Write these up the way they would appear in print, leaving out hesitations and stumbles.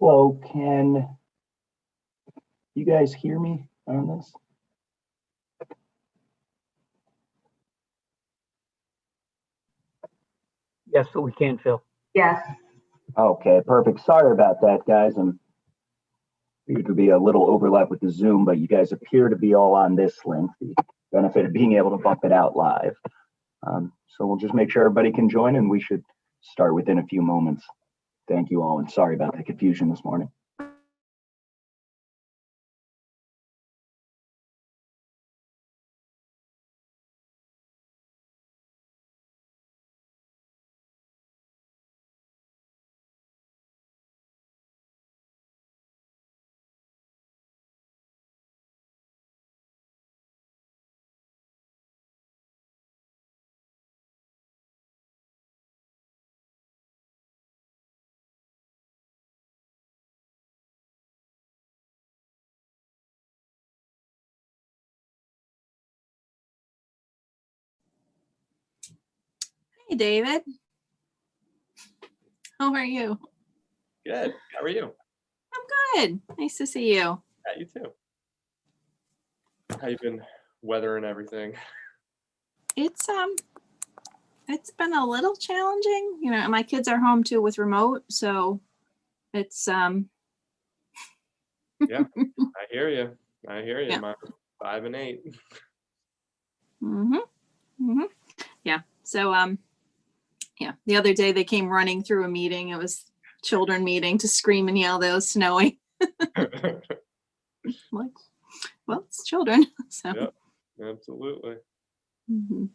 Hello, can you guys hear me on this? Yes, but we can, Phil. Yes. Okay, perfect. Sorry about that, guys. There could be a little overlap with the Zoom, but you guys appear to be all on this link, the benefit of being able to bump it out live. So we'll just make sure everybody can join, and we should start within a few moments. Thank you all, and sorry about the confusion this morning. Hey, David. How are you? Good. How are you? I'm good. Nice to see you. Yeah, you too. How you been? Weather and everything. It's been a little challenging. You know, my kids are home too with remote, so it's Yeah, I hear you. Yeah. Mine are 5 and 8. Yeah. So yeah. The other day they came running through a meeting. It was children meeting to scream and yell that it was snowing. Like, well, it's children. So. Yep, absolutely. Mhm.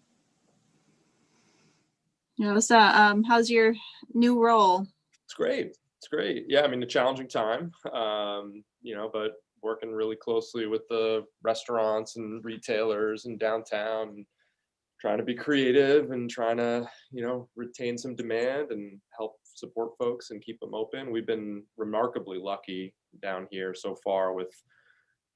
Yeah. So how's your new role? It's great. It's great. Yeah, I mean, a challenging time, but working really closely with the restaurants and retailers in downtown, and trying to be creative and trying to, retain some demand and help support folks and keep them open. We've been remarkably lucky down here so far with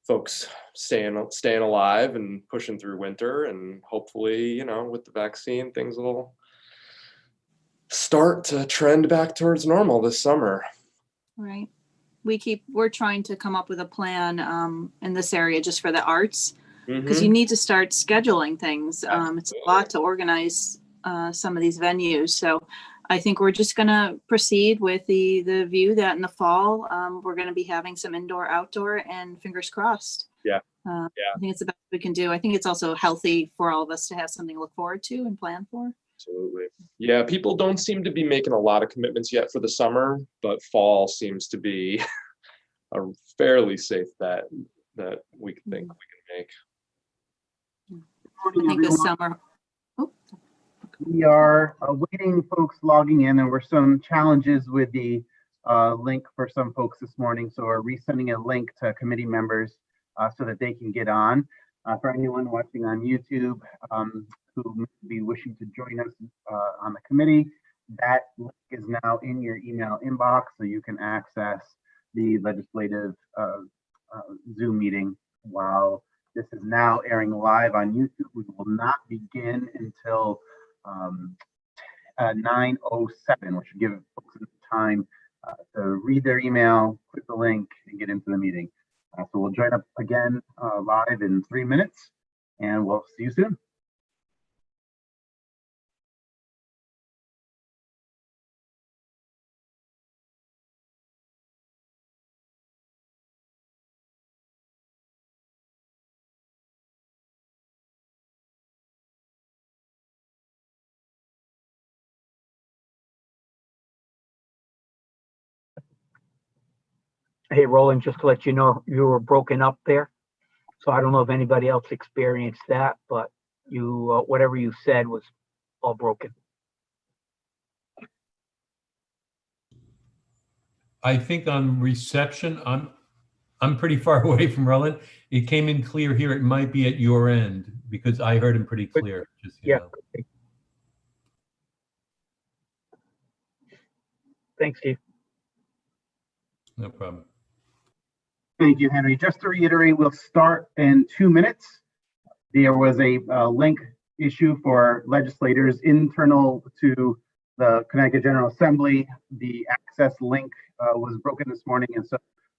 folks staying alive and pushing through winter, and hopefully, with the vaccine, things will start to trend back towards normal this summer. Right. We're trying to come up with a plan in this area just for the arts, because you need to start scheduling things. It's a lot to organize some of these venues. So I think we're just going to proceed with the view that in the fall, we're going to be having some indoor, outdoor, and fingers crossed. Yeah. I think it's the best we can do. I think it's also healthy for all of us to have something to look forward to and plan for. Absolutely. Yeah, people don't seem to be making a lot of commitments yet for the summer, but fall seems to be a fairly safe bet that we think we can make. I think this summer. Oh. We are awaiting folks logging in, and there were some challenges with the link for some folks this morning. So we're resending a link to committee members so that they can get on. For anyone watching on YouTube who may be wishing to join us on the committee, that link is now in your email inbox, so you can access the legislative Zoom meeting while this is now airing live on YouTube. We will not begin until 9:07, which should give folks time to read their email, click the link, and get into the meeting. So we'll join up again live in 3 minutes, and we'll see you soon. Hey, Roland, just to let you know, you were broken up there. So I don't know if anybody else experienced that, but you, whatever you said was all broken. I think on reception, I'm pretty far away from Roland. It came in clear here. It might be at your end because I heard him pretty clear. Just, you know. Thanks, Steve. No problem. Thank you, Henry. Just to reiterate, we'll start in 2 minutes. There was a link issue for legislators internal to the Connecticut General Assembly, the access link was broken this morning, and so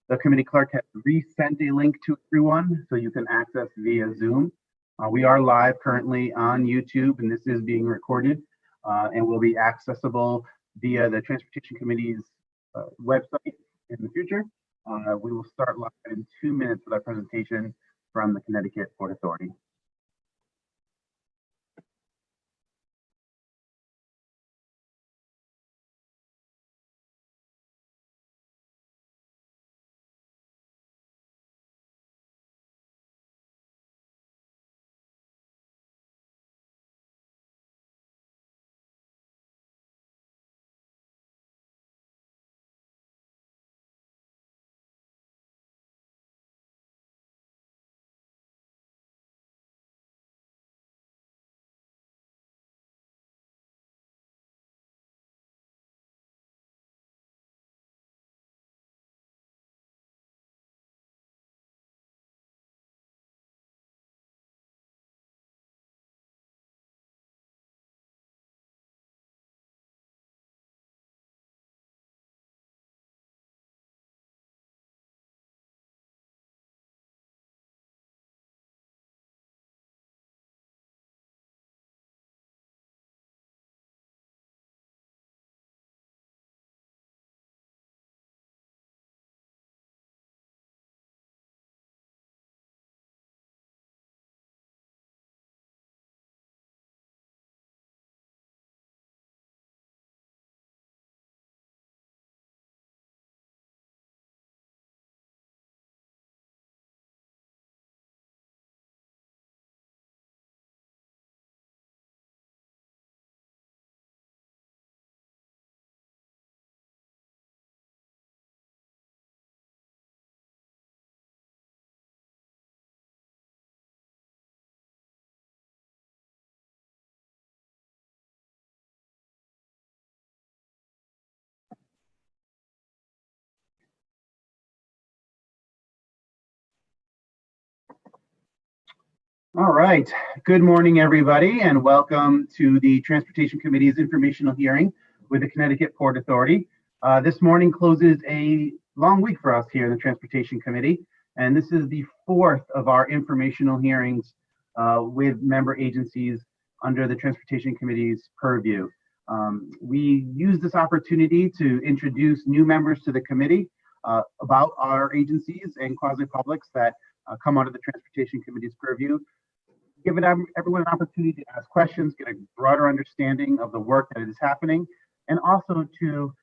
the committee clerk has resent a link to everyone so you can access via Zoom. We are live currently on YouTube, and this is being recorded and will be accessible via the Transportation Committee's website in the future. We will start live in 2 minutes with our presentation from the Connecticut Port Authority. All right. Good morning, everybody, and welcome to the Transportation Committee's informational hearing with the Connecticut Port Authority. This morning closes a long week for us here in the Transportation Committee, and this is the fourth of our informational hearings with member agencies under the Transportation Committee's purview. We use this opportunity to introduce new members to the committee about our agencies and quasi-publics that come under the Transportation Committee's purview. Give everyone an opportunity to ask questions, get a broader understanding of the work that is happening, and also to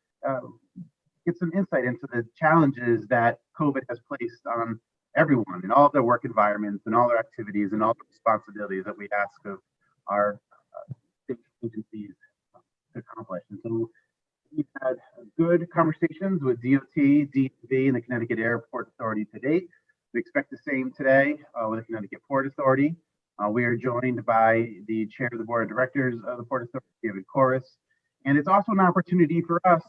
get some insight into the challenges that COVID has placed on everyone in all of their work environments and all their activities and all the responsibilities that we ask of our state agencies to accomplish. And so we've had good conversations with DOT, DMV, and the Connecticut Airport Authority to date. We expect the same today with the Connecticut Port Authority. We are joined by the chair of the board of directors of the Port Authority, David Corus. And it's also an opportunity for us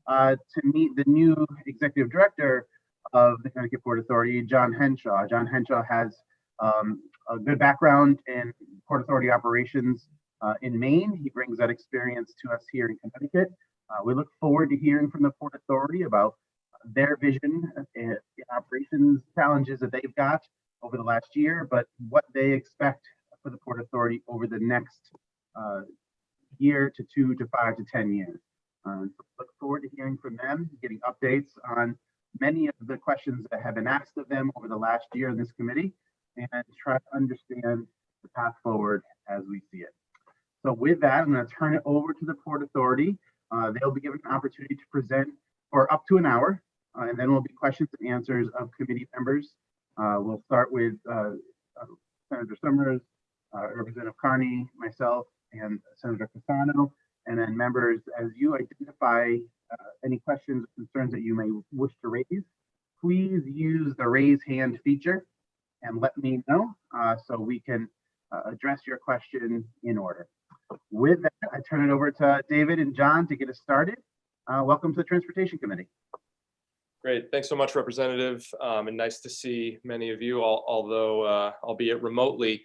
to meet the new executive director of the Connecticut Port Authority, John Henshaw. John Henshaw has a good background in Port Authority operations in Maine. He brings that experience to us here in Connecticut. We look forward to hearing from the Port Authority about their vision in operations challenges that they've got over the last year, but what they expect for the Port Authority over the next year to 2 to 5 to 10 years. So look forward to hearing from them, getting updates on many of the questions that have been asked of them over the last year in this committee, and try to understand the path forward as we see it. So with that, I'm going to turn it over to the Port Authority. They'll be given an opportunity to present for up to an hour, and then will be questions and answers of committee members. We'll start with Senator Summers, Representative Carney, myself, and Senator Cassano. And then members, as you identify any questions or concerns that you may wish to raise, please use the raise hand feature and let me know so we can address your question in order. With that, I turn it over to David and John to get us started. Welcome to the Transportation Committee. Great. Thanks so much, Representative. And nice to see many of you, although albeit remotely.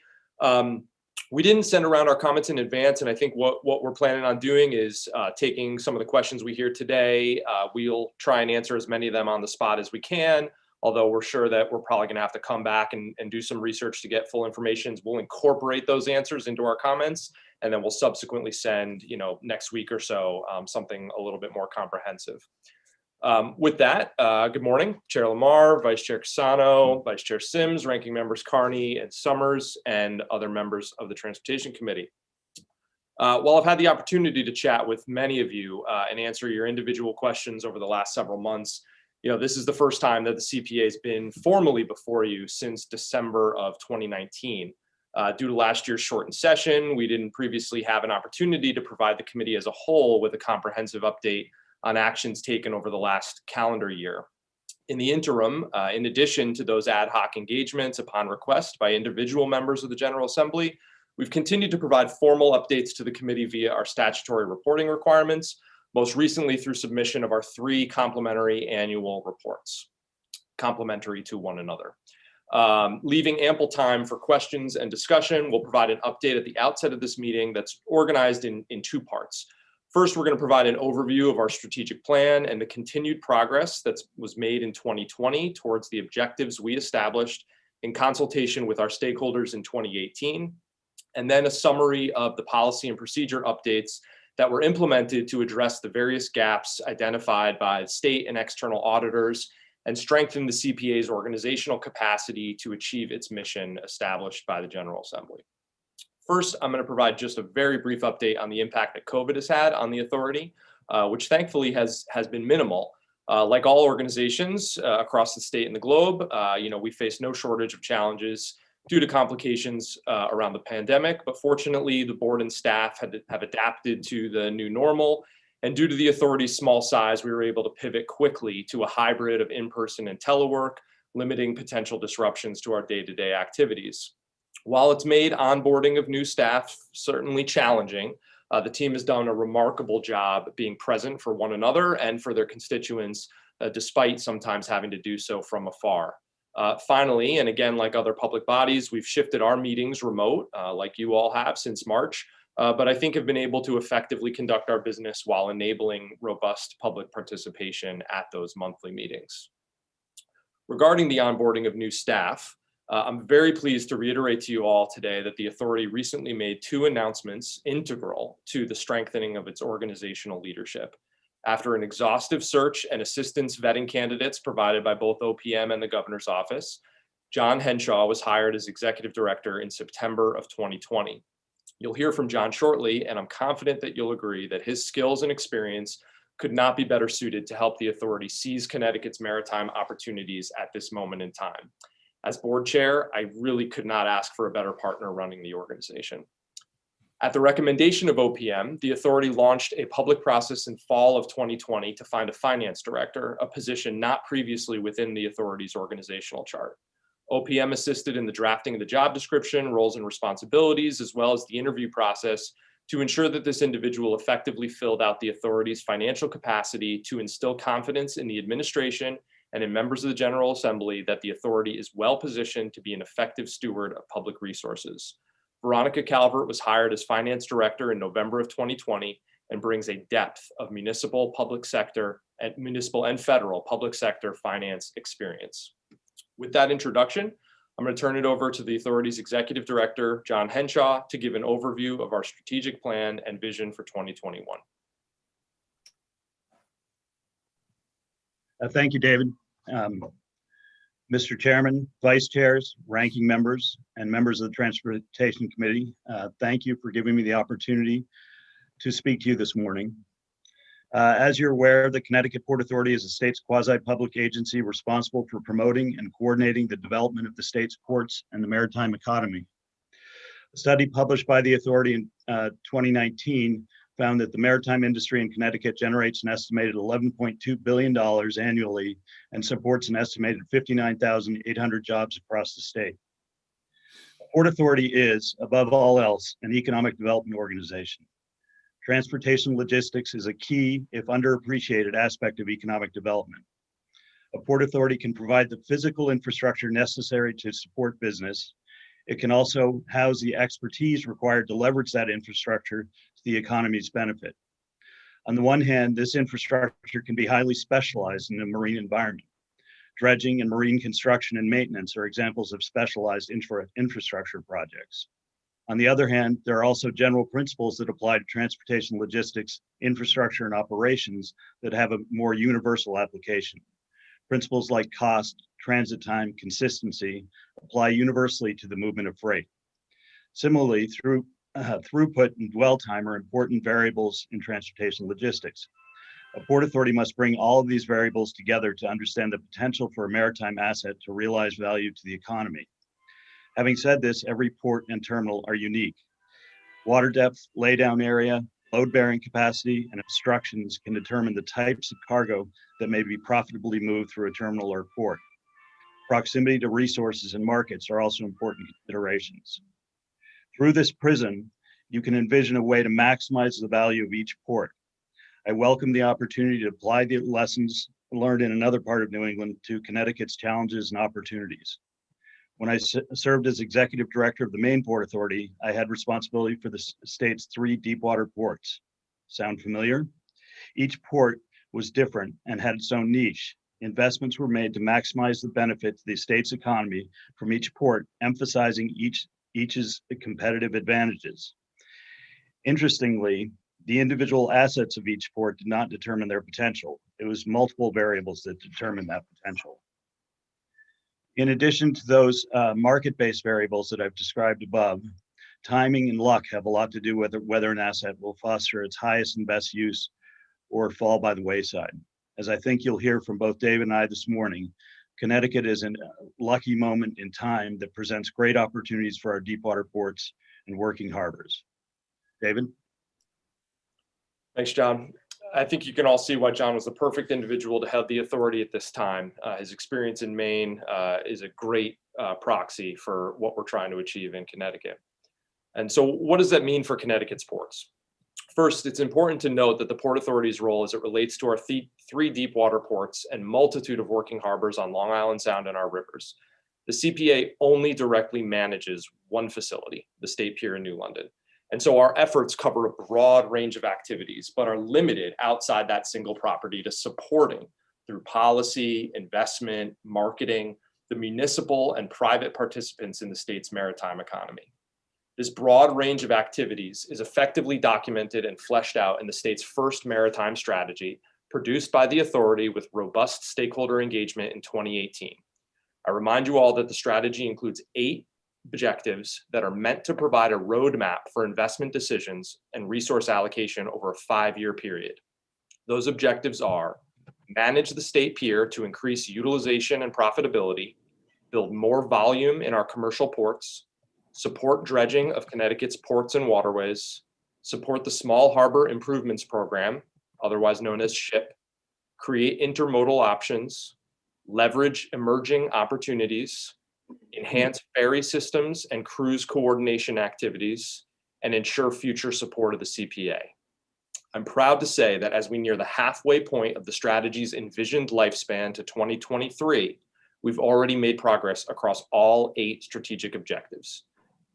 We didn't send around our comments in advance, and I think what we're planning on doing is taking some of the questions we hear today. We'll try and answer as many of them on the spot as we can, although we're sure that we're probably going to have to come back and do some research to get full information. We'll incorporate those answers into our comments, and then we'll subsequently send, next week or so, something a little bit more comprehensive. With that, good morning, Chair Lamar, Vice Chair Casano, Vice Chair Sims, Ranking Members Carney and Summers, and other members of the Transportation Committee. While I've had the opportunity to chat with many of you and answer your individual questions over the last several months, this is the first time that the CPA has been formally before you since December of 2019. Due to last year's shortened session, we didn't previously have an opportunity to provide the committee as a whole with a comprehensive update on actions taken over the last calendar year. In the interim, in addition to those ad hoc engagements upon request by individual members of the General Assembly, we've continued to provide formal updates to the committee via our statutory reporting requirements, most recently through submission of our 3 complementary annual reports, complementary to one another. Leaving ample time for questions and discussion, we'll provide an update at the outset of this meeting that's organized in 2 parts. First, we're going to provide an overview of our strategic plan and the continued progress that was made in 2020 towards the objectives we established in consultation with our stakeholders in 2018, and then a summary of the policy and procedure updates that were implemented to address the various gaps identified by state and external auditors and strengthen the CPA's organizational capacity to achieve its mission established by the General Assembly. First, I'm going to provide just a very brief update on the impact that COVID has had on the authority, which thankfully has been minimal. Like all organizations across the state and the globe, we face no shortage of challenges due to complications around the pandemic, but fortunately the board and staff have adapted to the new normal, and due to the authority's small size, we were able to pivot quickly to a hybrid of in-person and telework, limiting potential disruptions to our day-to-day activities. While it's made onboarding of new staff certainly challenging, the team has done a remarkable job being present for one another and for their constituents, despite sometimes having to do so from afar. Finally, and again, like other public bodies, we've shifted our meetings remote, like you all have since March, but I think have been able to effectively conduct our business while enabling robust public participation at those monthly meetings. Regarding the onboarding of new staff, I'm very pleased to reiterate to you all today that the authority recently made 2 announcements integral to the strengthening of its organizational leadership. After an exhaustive search and assistance vetting candidates provided by both OPM and the governor's office, John Henshaw was hired as executive director in September of 2020. You'll hear from John shortly, and I'm confident that you'll agree that his skills and experience could not be better suited to help the authority seize Connecticut's maritime opportunities at this moment in time. As board chair, I really could not ask for a better partner running the organization. At the recommendation of OPM, the authority launched a public process in fall of 2020 to find a finance director, a position not previously within the authority's organizational chart. OPM assisted in the drafting of the job description, roles and responsibilities, as well as the interview process to ensure that this individual effectively filled out the authority's financial capacity to instill confidence in the administration and in members of the General Assembly that the authority is well positioned to be an effective steward of public resources. Veronica Calvert was hired as finance director in November of 2020 and brings a depth of municipal and federal public sector finance experience. With that introduction, I'm going to turn it over to the authority's executive director, John Henshaw, to give an overview of our strategic plan and vision for 2021. Thank you, David. Mr. Chairman, Vice Chairs, Ranking Members, and members of the Transportation Committee, thank you for giving me the opportunity to speak to you this morning. As you're aware, the Connecticut Port Authority is the state's quasi-public agency responsible for promoting and coordinating the development of the state's ports and the maritime economy. A study published by the authority in 2019 found that the maritime industry in Connecticut generates an estimated $11.2 billion annually and supports an estimated 59,800 jobs across the state. The Port Authority is, above all else, an economic development organization. Transportation logistics is a key, if underappreciated, aspect of economic development. A Port Authority can provide the physical infrastructure necessary to support business, It can also house the expertise required to leverage that infrastructure to the economy's benefit. On the one hand, this infrastructure can be highly specialized in the marine environment. Dredging and marine construction and maintenance are examples of specialized infrastructure projects. On the other hand, there are also general principles that apply to transportation logistics, infrastructure, and operations that have a more universal application. Principles like cost, transit time, consistency apply universally to the movement of freight. Similarly, throughput and dwell time are important variables in transportation logistics. A port authority must bring all of these variables together to understand the potential for a maritime asset to realize value to the economy. Having said this, every port and terminal are unique. Water depth, laydown area, load-bearing capacity, and obstructions can determine the types of cargo that may be profitably moved through a terminal or port. Proximity to resources and markets are also important considerations. Through this prism, you can envision a way to maximize the value of each port. I welcome the opportunity to apply the lessons learned in another part of New England to Connecticut's challenges and opportunities. When I served as executive director of the Maine Port Authority, I had responsibility for the state's 3 deepwater ports. Sound familiar? Each port was different and had its own niche. Investments were made to maximize the benefit to the state's economy from each port, emphasizing each's competitive advantages. Interestingly, the individual assets of each port did not determine their potential. It was multiple variables that determined that potential. In addition to those market-based variables that I've described above, timing and luck have a lot to do with whether an asset will foster its highest and best use or fall by the wayside. As I think you'll hear from both Dave and I this morning, Connecticut is a lucky moment in time that presents great opportunities for our deepwater ports and working harbors. David? Thanks, John. I think you can all see why John was the perfect individual to have the authority at this time. His experience in Maine is a great proxy for what we're trying to achieve in Connecticut. And so what does that mean for Connecticut's ports? First, it's important to note that the Port Authority's role as it relates to our 3 deep water ports and multitude of working harbors on Long Island Sound and our rivers. The CPA only directly manages one facility, the State Pier in New London. And so our efforts cover a broad range of activities, but are limited outside that single property to supporting through policy, investment, marketing, the municipal and private participants in the state's maritime economy. This broad range of activities is effectively documented and fleshed out in the state's first maritime strategy, produced by the authority with robust stakeholder engagement in 2018. I remind you all that the strategy includes 8 objectives that are meant to provide a roadmap for investment decisions and resource allocation over a 5-year period. Those objectives are: manage the state pier to increase utilization and profitability, build more volume in our commercial ports, support dredging of Connecticut's ports and waterways, support the Small Harbor Improvements Program, otherwise known as SHIP, create intermodal options, leverage emerging opportunities, enhance ferry systems and cruise coordination activities, and ensure future support of the CPA. I'm proud to say that as we near the halfway point of the strategy's envisioned lifespan to 2023, we've already made progress across all 8 strategic objectives.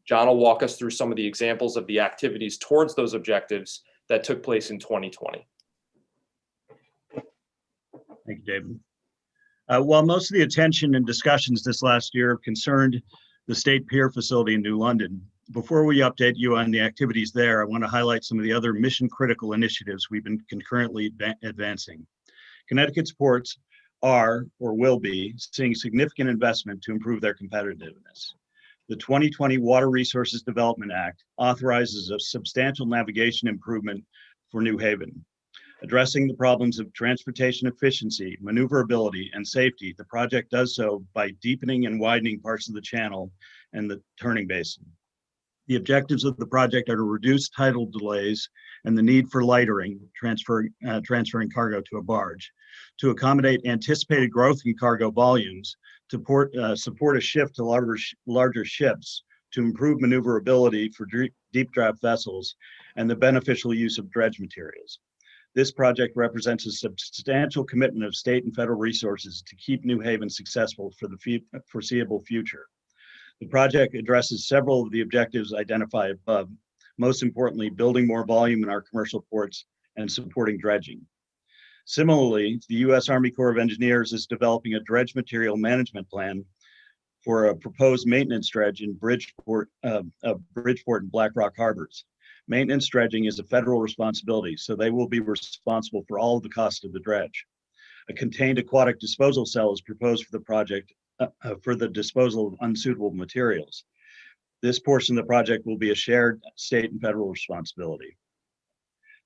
John will walk us through some of the examples of the activities towards those objectives that took place in 2020. Thank you, David. While most of the attention and discussions this last year have concerned the State Pier facility in New London, before we update you on the activities there, I want to highlight some of the other mission-critical initiatives we've been concurrently advancing. Connecticut's ports are, or will be, seeing significant investment to improve their competitiveness. The 2020 Water Resources Development Act authorizes a substantial navigation improvement for New Haven. Addressing the problems of transportation efficiency, maneuverability, and safety, the project does so by deepening and widening parts of the channel and the turning basin. The objectives of the project are to reduce tidal delays and the need for lightering, transferring cargo to a barge, to accommodate anticipated growth in cargo volumes, to support a shift to larger ships, to improve maneuverability for deep draft vessels, and the beneficial use of dredge materials. This project represents a substantial commitment of state and federal resources to keep New Haven successful for the foreseeable future. The project addresses several of the objectives identified above, most importantly, building more volume in our commercial ports and supporting dredging. Similarly, the U.S. Army Corps of Engineers is developing a dredge material management plan for a proposed maintenance dredge in Bridgeport and Black Rock harbors. Maintenance dredging is a federal responsibility, so they will be responsible for all of the cost of the dredge. A contained aquatic disposal cell is proposed for the project for the disposal of unsuitable materials. This portion of the project will be a shared state and federal responsibility.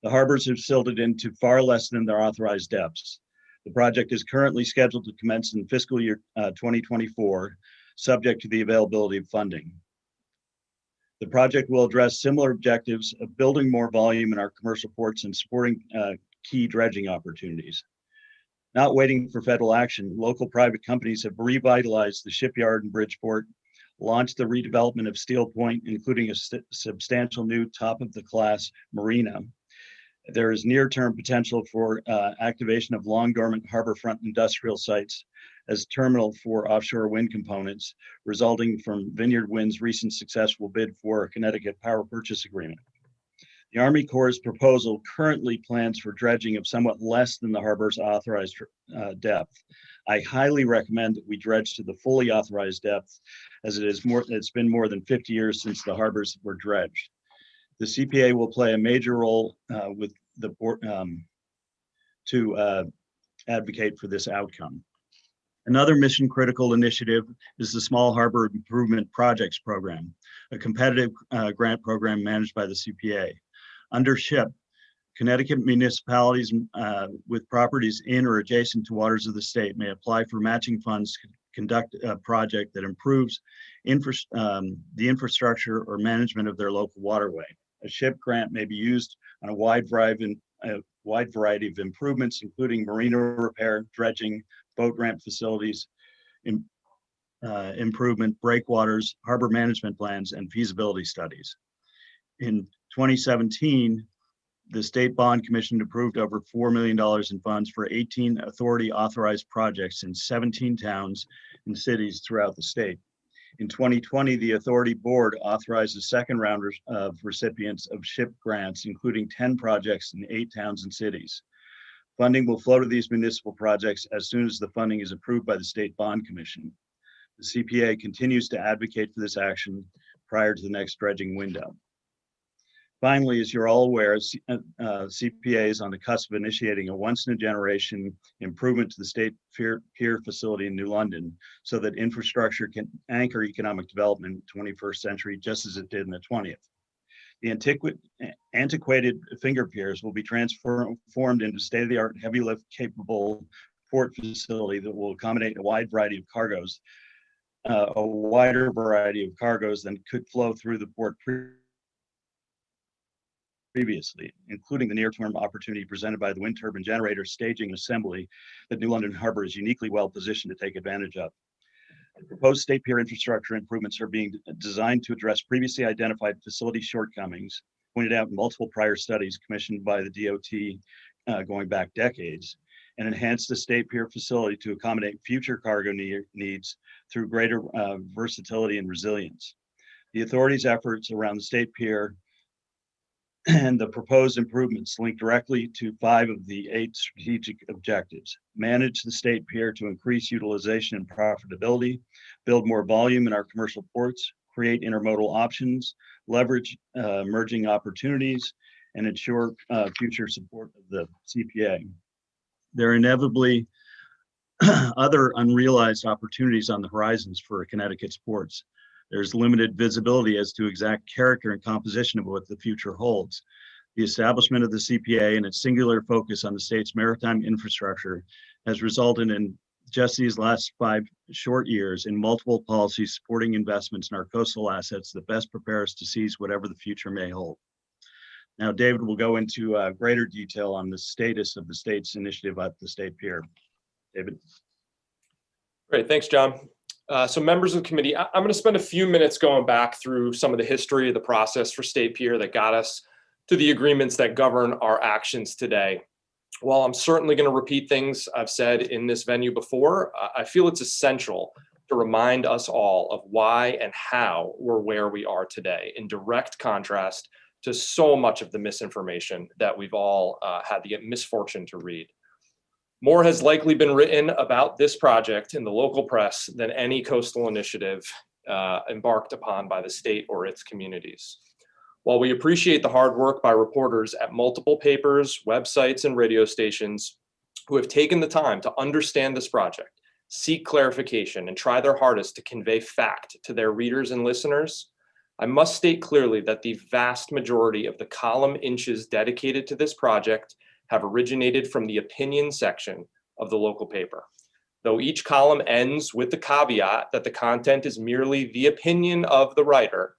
The harbors have silted into far less than their authorized depths. The project is currently scheduled to commence in fiscal year 2024, subject to the availability of funding. The project will address similar objectives of building more volume in our commercial ports and supporting key dredging opportunities. Not waiting for federal action, local private companies have revitalized the shipyard in Bridgeport, launched the redevelopment of Steel Point, including a substantial new top-of-the-class marina. There is near-term potential for activation of long-dormant harborfront industrial sites as terminal for offshore wind components, resulting from Vineyard Wind's recent successful bid for a Connecticut power purchase agreement. The Army Corps' proposal currently plans for dredging of somewhat less than the harbor's authorized depth. I highly recommend that we dredge to the fully authorized depth, as it's been more than 50 years since the harbors were dredged. The CPA will play a major role with the board to advocate for this outcome. Another mission critical initiative is the Small Harbor Improvement Projects Program, a competitive grant program managed by the CPA. Under SHIP, Connecticut municipalities with properties in or adjacent to waters of the state may apply for matching funds to conduct a project that improves the infrastructure or management of their local waterway. A SHIP grant may be used on a wide variety of improvements, including marina repair, dredging, boat ramp facilities, improvement, breakwaters, harbor management plans, and feasibility studies. In 2017, the State Bond Commission approved over $4 million in funds for 18 authority authorized projects in 17 towns and cities throughout the state. In 2020, the authority board authorized a second round of recipients of SHIP grants, including 10 projects in 8 towns and cities. Funding will flow to these municipal projects as soon as the funding is approved by the State Bond Commission. The CPA continues to advocate for this action prior to the next dredging window. Finally, as you're all aware, CPA is on the cusp of initiating a once-in-a-generation improvement to the state pier facility in New London so that infrastructure can anchor economic development in the 21st century, just as it did in the 20th. The antiquated finger piers will be transformed into state-of-the-art heavy lift capable port facility that will accommodate a wide variety of cargoes, a wider variety of cargoes than could flow through the port previously, including the near-term opportunity presented by the wind turbine generator staging and assembly that New London Harbor is uniquely well positioned to take advantage of. The proposed state pier infrastructure improvements are being designed to address previously identified facility shortcomings pointed out in multiple prior studies commissioned by the DOT going back decades, and enhance the state pier facility to accommodate future cargo needs through greater versatility and resilience. The authority's efforts around the state pier and the proposed improvements link directly to 5 of the 8 strategic objectives. Manage the state pier to increase utilization and profitability, build more volume in our commercial ports, create intermodal options, leverage emerging opportunities, and ensure future support of the CPA. There are inevitably other unrealized opportunities on the horizons for Connecticut's ports. There's limited visibility as to exact character and composition of what the future holds. The establishment of the CPA and its singular focus on the state's maritime infrastructure has resulted in just these last 5 short years in multiple policies supporting investments in our coastal assets that best prepare us to seize whatever the future may hold. Now, David will go into greater detail on the status of the state's initiative at the state pier. David. Great, thanks, John. So members of the committee, I'm going to spend a few minutes going back through some of the history of the process for State Pier that got us to the agreements that govern our actions today. While I'm certainly going to repeat things I've said in this venue before, I feel it's essential to remind us all of why and how we're where we are today, in direct contrast to so much of the misinformation that we've all had the misfortune to read. More has likely been written about this project in the local press than any coastal initiative embarked upon by the state or its communities. While we appreciate the hard work by reporters at multiple papers, websites, and radio stations who have taken the time to understand this project, seek clarification, and try their hardest to convey fact to their readers and listeners, I must state clearly that the vast majority of the column inches dedicated to this project have originated from the opinion section of the local paper. Though each column ends with the caveat that the content is merely the opinion of the writer,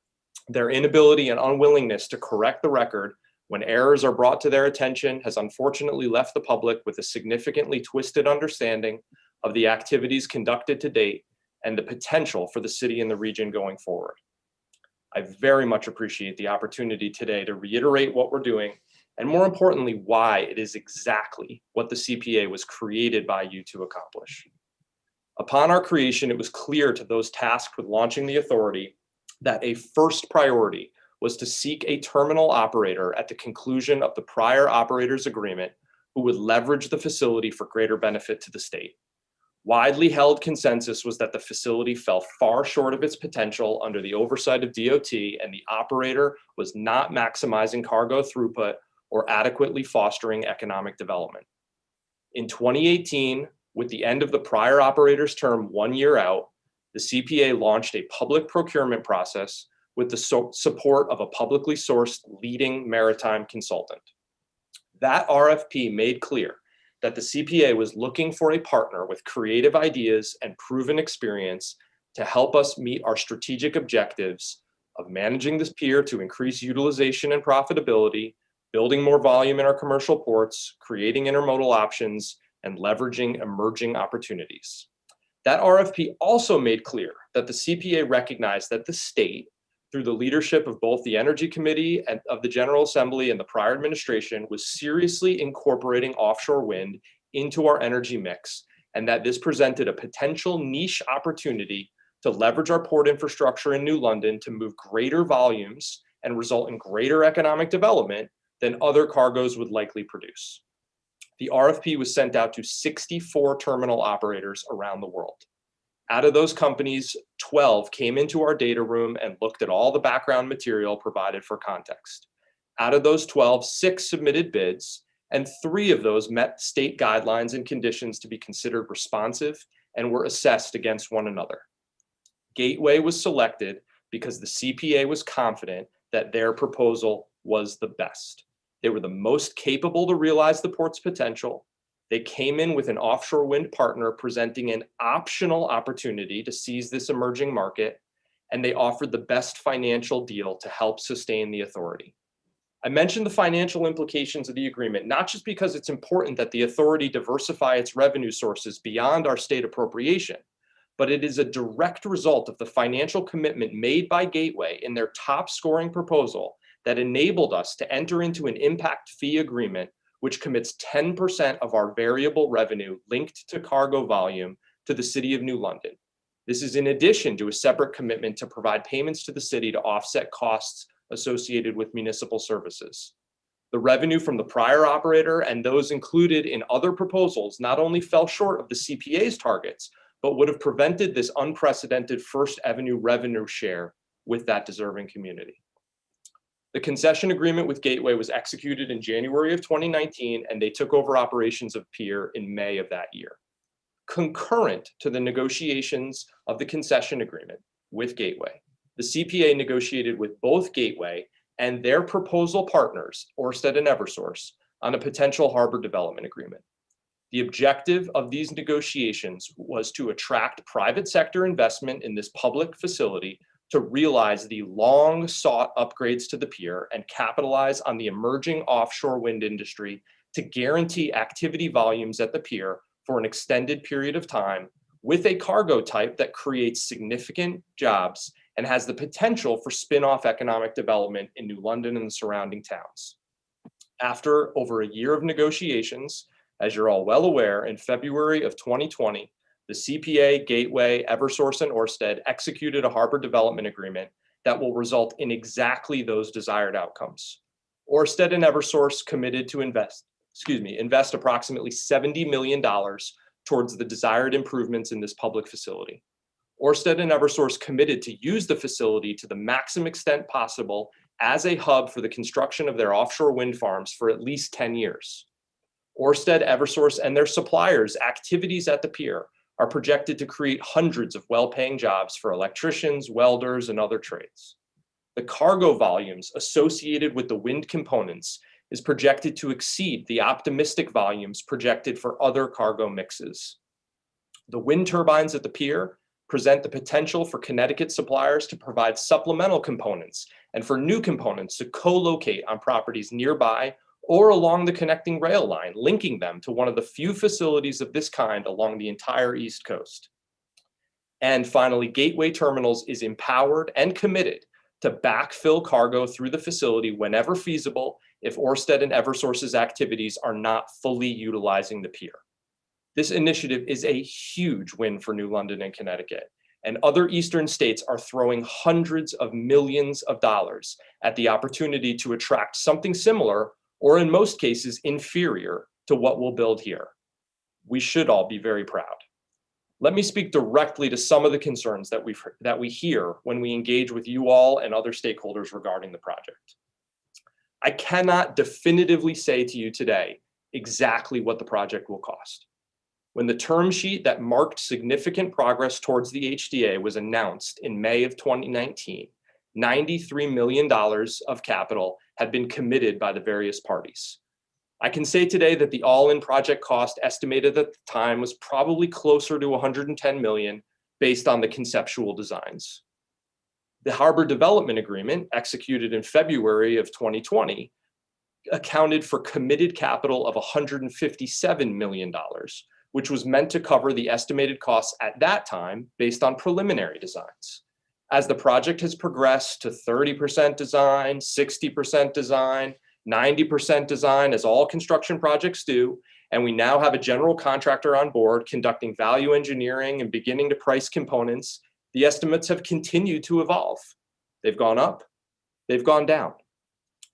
their inability and unwillingness to correct the record when errors are brought to their attention has unfortunately left the public with a significantly twisted understanding of the activities conducted to date and the potential for the city and the region going forward. I very much appreciate the opportunity today to reiterate what we're doing, and more importantly, why it is exactly what the CPA was created by you to accomplish. Upon our creation, it was clear to those tasked with launching the authority that a first priority was to seek a terminal operator at the conclusion of the prior operator's agreement who would leverage the facility for greater benefit to the state. Widely held consensus was that the facility fell far short of its potential under the oversight of DOT, and the operator was not maximizing cargo throughput or adequately fostering economic development. In 2018, with the end of the prior operator's term 1 year out, the CPA launched a public procurement process with the support of a publicly sourced leading maritime consultant. That RFP made clear that the CPA was looking for a partner with creative ideas and proven experience to help us meet our strategic objectives of managing this pier to increase utilization and profitability, building more volume in our commercial ports, creating intermodal options, and leveraging emerging opportunities. That RFP also made clear that the CPA recognized that the state, through the leadership of both the Energy Committee and of the General Assembly and the prior administration, was seriously incorporating offshore wind into our energy mix, and that this presented a potential niche opportunity to leverage our port infrastructure in New London to move greater volumes and result in greater economic development than other cargoes would likely produce. The RFP was sent out to 64 terminal operators around the world. Out of those companies, 12 came into our data room and looked at all the background material provided for context. Out of those 12, 6 submitted bids, and 3 of those met state guidelines and conditions to be considered responsive and were assessed against one another. Gateway was selected because the CPA was confident that their proposal was the best. They were the most capable to realize the port's potential. They came in with an offshore wind partner presenting an optional opportunity to seize this emerging market, and they offered the best financial deal to help sustain the authority. I mentioned the financial implications of the agreement, not just because it's important that the authority diversify its revenue sources beyond our state appropriation, but it is a direct result of the financial commitment made by Gateway in their top scoring proposal that enabled us to enter into an impact fee agreement which commits 10% of our variable revenue linked to cargo volume to the City of New London. This is in addition to a separate commitment to provide payments to the city to offset costs associated with municipal services. The revenue from the prior operator and those included in other proposals not only fell short of the CPA's targets, but would have prevented this unprecedented First Avenue revenue share with that deserving community. The concession agreement with Gateway was executed in January of 2019, and they took over operations of Pier in May of that year. Concurrent to the negotiations of the concession agreement with Gateway, the CPA negotiated with both Gateway and their proposal partners, Ørsted and Eversource, on a potential harbor development agreement. The objective of these negotiations was to attract private sector investment in this public facility to realize the long-sought upgrades to the pier and capitalize on the emerging offshore wind industry to guarantee activity volumes at the pier for an extended period of time with a cargo type that creates significant jobs and has the potential for spin-off economic development in New London and the surrounding towns. After over a year of negotiations, as you're all well aware, in February of 2020, The CPA, Gateway, Eversource, and Ørsted executed a harbor development agreement that will result in exactly those desired outcomes. Ørsted and Eversource committed to invest approximately $70 million towards the desired improvements in this public facility. Ørsted and Eversource committed to use the facility to the maximum extent possible as a hub for the construction of their offshore wind farms for at least 10 years. Ørsted, Eversource, and their suppliers' activities at the pier are projected to create hundreds of well-paying jobs for electricians, welders, and other trades. The cargo volumes associated with the wind components is projected to exceed the optimistic volumes projected for other cargo mixes. The wind turbines at the pier present the potential for Connecticut suppliers to provide supplemental components and for new components to co-locate on properties nearby or along the connecting rail line, linking them to one of the few facilities of this kind along the entire East Coast. And finally, Gateway Terminals is empowered and committed to backfill cargo through the facility whenever feasible if Ørsted and Eversource's activities are not fully utilizing the pier. This initiative is a huge win for New London and Connecticut, and other Eastern states are throwing hundreds of millions of dollars at the opportunity to attract something similar, or in most cases, inferior to what we'll build here. We should all be very proud. Let me speak directly to some of the concerns that we hear when we engage with you all and other stakeholders regarding the project. I cannot definitively say to you today exactly what the project will cost. When the term sheet that marked significant progress towards the HDA was announced in May of 2019, $93 million of capital had been committed by the various parties. I can say today that the all-in project cost estimated at the time was probably closer to $110 million based on the conceptual designs. The Harbor Development Agreement, executed in February of 2020, accounted for committed capital of $157 million, which was meant to cover the estimated costs at that time based on preliminary designs. As the project has progressed to 30% design, 60% design, 90% design, as all construction projects do, and we now have a general contractor on board conducting value engineering and beginning to price components, the estimates have continued to evolve. They've gone up, they've gone down.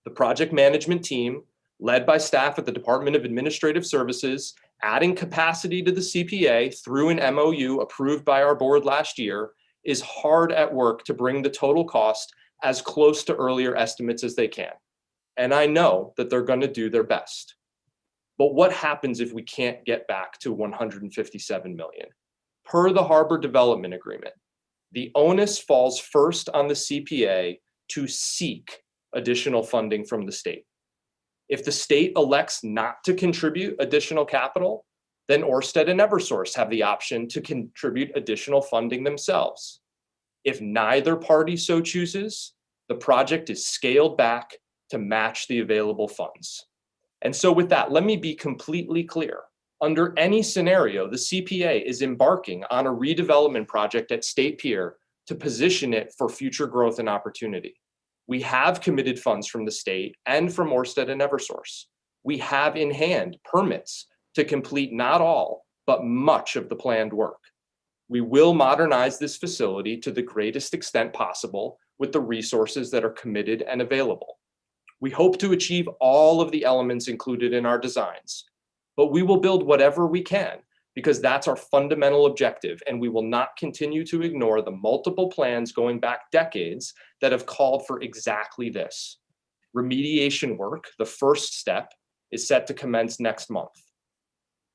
The project management team, led by staff at the Department of Administrative Services, adding capacity to the CPA through an MOU approved by our board last year, is hard at work to bring the total cost as close to earlier estimates as they can. And I know that they're going to do their best. But what happens if we can't get back to $157 million? Per the Harbor Development Agreement, the onus falls first on the CPA to seek additional funding from the state. If the state elects not to contribute additional capital, then Ørsted and Eversource have the option to contribute additional funding themselves. If neither party so chooses, the project is scaled back to match the available funds. And so with that, let me be completely clear. Under any scenario, the CPA is embarking on a redevelopment project at State Pier to position it for future growth and opportunity. We have committed funds from the state and from Ørsted and Eversource. We have in hand permits to complete not all, but much of the planned work. We will modernize this facility to the greatest extent possible with the resources that are committed and available. We hope to achieve all of the elements included in our designs, but we will build whatever we can because that's our fundamental objective, and we will not continue to ignore the multiple plans going back decades that have called for exactly this. Remediation work, the first step, is set to commence next month.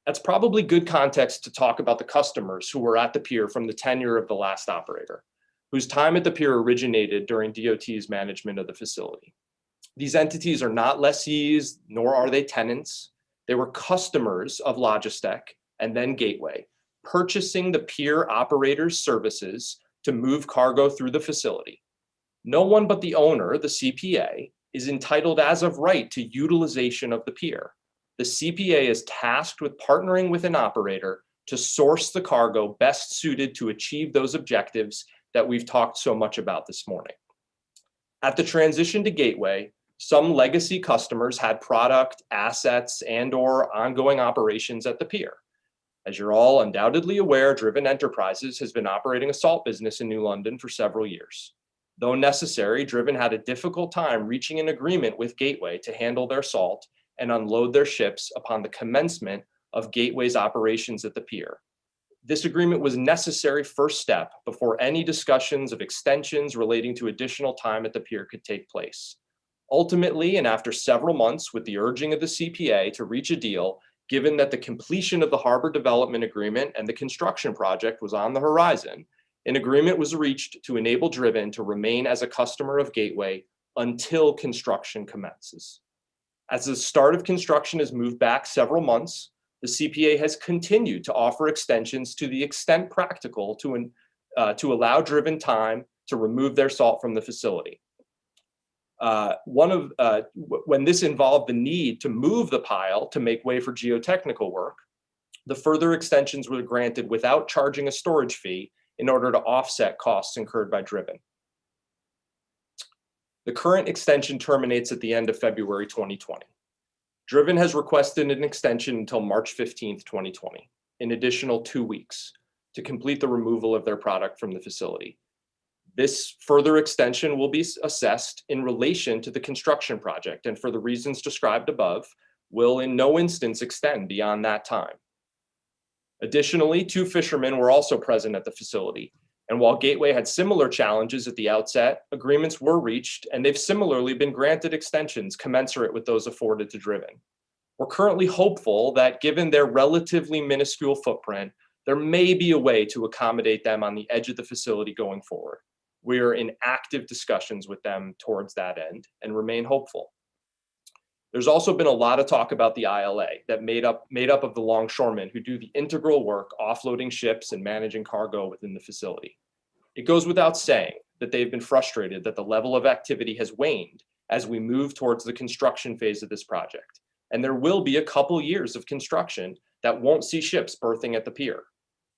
That's probably good context to talk about the customers who were at the pier from the tenure of the last operator, whose time at the pier originated during DOT's management of the facility. These entities are not lessees, nor are they tenants. They were customers of Logistec and then Gateway, purchasing the pier operator's services to move cargo through the facility. No one but the owner, the CPA, is entitled as of right to utilization of the pier. The CPA is tasked with partnering with an operator to source the cargo best suited to achieve those objectives that we've talked so much about this morning. At the transition to Gateway, some legacy customers had product, assets, and/or ongoing operations at the pier. As you're all undoubtedly aware, Driven Enterprises has been operating a salt business in New London for several years. Though necessary, Driven had a difficult time reaching an agreement with Gateway to handle their salt and unload their ships upon the commencement of Gateway's operations at the pier. This agreement was a necessary first step before any discussions of extensions relating to additional time at the pier could take place. Ultimately, and after several months with the urging of the CPA to reach a deal, given that the completion of the harbor development agreement and the construction project was on the horizon, an agreement was reached to enable Driven to remain as a customer of Gateway until construction commences. As the start of construction has moved back several months, the CPA has continued to offer extensions to the extent practical to allow Driven time to remove their salt from the facility. When this involved the need to move the pile to make way for geotechnical work, the further extensions were granted without charging a storage fee in order to offset costs incurred by Driven. The current extension terminates at the end of February 2020. Driven has requested an extension until March 15th, 2020, an additional 2 weeks to complete the removal of their product from the facility. This further extension will be assessed in relation to the construction project, and for the reasons described above, will in no instance extend beyond that time. Additionally, 2 fishermen were also present at the facility, and while Gateway had similar challenges at the outset, agreements were reached, and they've similarly been granted extensions commensurate with those afforded to Driven. We're currently hopeful that given their relatively minuscule footprint, there may be a way to accommodate them on the edge of the facility going forward. We are in active discussions with them towards that end and remain hopeful. There's also been a lot of talk about the ILA that made up of the longshoremen who do the integral work offloading ships and managing cargo within the facility. It goes without saying that they've been frustrated that the level of activity has waned as we move towards the construction phase of this project. And there will be a couple years of construction that won't see ships berthing at the pier.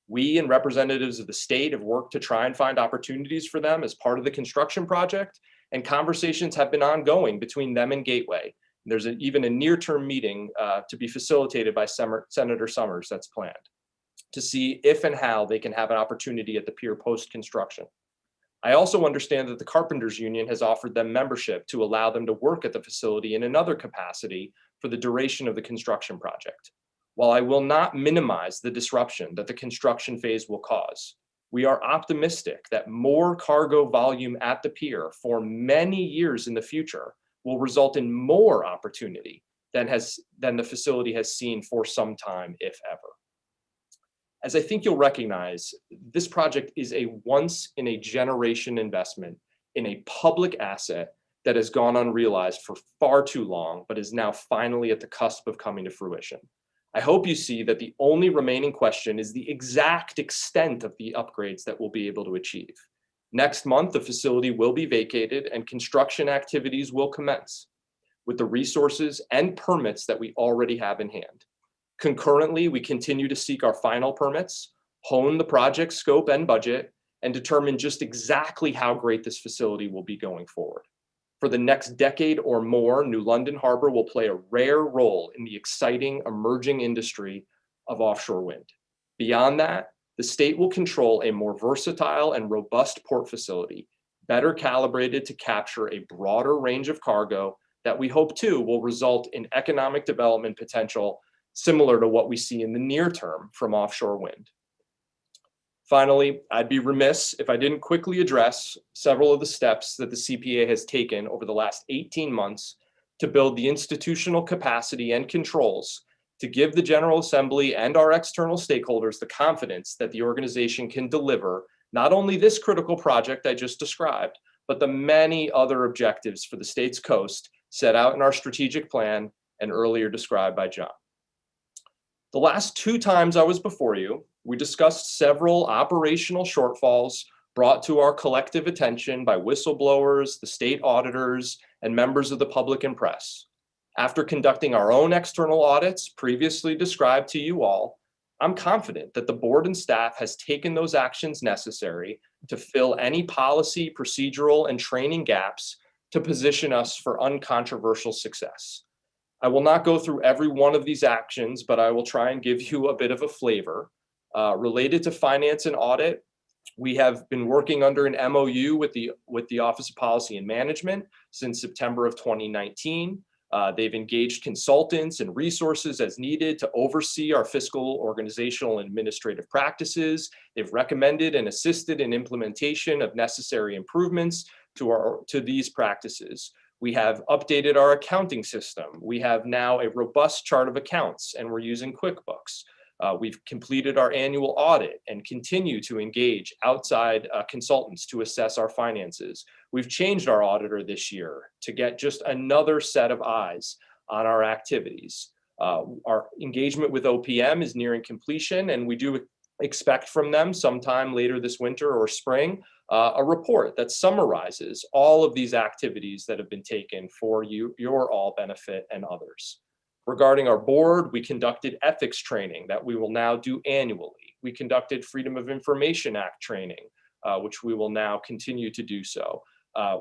We and representatives of the state have worked to try and find opportunities for them as part of the construction project, and conversations have been ongoing between them and Gateway. There's even a near-term meeting to be facilitated by Senator Summers that's planned to see if and how they can have an opportunity at the pier post-construction. I also understand that the Carpenters Union has offered them membership to allow them to work at the facility in another capacity for the duration of the construction project. While I will not minimize the disruption that the construction phase will cause, we are optimistic that more cargo volume at the pier for many years in the future will result in more opportunity than the facility has seen for some time, if ever. As I think you'll recognize, this project is a once-in-a-generation investment in a public asset that has gone unrealized for far too long, but is now finally at the cusp of coming to fruition. I hope you see that the only remaining question is the exact extent of the upgrades that we'll be able to achieve. Next month, the facility will be vacated and construction activities will commence with the resources and permits that we already have in hand. Concurrently, we continue to seek our final permits, hone the project scope and budget, and determine just exactly how great this facility will be going forward. For the next decade or more, New London Harbor will play a rare role in the exciting emerging industry of offshore wind. Beyond that, the state will control a more versatile and robust port facility, better calibrated to capture a broader range of cargo that we hope too will result in economic development potential similar to what we see in the near term from offshore wind. Finally, I'd be remiss if I didn't quickly address several of the steps that the CPA has taken over the last 18 months to build the institutional capacity and controls to give the General Assembly and our external stakeholders the confidence that the organization can deliver not only this critical project I just described, but the many other objectives for the state's coast set out in our strategic plan and earlier described by John. The last 2 times I was before you, we discussed several operational shortfalls brought to our collective attention by whistleblowers, the state auditors, and members of the public and press. After conducting our own external audits previously described to you all, I'm confident that the board and staff has taken those actions necessary to fill any policy, procedural, and training gaps to position us for uncontroversial success. I will not go through every one of these actions, but I will try and give you a bit of a flavor. Related to finance and audit, we have been working under an MOU with the Office of Policy and Management since September of 2019. They've engaged consultants and resources as needed to oversee our fiscal, organizational, and administrative practices. They've recommended and assisted in implementation of necessary improvements to these practices. We have updated our accounting system. We have now a robust chart of accounts, and we're using QuickBooks. We've completed our annual audit and continue to engage outside consultants to assess our finances. We've changed our auditor this year to get just another set of eyes on our activities. Our engagement with OPM is nearing completion, and we do expect from them sometime later this winter or spring a report that summarizes all of these activities that have been taken for your all benefit and others. Regarding our board, we conducted ethics training that we will now do annually. We conducted Freedom of Information Act training, which we will now continue to do so.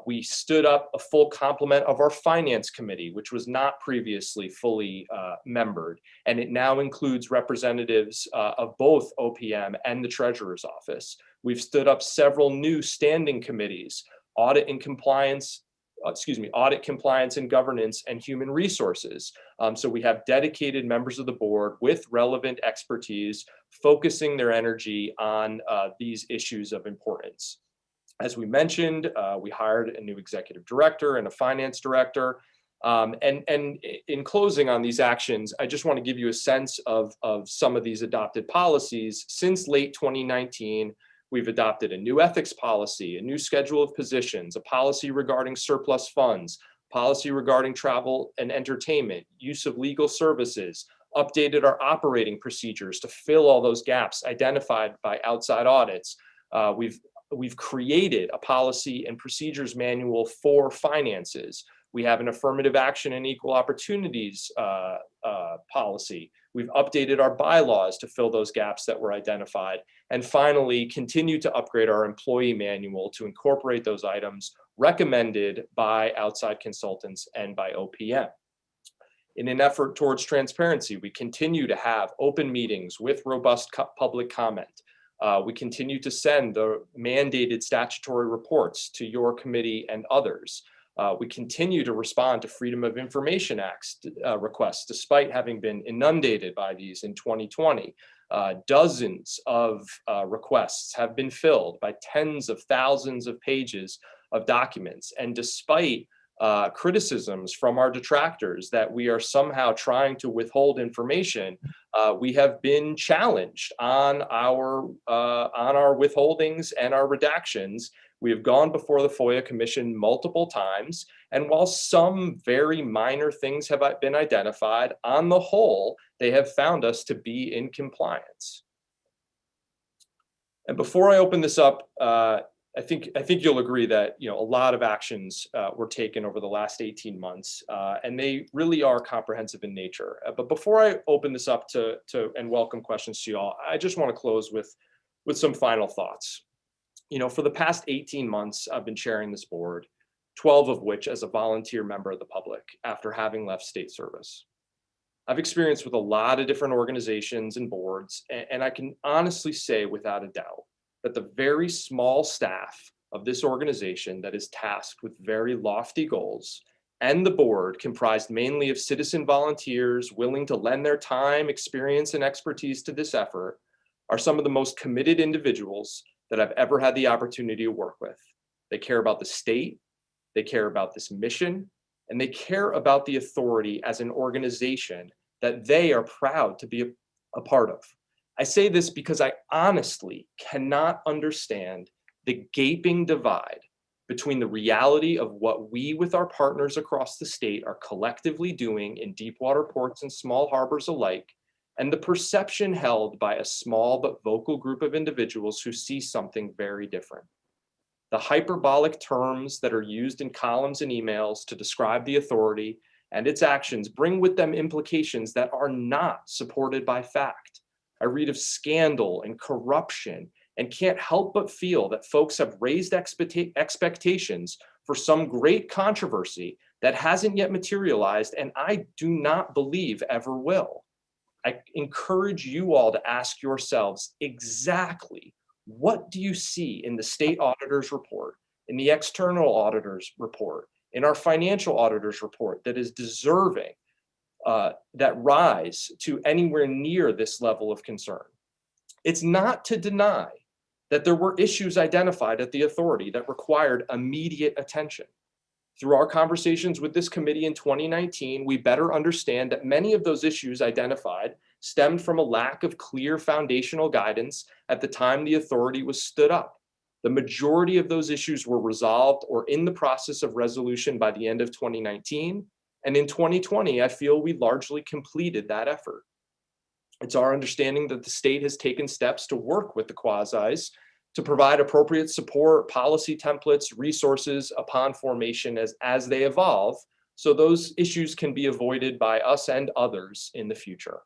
We stood up a full complement of our finance committee, which was not previously fully membered, and it now includes representatives of both OPM and the Treasurer's Office. We've stood up several new standing committees, audit compliance and governance, and human resources. So we have dedicated members of the board with relevant expertise, focusing their energy on these issues of importance. As we mentioned, we hired a new executive director and a finance director. And in closing on these actions, I just want to give you a sense of some of these adopted policies. Since late 2019, we've adopted a new ethics policy, a new schedule of positions, a policy regarding surplus funds, policy regarding travel and entertainment, use of legal services, updated our operating procedures to fill all those gaps identified by outside audits. We've created a policy and procedures manual for finances. We have an affirmative action and equal opportunities policy. We've updated our bylaws to fill those gaps that were identified. And finally, continue to upgrade our employee manual to incorporate those items recommended by outside consultants and by OPM. In an effort towards transparency, we continue to have open meetings with robust public comment. We continue to send the mandated statutory reports to your committee and others. We continue to respond to Freedom of Information Act requests, despite having been inundated by these in 2020. Dozens of requests have been filled by tens of thousands of pages of documents. And despite criticisms from our detractors that we are somehow trying to withhold information, we have been challenged on our withholdings and our redactions. We have gone before the FOIA Commission multiple times, and while some very minor things have been identified, on the whole, they have found us to be in compliance. And before I open this up, I think you'll agree that a lot of actions were taken over the last 18 months, and they really are comprehensive in nature. But before I open this up to and welcome questions to y'all, I just want to close with some final thoughts. For the past 18 months, I've been chairing this board, 12 of which as a volunteer member of the public after having left state service. I've experienced with a lot of different organizations and boards, and I can honestly say without a doubt that the very small staff of this organization that is tasked with very lofty goals, and the board comprised mainly of citizen volunteers willing to lend their time, experience, and expertise to this effort, are some of the most committed individuals that I've ever had the opportunity to work with. They care about the state, they care about this mission, and they care about the authority as an organization that they are proud to be a part of. I say this because I honestly cannot understand the gaping divide between the reality of what we with our partners across the state are collectively doing in deep water ports and small harbors alike, and the perception held by a small but vocal group of individuals who see something very different. The hyperbolic terms that are used in columns and emails to describe the authority and its actions bring with them implications that are not supported by fact. I read of scandal and corruption and can't help but feel that folks have raised expectations for some great controversy that hasn't yet materialized, and I do not believe ever will. I encourage you all to ask yourselves exactly what do you see in the state auditor's report, in the external auditor's report, in our financial auditor's report that is deserving, that rise to anywhere near this level of concern. It's not to deny that there were issues identified at the authority that required immediate attention. Through our conversations with this committee in 2019, we better understand that many of those issues identified stemmed from a lack of clear foundational guidance at the time the authority was stood up. The majority of those issues were resolved or in the process of resolution by the end of 2019. And in 2020, I feel we largely completed that effort. It's our understanding that the state has taken steps to work with the quasis to provide appropriate support, policy templates, resources upon formation as they evolve, so those issues can be avoided by us and others in the future.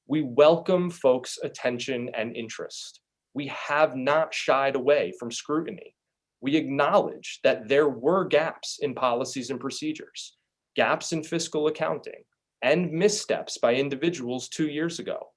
We welcome folks' attention and interest. We have not shied away from scrutiny. We acknowledge that there were gaps in policies and procedures, gaps in fiscal accounting, and missteps by individuals 2 years ago.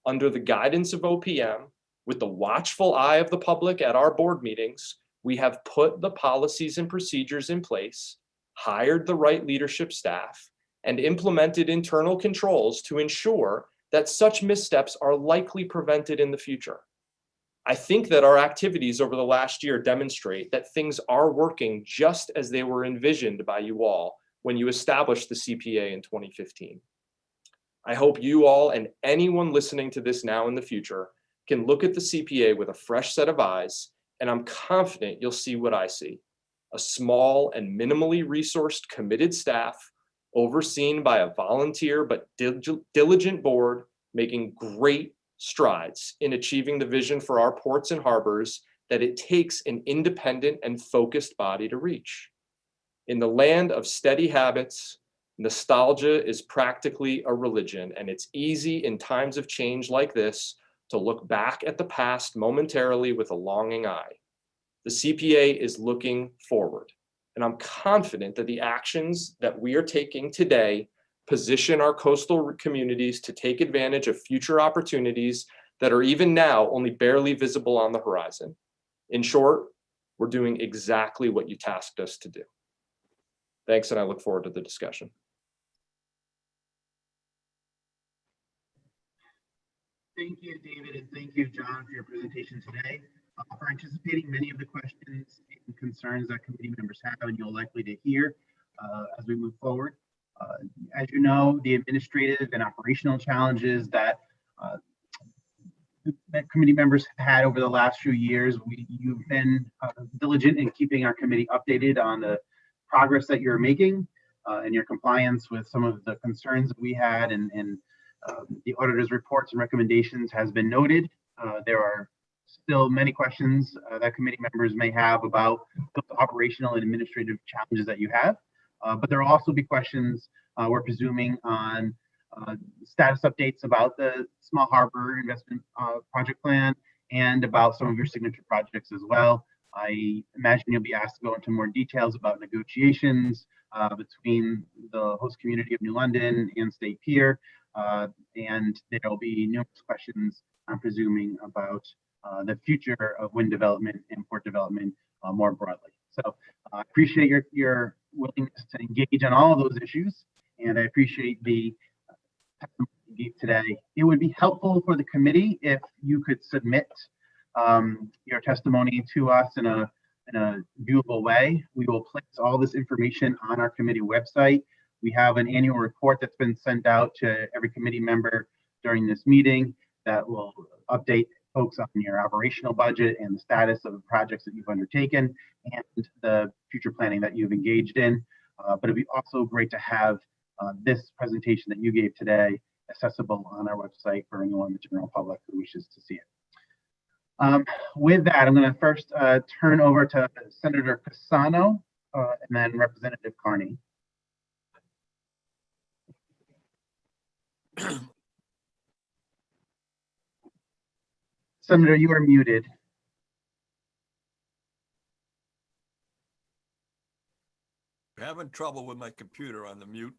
Under the guidance of OPM, with the watchful eye of the public at our board meetings, we have put the policies and procedures in place, hired the right leadership staff, and implemented internal controls to ensure that such missteps are likely prevented in the future. I think that our activities over the last year demonstrate that things are working just as they were envisioned by you all when you established the CPA in 2015. I hope you all and anyone listening to this now in the future can look at the CPA with a fresh set of eyes, and I'm confident you'll see what I see. A small and minimally resourced committed staff overseen by a volunteer but diligent board making great strides in achieving the vision for our ports and harbors that it takes an independent and focused body to reach. In the land of steady habits, nostalgia is practically a religion, and it's easy in times of change like this to look back at the past momentarily with a longing eye. The CPA is looking forward, and I'm confident that the actions that we are taking today position our coastal communities to take advantage of future opportunities that are even now only barely visible on the horizon. In short, we're doing exactly what you tasked us to do. Thanks, and I look forward to the discussion. Thank you, David, and thank you, John, for your presentation today, for anticipating many of the questions and concerns that committee members have and you'll likely to hear as we move forward. As you know, the administrative and operational challenges that committee members have had over the last few years, you've been diligent in keeping our committee updated on the progress that you're making and your compliance with some of the concerns that we had, and the auditor's reports and recommendations has been noted. There are still many questions that committee members may have about the operational and administrative challenges that you have, but there will also be questions we're presuming on status updates about the Small Harbor Investment Project Plan and about some of your signature projects as well. I imagine you'll be asked to go into more details about negotiations between the host community of New London and State Pier, and there'll be numerous questions, I'm presuming, about the future of wind development and port development more broadly. So I appreciate your willingness to engage on all of those issues, and I appreciate the testimony you gave today. It would be helpful for the committee if you could submit your testimony to us in a viewable way. We will place all this information on our committee website. We have an annual report that's been sent out to every committee member during this meeting that will update folks on your operational budget and the status of the projects that you've undertaken and the future planning that you've engaged in. But it'd be also great to have this presentation that you gave today accessible on our website for anyone in the general public who wishes to see it. With that, I'm going to first turn over to Senator Cassano and then Representative Carney. Senator, you are muted. Have having trouble with my computer on the mute.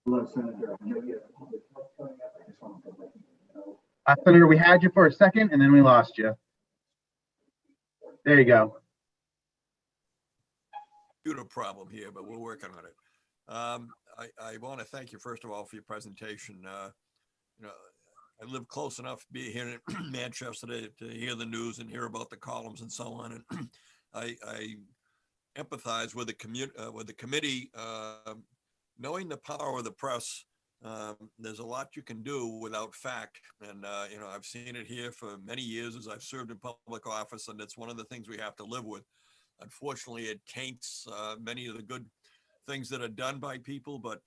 Hello, Senator. I know you have public health coming up. I just wanted to let you know. Senator, we had you for a second and then we lost you. There you go. Computer problem here, but we're working on it. I want to thank you first of all for your presentation. You know, I live close enough to be here in Manchester to hear the news and hear about the columns and so on. And I empathize with the committee, knowing the power of the press. There's a lot you can do without fact. And, you know, I've seen it here for many years as I've served in public office, and it's one of the things we have to live with. Unfortunately, it taints many of the good things that are done by people, but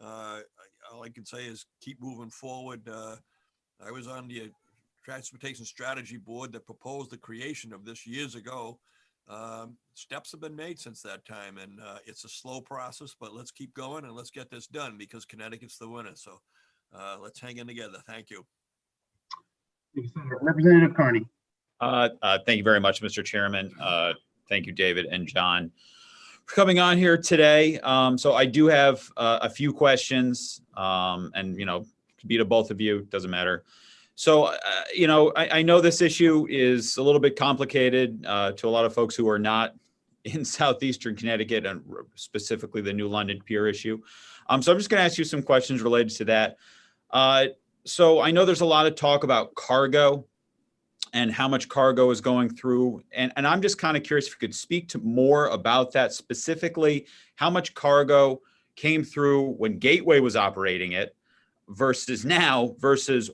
all I can say is keep moving forward. I was on the Transportation Strategy Board that proposed the creation of this years ago. Steps have been made since that time, and it's a slow process, but let's keep going and let's get this done because Connecticut's the winner. So let's hang in together. Thank you. Thank you, Senator. Representative Carney. Thank you very much, Mr. Chairman. Thank you, David and John, for coming on here today. So I do have a few questions, and, you know, could be to both of you, doesn't matter. So, you know, I know this issue is a little bit complicated to a lot of folks who are not in Southeastern Connecticut, and specifically the New London Pier issue. So I'm just going to ask you some questions related to that. So I know there's a lot of talk about cargo and how much cargo is going through. And I'm just kind of curious if you could speak to more about that, specifically how much cargo came through when Gateway was operating it versus now versus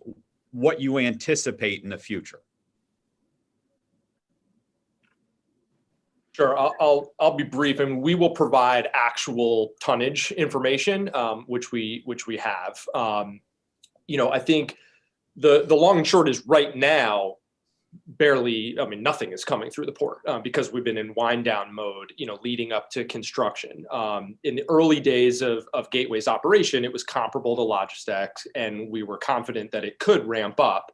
what you anticipate in the future. Sure, I'll be brief, and we will provide actual tonnage information, which we have. You know, I think the long and short is right now, barely, I mean, nothing is coming through the port because we've been in wind down mode, you know, leading up to construction. In the early days of Gateway's operation, it was comparable to Logistics, and we were confident that it could ramp up.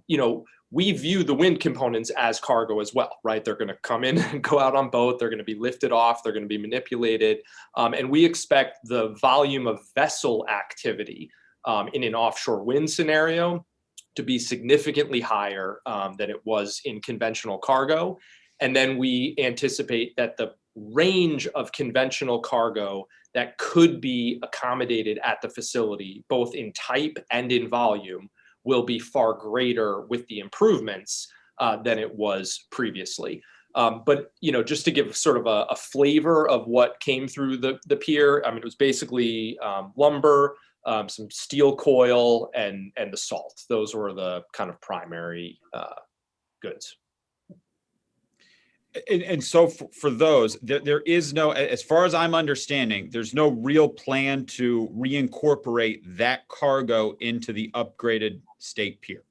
You know, we view the wind components as cargo as well, right? They're going to come in and go out on boat. They're going to be lifted off. They're going to be manipulated. And we expect the volume of vessel activity in an offshore wind scenario to be significantly higher than it was in conventional cargo. And then we anticipate that the range of conventional cargo that could be accommodated at the facility, both in type and in volume, will be far greater with the improvements than it was previously. But, you know, just to give sort of a flavor of what came through the pier, I mean, it was basically lumber, some steel coil, and the salt. Those were the kind of primary goods. And so for those, there is no, as far as I'm understanding, there's no real plan to reincorporate that cargo into the upgraded state pier.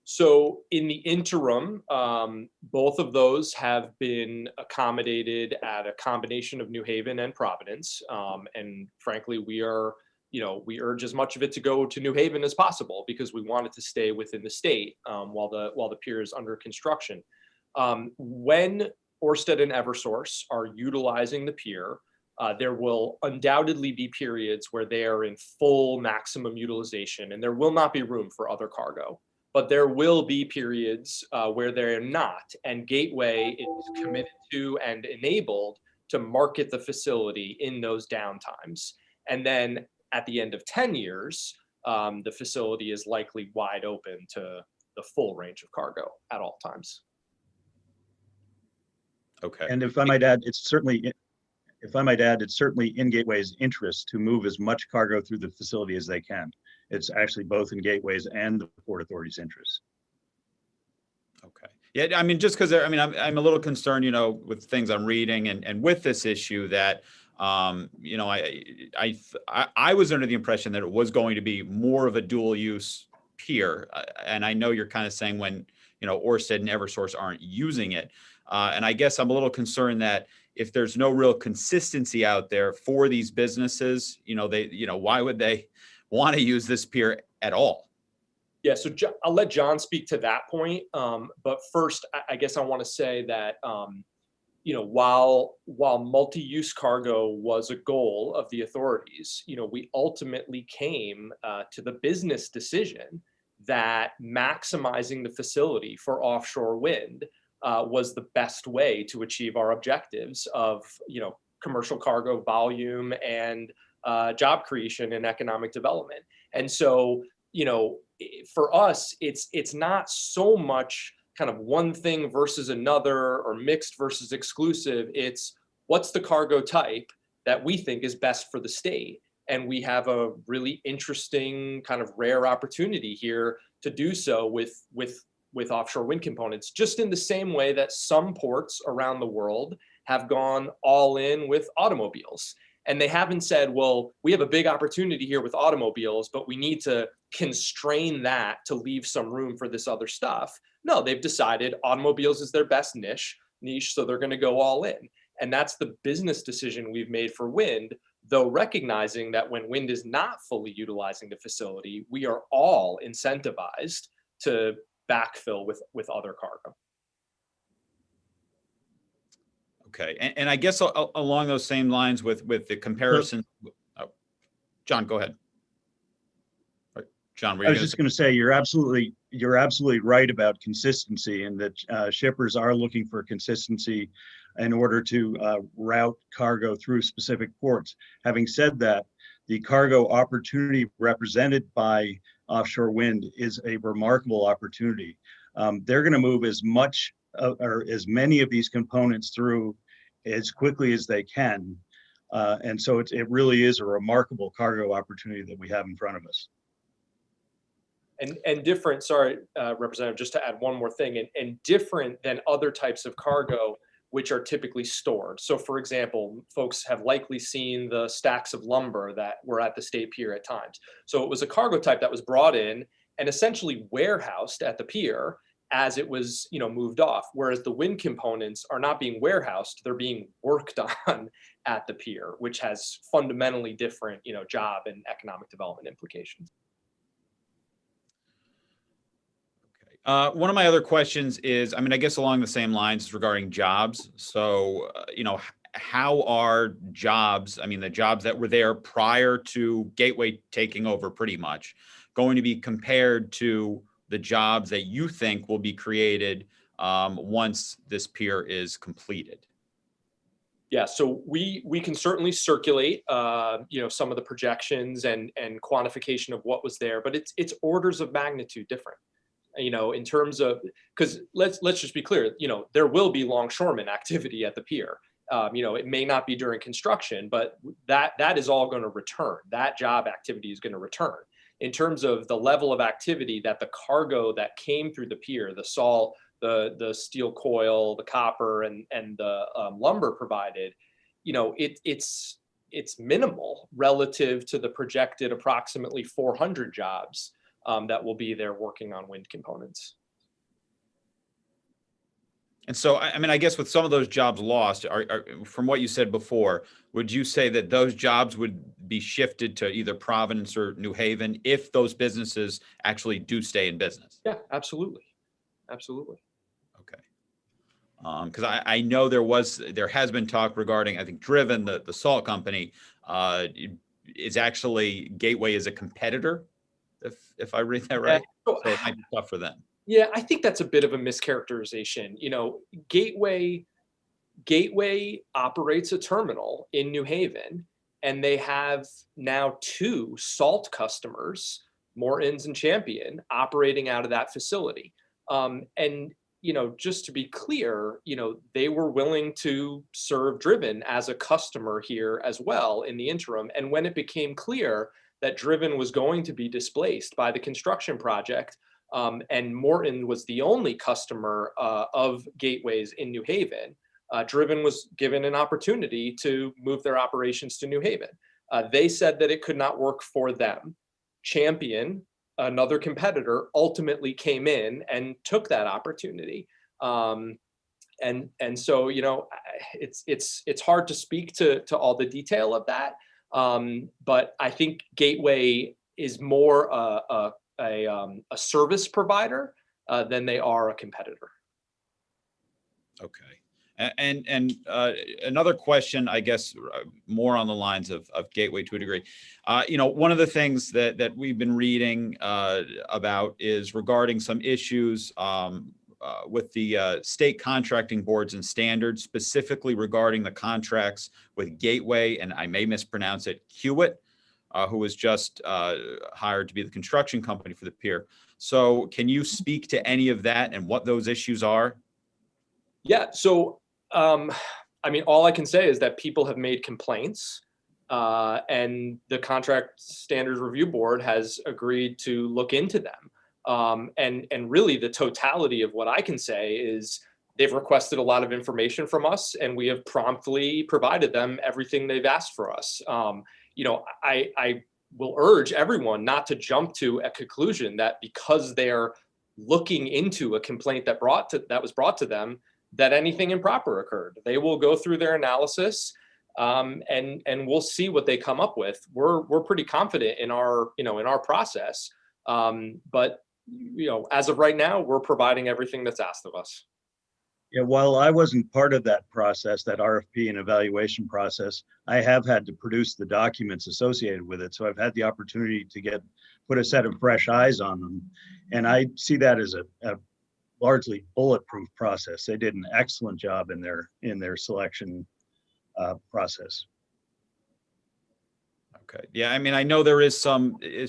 So in the interim, both of those have been accommodated at a combination of New Haven and Providence. And frankly, we urge as much of it to go to New Haven as possible because we want it to stay within the state while the pier is under construction. When Ørsted and Eversource are utilizing the pier, there will undoubtedly be periods where they are in full maximum utilization, and there will not be room for other cargo. But there will be periods where they're not, and Gateway is committed to and enabled to market the facility in those downtimes. And then at the end of 10 years, the facility is likely wide open to the full range of cargo at all times. Okay. And if I might add, it's certainly in Gateway's interest to move as much cargo through the facility as they can. It's actually both in Gateway's and the Port Authority's interest. Okay. Yeah, I mean, just because I'm a little concerned, you know, with things I'm reading and with this issue that, you know, I was under the impression that it was going to be more of a dual use pier. And I know you're kind of saying when, you know, Ørsted and Eversource aren't using it. And I guess I'm a little concerned that if there's no real consistency out there for these businesses, you know, why would they want to use this pier at all? Yeah, so I'll let John speak to that point. But first, I guess I want to say that, while multi-use cargo was a goal of the authorities, we ultimately came to the business decision that maximizing the facility for offshore wind was the best way to achieve our objectives of, commercial cargo volume and job creation and economic development. And so, for us, it's not so much kind of one thing versus another or mixed versus exclusive. It's what's the cargo type that we think is best for the state. And we have a really interesting kind of rare opportunity here to do so with offshore wind components, just in the same way that some ports around the world have gone all in with automobiles. And they haven't said, well, we have a big opportunity here with automobiles, but we need to constrain that to leave some room for this other stuff. No, they've decided automobiles is their best niche, so they're going to go all in. And that's the business decision we've made for wind, though recognizing that when wind is not fully utilizing the facility, we are all incentivized to backfill with other cargo. Okay, and I guess along those same lines with the comparison, John, go ahead. John, I was just going to say you're absolutely right about consistency, and that shippers are looking for consistency in order to route cargo through specific ports. Having said that, the cargo opportunity represented by offshore wind is a remarkable opportunity. They're going to move as much or as many of these components through as quickly as they can. And so it really is a remarkable cargo opportunity that we have in front of us. And different, sorry, Representative, just to add one more thing, and different than other types of cargo, which are typically stored. So for example, folks have likely seen the stacks of lumber that were at the state pier at times. So it was a cargo type that was brought in and essentially warehoused at the pier as it was, moved off. Whereas the wind components are not being warehoused, they're being worked on at the pier, which has fundamentally different, job and economic development implications. One of my other questions is, I guess along the same lines regarding jobs. So, how are jobs, the jobs that were there prior to Gateway taking over pretty much, going to be compared to the jobs that you think will be created once this pier is completed? Yeah, so we can certainly circulate, some of the projections and quantification of what was there, but it's orders of magnitude different. In terms of, because let's just be clear, there will be longshoreman activity at the pier. It may not be during construction, but that is all going to return. That job activity is going to return. In terms of the level of activity that the cargo that came through the pier, the salt, the steel coil, the copper, and the lumber provided, it's minimal relative to the projected approximately 400 jobs that will be there working on wind components. And so, I guess with some of those jobs lost, from what you said before, would you say that those jobs would be shifted to either Providence or New Haven if those businesses actually do stay in business? Yeah, absolutely. Absolutely. Okay. Because I know there has been talk regarding, I think, Driven, the salt company, is actually Gateway is a competitor, if I read that right. Yeah. So it might be tough for them. Yeah, I think that's a bit of a mischaracterization. Gateway operates a terminal in New Haven, and they have now 2 salt customers, Morton's and Champion, operating out of that facility. And just to be clear, they were willing to serve Driven as a customer here as well in the interim. And when it became clear that Driven was going to be displaced by the construction project, and Morton was the only customer of Gateways in New Haven, Driven was given an opportunity to move their operations to New Haven. They said that it could not work for them. Champion, another competitor, ultimately came in and took that opportunity. And so, it's hard to speak to all the detail of that. But I think Gateway is more a service provider than they are a competitor. Okay. Another question, I guess, more on the lines of Gateway to a degree. One of the things that we've been reading about is regarding some issues with the state contracting boards and standards, specifically regarding the contracts with Gateway, and I may mispronounce it, Hewitt, who was just hired to be the construction company for the pier. So can you speak to any of that and what those issues are? Yeah, so I mean, all I can say is that people have made complaints, and the Contract Standards Review Board has agreed to look into them. And really, the totality of what I can say is they've requested a lot of information from us, and we have promptly provided them everything they've asked for us. I will urge everyone not to jump to a conclusion that because they're looking into a complaint that was brought to them, that anything improper occurred. They will go through their analysis, and we'll see what they come up with. We're pretty confident in our process, but as of right now, we're providing everything that's asked of us. Yeah, while I wasn't part of that process, that RFP and evaluation process, I have had to produce the documents associated with it. So I've had the opportunity to put a set of fresh eyes on them, and I see that as a largely bulletproof process. They did an excellent job in their selection process. Okay. Yeah. I mean, I know there is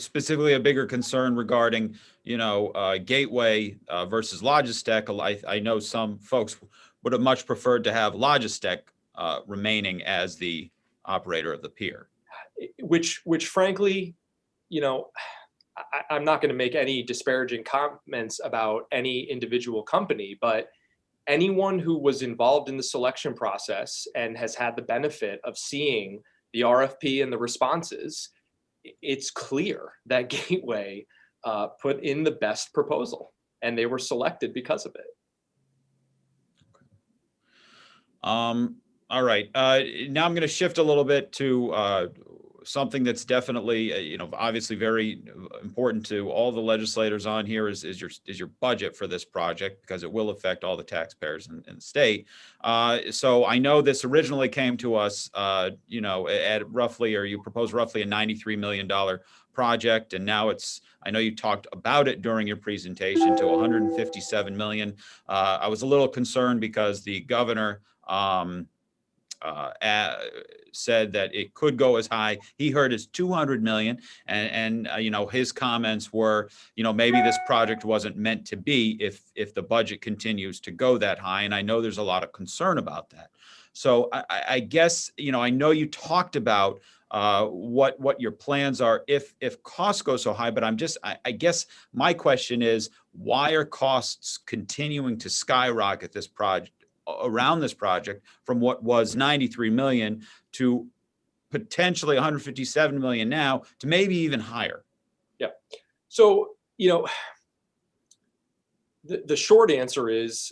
specifically a bigger concern regarding, Gateway versus Logistec. I know some folks would have much preferred to have Logistec remaining as the operator of the pier. Which frankly, I'm not going to make any disparaging comments about any individual company, but anyone who was involved in the selection process and has had the benefit of seeing the RFP and the responses, it's clear that Gateway put in the best proposal, and they were selected because of it. All right. Now I'm going to shift a little bit to something that's definitely, obviously very important to all the legislators on here is your budget for this project, because it will affect all the taxpayers in the state. So I know this originally came to us, at roughly, or you proposed roughly a $93 million project. And now I know you talked about it during your presentation, to 157 million. I was a little concerned because the governor, said that it could go as high. He heard as 200 million, and his comments were, maybe this project wasn't meant to be if the budget continues to go that high. And I know there's a lot of concern about that. So I guess, I know you talked about what your plans are if costs go so high, but I guess my question is, why are costs continuing to skyrocket around this project from what was 93 million to potentially 157 million now, to maybe even higher? Yeah. So, the short answer is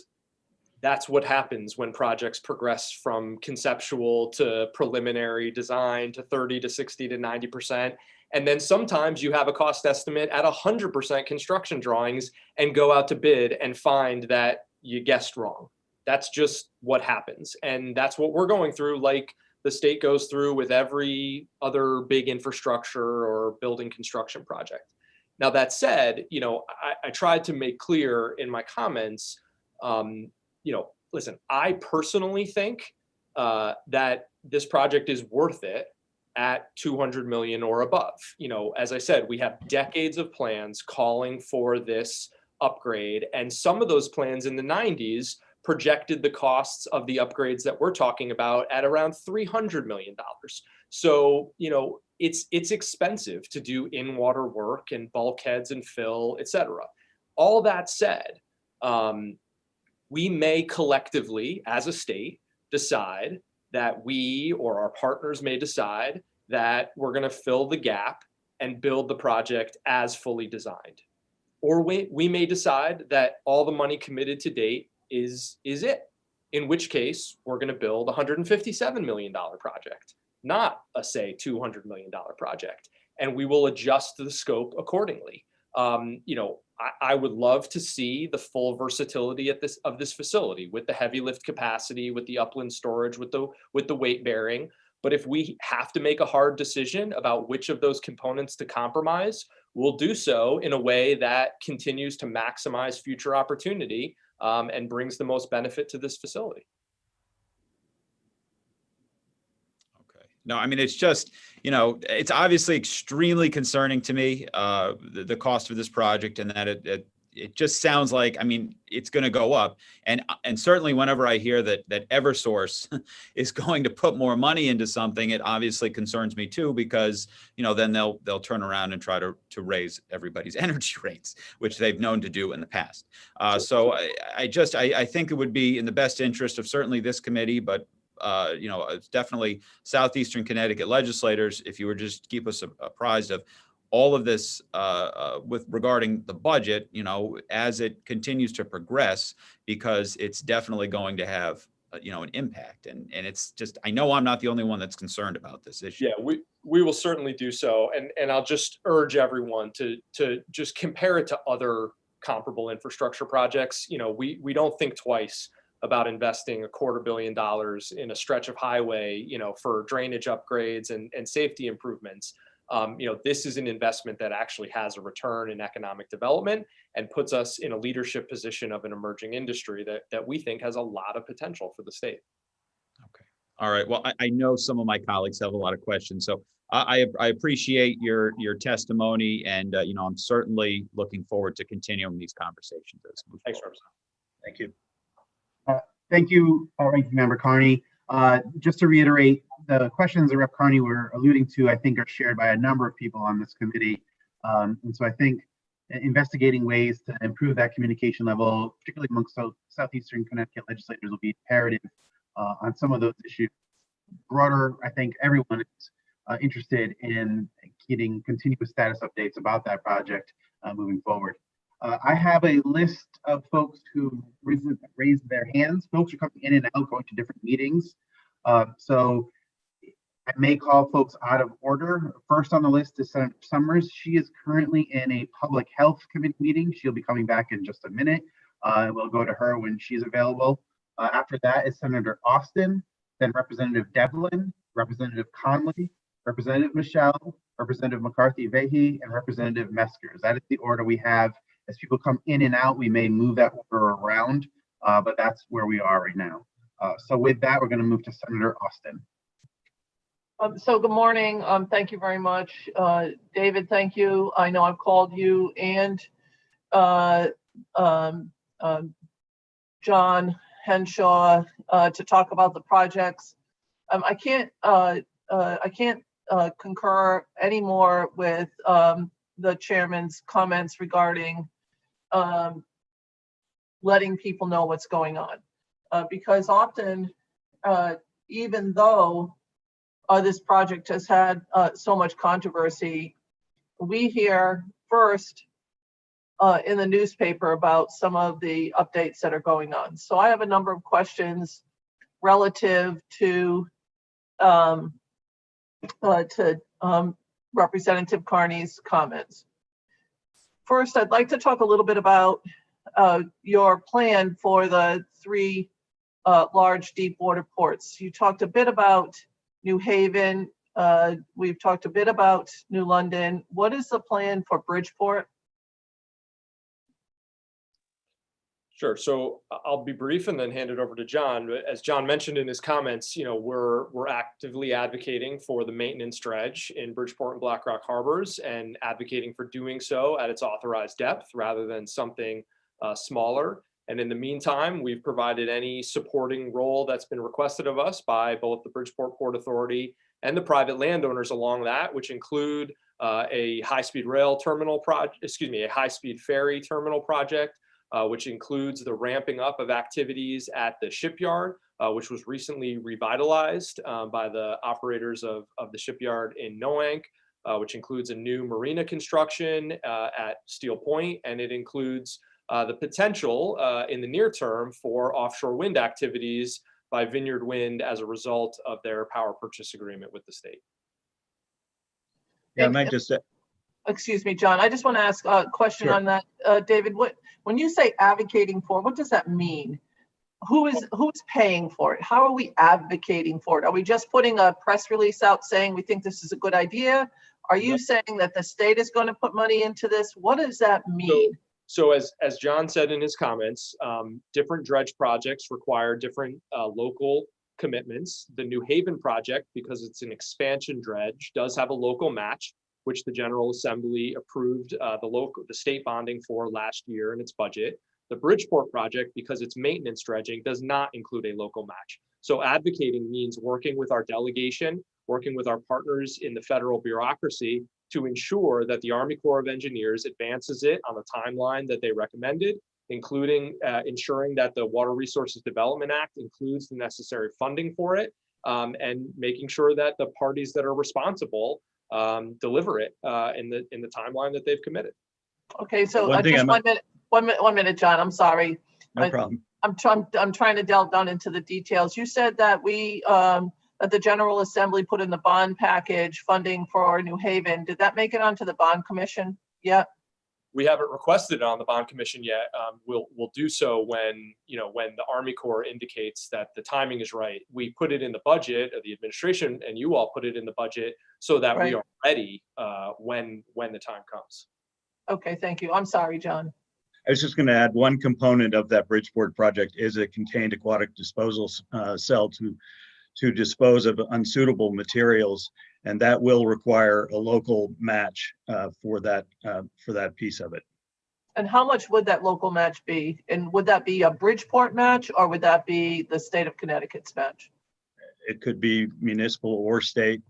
that's what happens when projects progress from conceptual to preliminary design to 30 to 60 to 90%. And then sometimes you have a cost estimate at 100% construction drawings and go out to bid and find that you guessed wrong. That's just what happens. And that's what we're going through, like the state goes through with every other big infrastructure or building construction project. Now, that said, I tried to make clear in my comments, listen, I personally think that this project is worth it at 200 million or above. As I said, we have decades of plans calling for this upgrade, and some of those plans in the 90s projected the costs of the upgrades that we're talking about at around $300 million. So, it's expensive to do in-water work and bulkheads and fill, et cetera. All that said, we may collectively, as a state, decide that we or our partners may decide that we're going to fill the gap and build the project as fully designed. Or we may decide that all the money committed to date is it, in which case we're going to build a $157 million project, not a, say, $200 million project, and we will adjust the scope accordingly. I would love to see the full versatility of this facility with the heavy lift capacity, with the upland storage, with the weight bearing. But if we have to make a hard decision about which of those components to compromise, we'll do so in a way that continues to maximize future opportunity and brings the most benefit to this facility. Okay. No, I mean, it's just, it's obviously extremely concerning to me, the cost of this project, and that it just sounds like, I mean, it's going to go up. And certainly whenever I hear that Eversource is going to put more money into something, it obviously concerns me too, because, then they'll turn around and try to raise everybody's energy rates, which they've known to do in the past. So I think it would be in the best interest of certainly this committee, but it's definitely Southeastern Connecticut legislators, if you would just keep us apprised of all of this with regarding the budget, as it continues to progress, because it's definitely going to have, an impact. And it's just, I know I'm not the only one that's concerned about this issue. Yeah, we will certainly do so. And I'll just urge everyone to just compare it to other comparable infrastructure projects. We don't think twice about investing $250 million in a stretch of highway, for drainage upgrades and safety improvements. This is an investment that actually has a return in economic development and puts us in a leadership position of an emerging industry that we think has a lot of potential for the state. Okay. All right. Well, I know some of my colleagues have a lot of questions, so I appreciate your testimony, and I'm certainly looking forward to continuing these conversations. Thanks, Representative. Thank you. Thank you, Ranking Member Carney. Just to reiterate, the questions that Rep. Carney were alluding to, I think, are shared by a number of people on this committee. And so I think investigating ways to improve that communication level, particularly amongst Southeastern Connecticut legislators, will be imperative on some of those issues. Broader, I think everyone is interested in getting continuous status updates about that project moving forward. I have a list of folks who raised their hands. Folks are coming in and out, going to different meetings. So I may call folks out of order. First on the list is Senator Summers. She is currently in a public health committee meeting. She'll be coming back in just a minute. We'll go to her when she's available. After that is Senator Austin, then Representative Devlin, Representative Conley, Representative Michelle, Representative McCarthy-Vehy, and Representative Meskers. That is the order we have. As people come in and out, we may move that order around, but that's where we are right now. So with that, we're going to move to Senator Austin. So good morning. Thank you very much. David, thank you. I know I've called you and John Henshaw to talk about the projects. I can't concur anymore with the chairman's comments regarding letting people know what's going on, because often, even though this project has had so much controversy, we hear first in the newspaper about some of the updates that are going on. So I have a number of questions relative to Representative Carney's comments. First, I'd like to talk a little bit about your plan for the 3 large deep water ports. You talked a bit about New Haven. We've talked a bit about New London. What is the plan for Bridgeport? Sure. So I'll be brief and then hand it over to John. As John mentioned in his comments, we're actively advocating for the maintenance dredge in Bridgeport and Black Rock harbors, and advocating for doing so at its authorized depth rather than something smaller. And in the meantime, we've provided any supporting role that's been requested of us by both the Bridgeport Port Authority and the private landowners along that, which include a high-speed rail terminal project, a high-speed ferry terminal project, which includes the ramping up of activities at the shipyard, which was recently revitalized by the operators of the shipyard in Noank, which includes a new marina construction at Steel Point, and it includes the potential in the near term for offshore wind activities by Vineyard Wind as a result of their power purchase agreement with the state. Yeah, I might just say, excuse me, John, I just want to ask a question Sure. on that. David, when you say advocating for, what does that mean? Who's paying for it? How are we advocating for it? Are we just putting a press release out saying we think this is a good idea? Are you saying that the state is going to put money into this? What does that mean? So as John said in his comments, different dredge projects require different local commitments. The New Haven project, because it's an expansion dredge, does have a local match, which the General Assembly approved the state bonding for last year in its budget. The Bridgeport project, because it's maintenance dredging, does not include a local match. So advocating means working with our delegation, working with our partners in the federal bureaucracy to ensure that the Army Corps of Engineers advances it on the timeline that they recommended, including ensuring that the Water Resources Development Act includes the necessary funding for it, and making sure that the parties that are responsible deliver it in the timeline that they've committed. Okay, so One thing just I might- 1 minute, John. I'm sorry. No problem. I'm trying to delve down into the details. You said that that the General Assembly put in the bond package funding for New Haven. Did that make it onto the bond commission yet? We haven't requested it on the bond commission yet. We'll do so when the Army Corps indicates that the timing is right. We put it in the budget, or the administration and you all put it in the budget so that we are ready when the time comes. Okay, thank you. I'm sorry, John. I was just going to add, one component of that Bridgeport project is a contained aquatic disposal cell to dispose of unsuitable materials, and that will require a local match for that piece of it. And how much would that local match be? And would that be a Bridgeport match, or would that be the state of Connecticut's match? It could be municipal or state.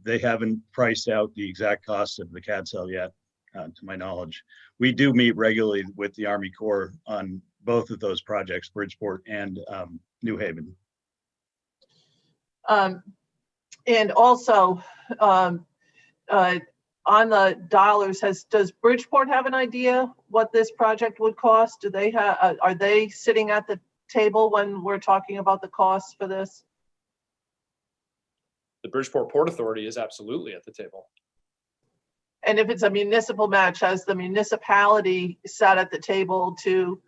They haven't priced out the exact cost of the CAD cell yet, to my knowledge. We do meet regularly with the Army Corps on both of those projects, Bridgeport and New Haven. And also, on the dollars, does Bridgeport have an idea what this project would cost? Do they have? Are they sitting at the table when we're talking about the costs for this? The Bridgeport Port Authority is absolutely at the table. And if it's a municipal match, has the municipality sat at the table to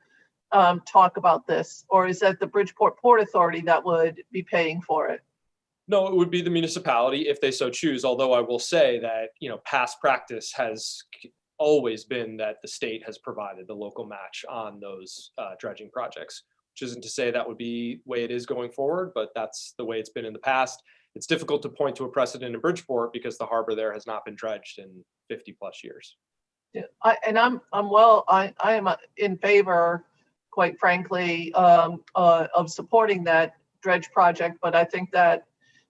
talk about this, or is that the Bridgeport Port Authority that would be paying for it? No, it would be the municipality if they so choose. Although I will say that, past practice has always been that the state has provided the local match on those dredging projects, which isn't to say that would be the way it is going forward, but that's the way it's been in the past. It's difficult to point to a precedent in Bridgeport because the harbor there has not been dredged in 50 plus years. Yeah, I am in favor, quite frankly, of supporting that dredge project, but I think that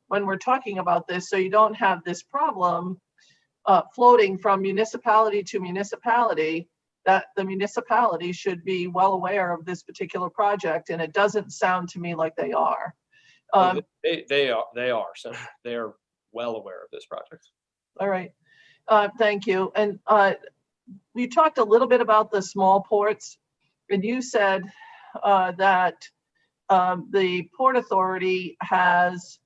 when we're talking about this, so you don't have this problem floating from municipality to municipality, that the municipality should be well aware of this particular project, and it doesn't sound to me like they are. They are. So they are well aware of this project. All right. Thank you. And we talked a little bit about the small ports, and you said that the Port Authority has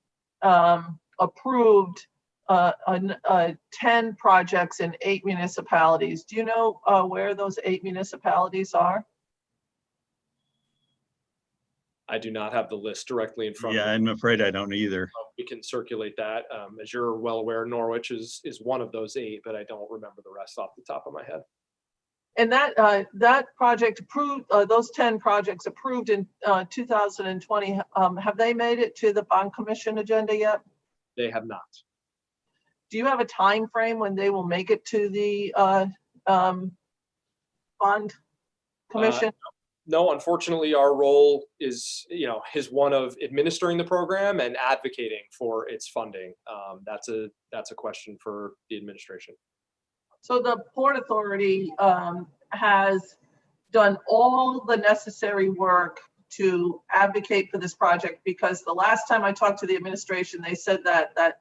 approved 10 projects in 8 municipalities. Do you know where those 8 municipalities are? I do not have the list directly in front of me. Yeah, I'm afraid I don't either. We can circulate that. As you're well aware, Norwich is one of those 8, but I don't remember the rest off the top of my head. And that project approved, those 10 projects approved in 2020, have they made it to the bond commission agenda yet? They have not. Do you have a time frame when they will make it to the bond commission? No, unfortunately, our role is one of administering the program and advocating for its funding. That's a question for the administration. So the Port Authority has done all the necessary work to advocate for this project, because the last time I talked to the administration, they said that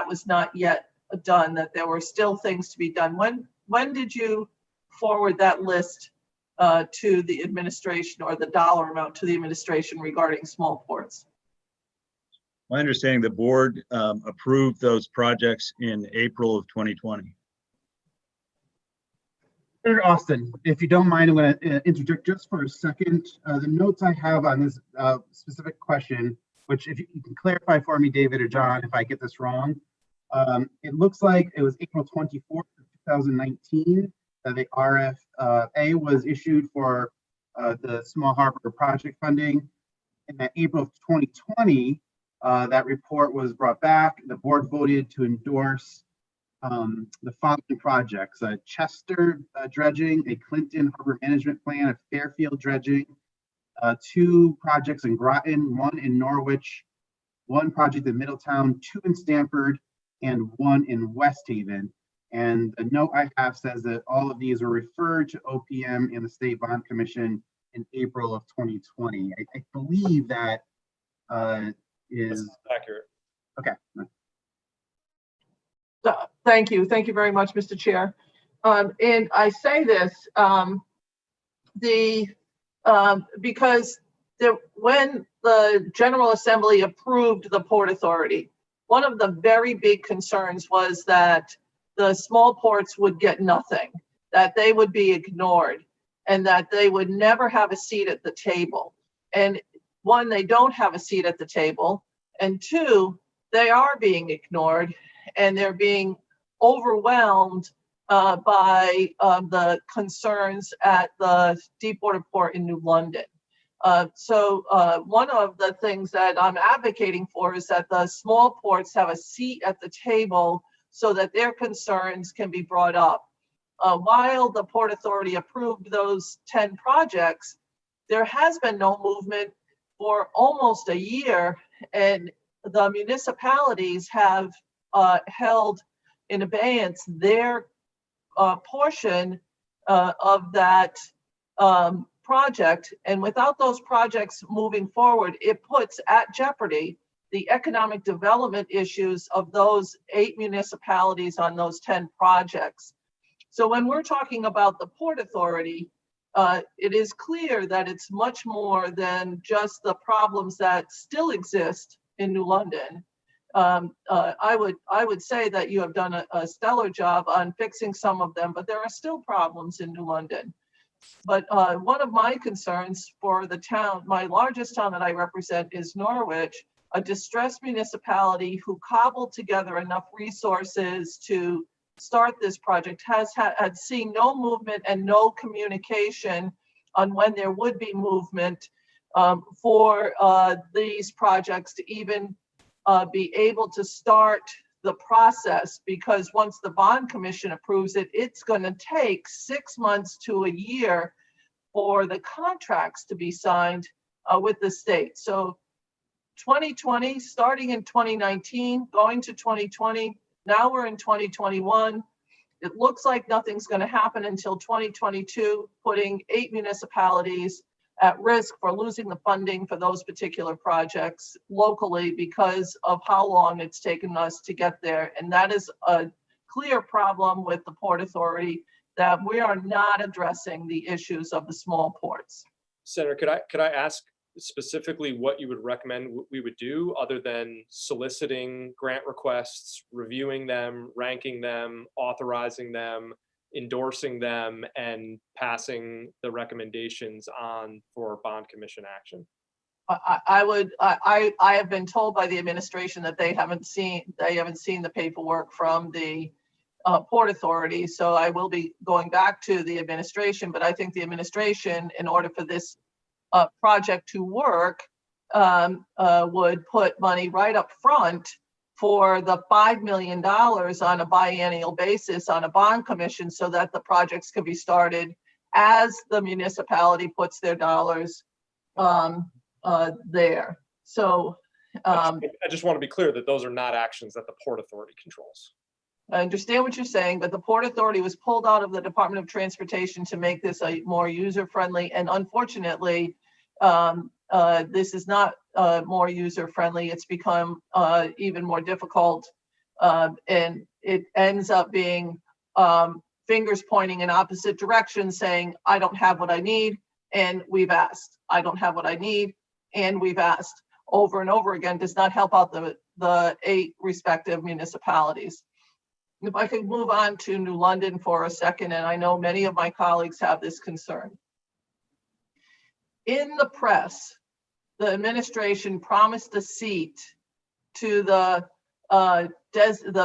was not yet done, that there were still things to be done. When did you forward that list to the administration, or the dollar amount to the administration regarding small ports? My understanding, the board approved those projects in April of 2020. Senator Austin, if you don't mind, I'm going to interject just for a second. The notes I have on this specific question, which if you can clarify for me, David or John, if I get this wrong, it looks like it was April 24th of 2019 that the RFA was issued for the Small Harbor project funding. In April of 2020, that report was brought back. The board voted to endorse the following projects: Chester dredging, a Clinton harbor management plan, a Fairfield dredging, 2 projects in Groton, 1 in Norwich, 1 project in Middletown, 2 in Stamford, and 1 in West Haven. And the note I have says that all of these were referred to OPM and the State Bond Commission in April of 2020. I believe that is That's accurate. okay. Thank you. Thank you very much, Mr. Chair. And I say this because when the General Assembly approved the Port Authority, one of the very big concerns was that the small ports would get nothing, that they would be ignored, and that they would never have a seat at the table. And 1, they don't have a seat at the table, and 2, they are being ignored, and they're being overwhelmed by the concerns at the Deepwater Port in New London. So one of the things that I'm advocating for is that the small ports have a seat at the table so that their concerns can be brought up. While the Port Authority approved those 10 projects, there has been no movement for almost a year, and the municipalities have held in abeyance their portion of that project. And without those projects moving forward, it puts at jeopardy the economic development issues of those 8 municipalities on those 10 projects. So when we're talking about the Port Authority, it is clear that it's much more than just the problems that still exist in New London. I would say that you have done a stellar job on fixing some of them, but there are still problems in New London. But one of my concerns for the town, my largest town that I represent, is Norwich, a distressed municipality who cobbled together enough resources to start this project, had seen no movement and no communication on when there would be movement for these projects to even be able to start the process, because once the bond commission approves it, it's going to take 6 months to a year for the contracts to be signed with the state. So 2020, starting in 2019, going to 2020, now we're in 2021. It looks like nothing's going to happen until 2022, putting 8 municipalities at risk for losing the funding for those particular projects locally because of how long it's taken us to get there. And that is a clear problem with the Port Authority, that we are not addressing the issues of the small ports. Senator, could I ask specifically what you would recommend we would do other than soliciting grant requests, reviewing them, ranking them, authorizing them, endorsing them, and passing the recommendations on for bond commission action? I have been told by the administration that they haven't seen the paperwork from the Port Authority. So I will be going back to the administration, but I think the administration, in order for this project to work, would put money right up front for the $5 million on a biennial basis on a bond commission, so that the projects can be started as the municipality puts their dollars there. So I just want to be clear that those are not actions that the Port Authority controls. I understand what you're saying, but the Port Authority was pulled out of the Department of Transportation to make this a more user-friendly, and unfortunately, this is not more user-friendly. It's become even more difficult, and it ends up being fingers pointing in opposite directions, saying, I don't have what I need, and we've asked. I don't have what I need, and we've asked. Over and over again does not help out the 8 respective municipalities. If I could move on to New London for a second, and I know many of my colleagues have this concern. In the press, the administration promised a seat to the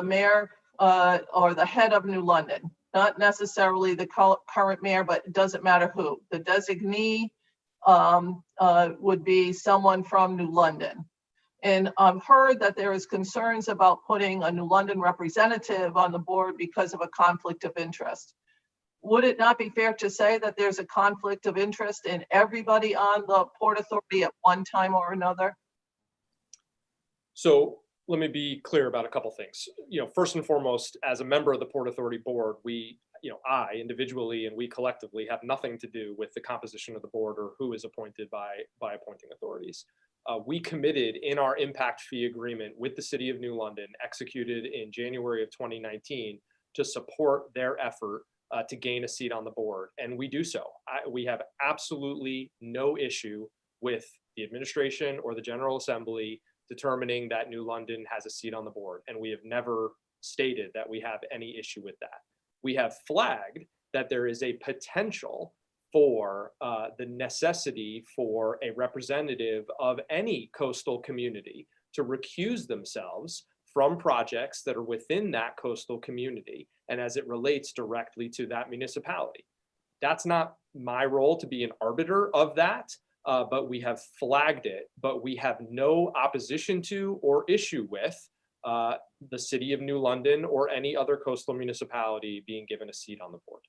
mayor or the head of New London, not necessarily the current mayor, but it doesn't matter who. The designee would be someone from New London. And I've heard that there is concerns about putting a New London representative on the board because of a conflict of interest. Would it not be fair to say that there's a conflict of interest in everybody on the Port Authority at one time or another? So let me be clear about a couple things. First and foremost, as a member of the Port Authority board, I individually and we collectively have nothing to do with the composition of the board or who is appointed by appointing authorities. We committed in our impact fee agreement with the City of New London, executed in January of 2019, to support their effort to gain a seat on the board, and we do so. We have absolutely no issue with the administration or the General Assembly determining that New London has a seat on the board, and we have never stated that we have any issue with that. We have flagged that there is a potential for the necessity for a representative of any coastal community to recuse themselves from projects that are within that coastal community and as it relates directly to that municipality. That's not my role to be an arbiter of that, but we have flagged it, but we have no opposition to or issue with the City of New London or any other coastal municipality being given a seat on the board.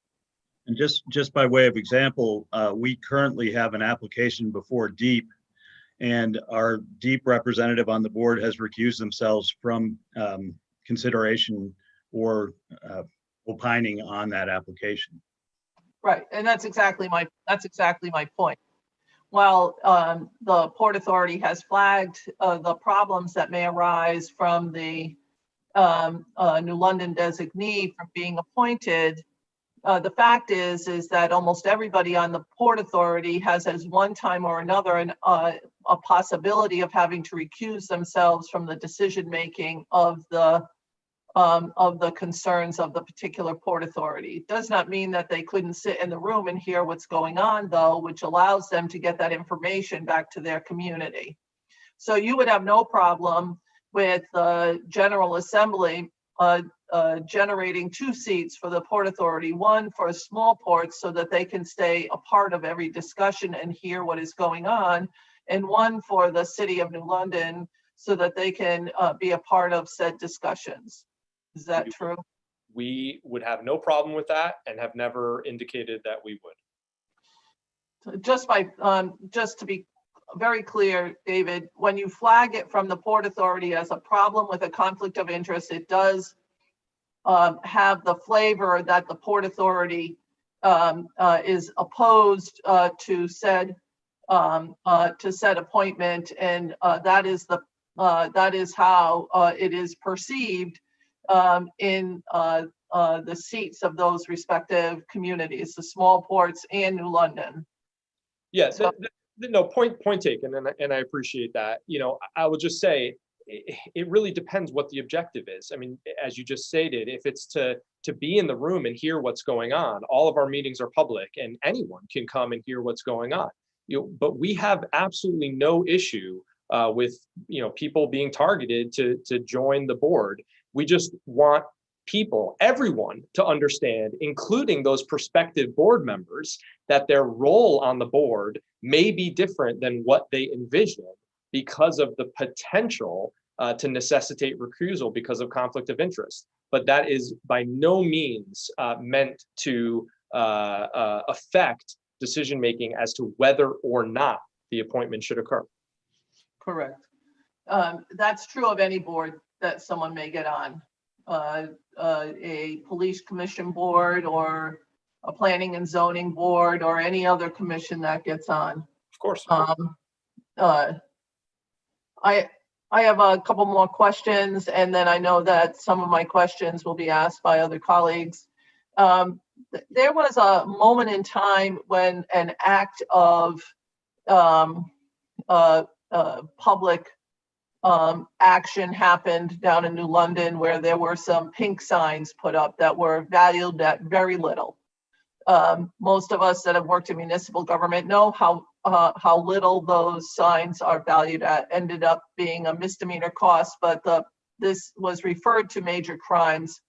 And just by way of example, we currently have an application before DEEP, and our DEEP representative on the board has recused themselves from consideration or opining on that application. Right, and that's exactly my point. While the Port Authority has flagged the problems that may arise from the New London designee from being appointed, the fact is that almost everybody on the Port Authority has, as one time or another, a possibility of having to recuse themselves from the decision making of the concerns of the particular Port Authority. It does not mean that they couldn't sit in the room and hear what's going on, though, which allows them to get that information back to their community. So you would have no problem with the General Assembly generating 2 seats for the Port Authority, one for small ports so that they can stay a part of every discussion and hear what is going on, and one for the City of New London so that they can be a part of said discussions. Is that true? We would have no problem with that and have never indicated that we would. Just to be very clear, David, when you flag it from the Port Authority as a problem with a conflict of interest, it does have the flavor that the Port Authority is opposed to said appointment, and that is how it is perceived in the seats of those respective communities, the small ports and New London. Yes, yeah, no, point taken, and I appreciate that. I will just say, it really depends what the objective is. I mean, as you just stated, if it's to be in the room and hear what's going on, all of our meetings are public and anyone can come and hear what's going on. But we have absolutely no issue with people being targeted to join the board. We just want everyone to understand, including those prospective board members, that their role on the board may be different than what they envision because of the potential to necessitate recusal because of conflict of interest. But that is by no means meant to affect decision-making as to whether or not the appointment should occur. Correct. That's true of any board that someone may get on. A police commission board or a planning and zoning board or any other commission that gets on. Of course. I have a couple more questions, and then I know that some of my questions will be asked by other colleagues. There was a moment in time when an act of public action happened down in New London where there were some pink signs put up that were valued at very little. Most of us that have worked in municipal government know how little those signs are valued at. Ended up being a misdemeanor cost, but this was referred to major crimes.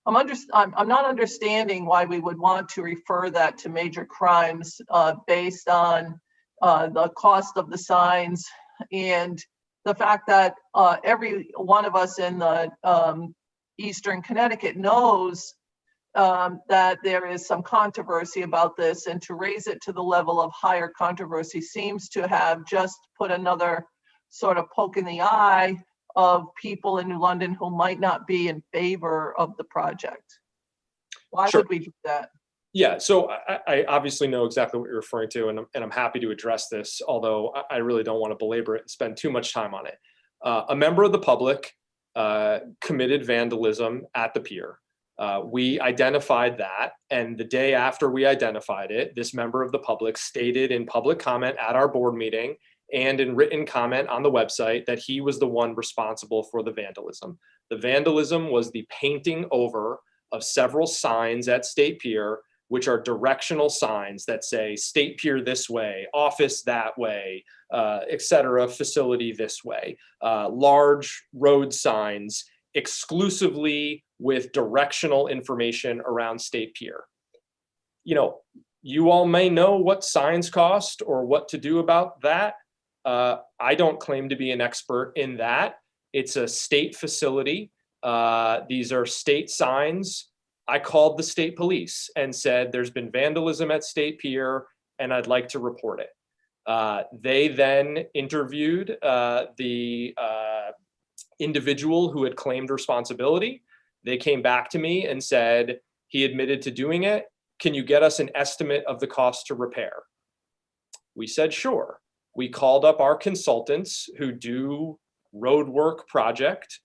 I'm not understanding why we would want to refer that to major crimes based on the cost of the signs and the fact that every one of us in the Eastern Connecticut knows that there is some controversy about this, and to raise it to the level of higher controversy seems to have just put another sort of poke in the eye of people in New London who might not be in favor of the project. Why Sure. would we do that? Yeah, so I obviously know exactly what you're referring to, and I'm happy to address this, although I really don't want to belabor it and spend too much time on it. A member of the public committed vandalism at the pier. We identified that, and the day after we identified it, this member of the public stated in public comment at our board meeting and in written comment on the website that he was the one responsible for the vandalism. The vandalism was the painting over of several signs at State Pier, which are directional signs that say State Pier this way, office that way, et cetera, facility this way. Large road signs exclusively with directional information around State Pier. You know, you all may know what signs cost or what to do about that. I don't claim to be an expert in that. It's a state facility. These are state signs. I called the state police and said, there's been vandalism at State Pier and I'd like to report it. They then interviewed the individual who had claimed responsibility. They came back to me and said, he admitted to doing it. Can you get us an estimate of the cost to repair? We said, sure. We called up our consultants who do road work project.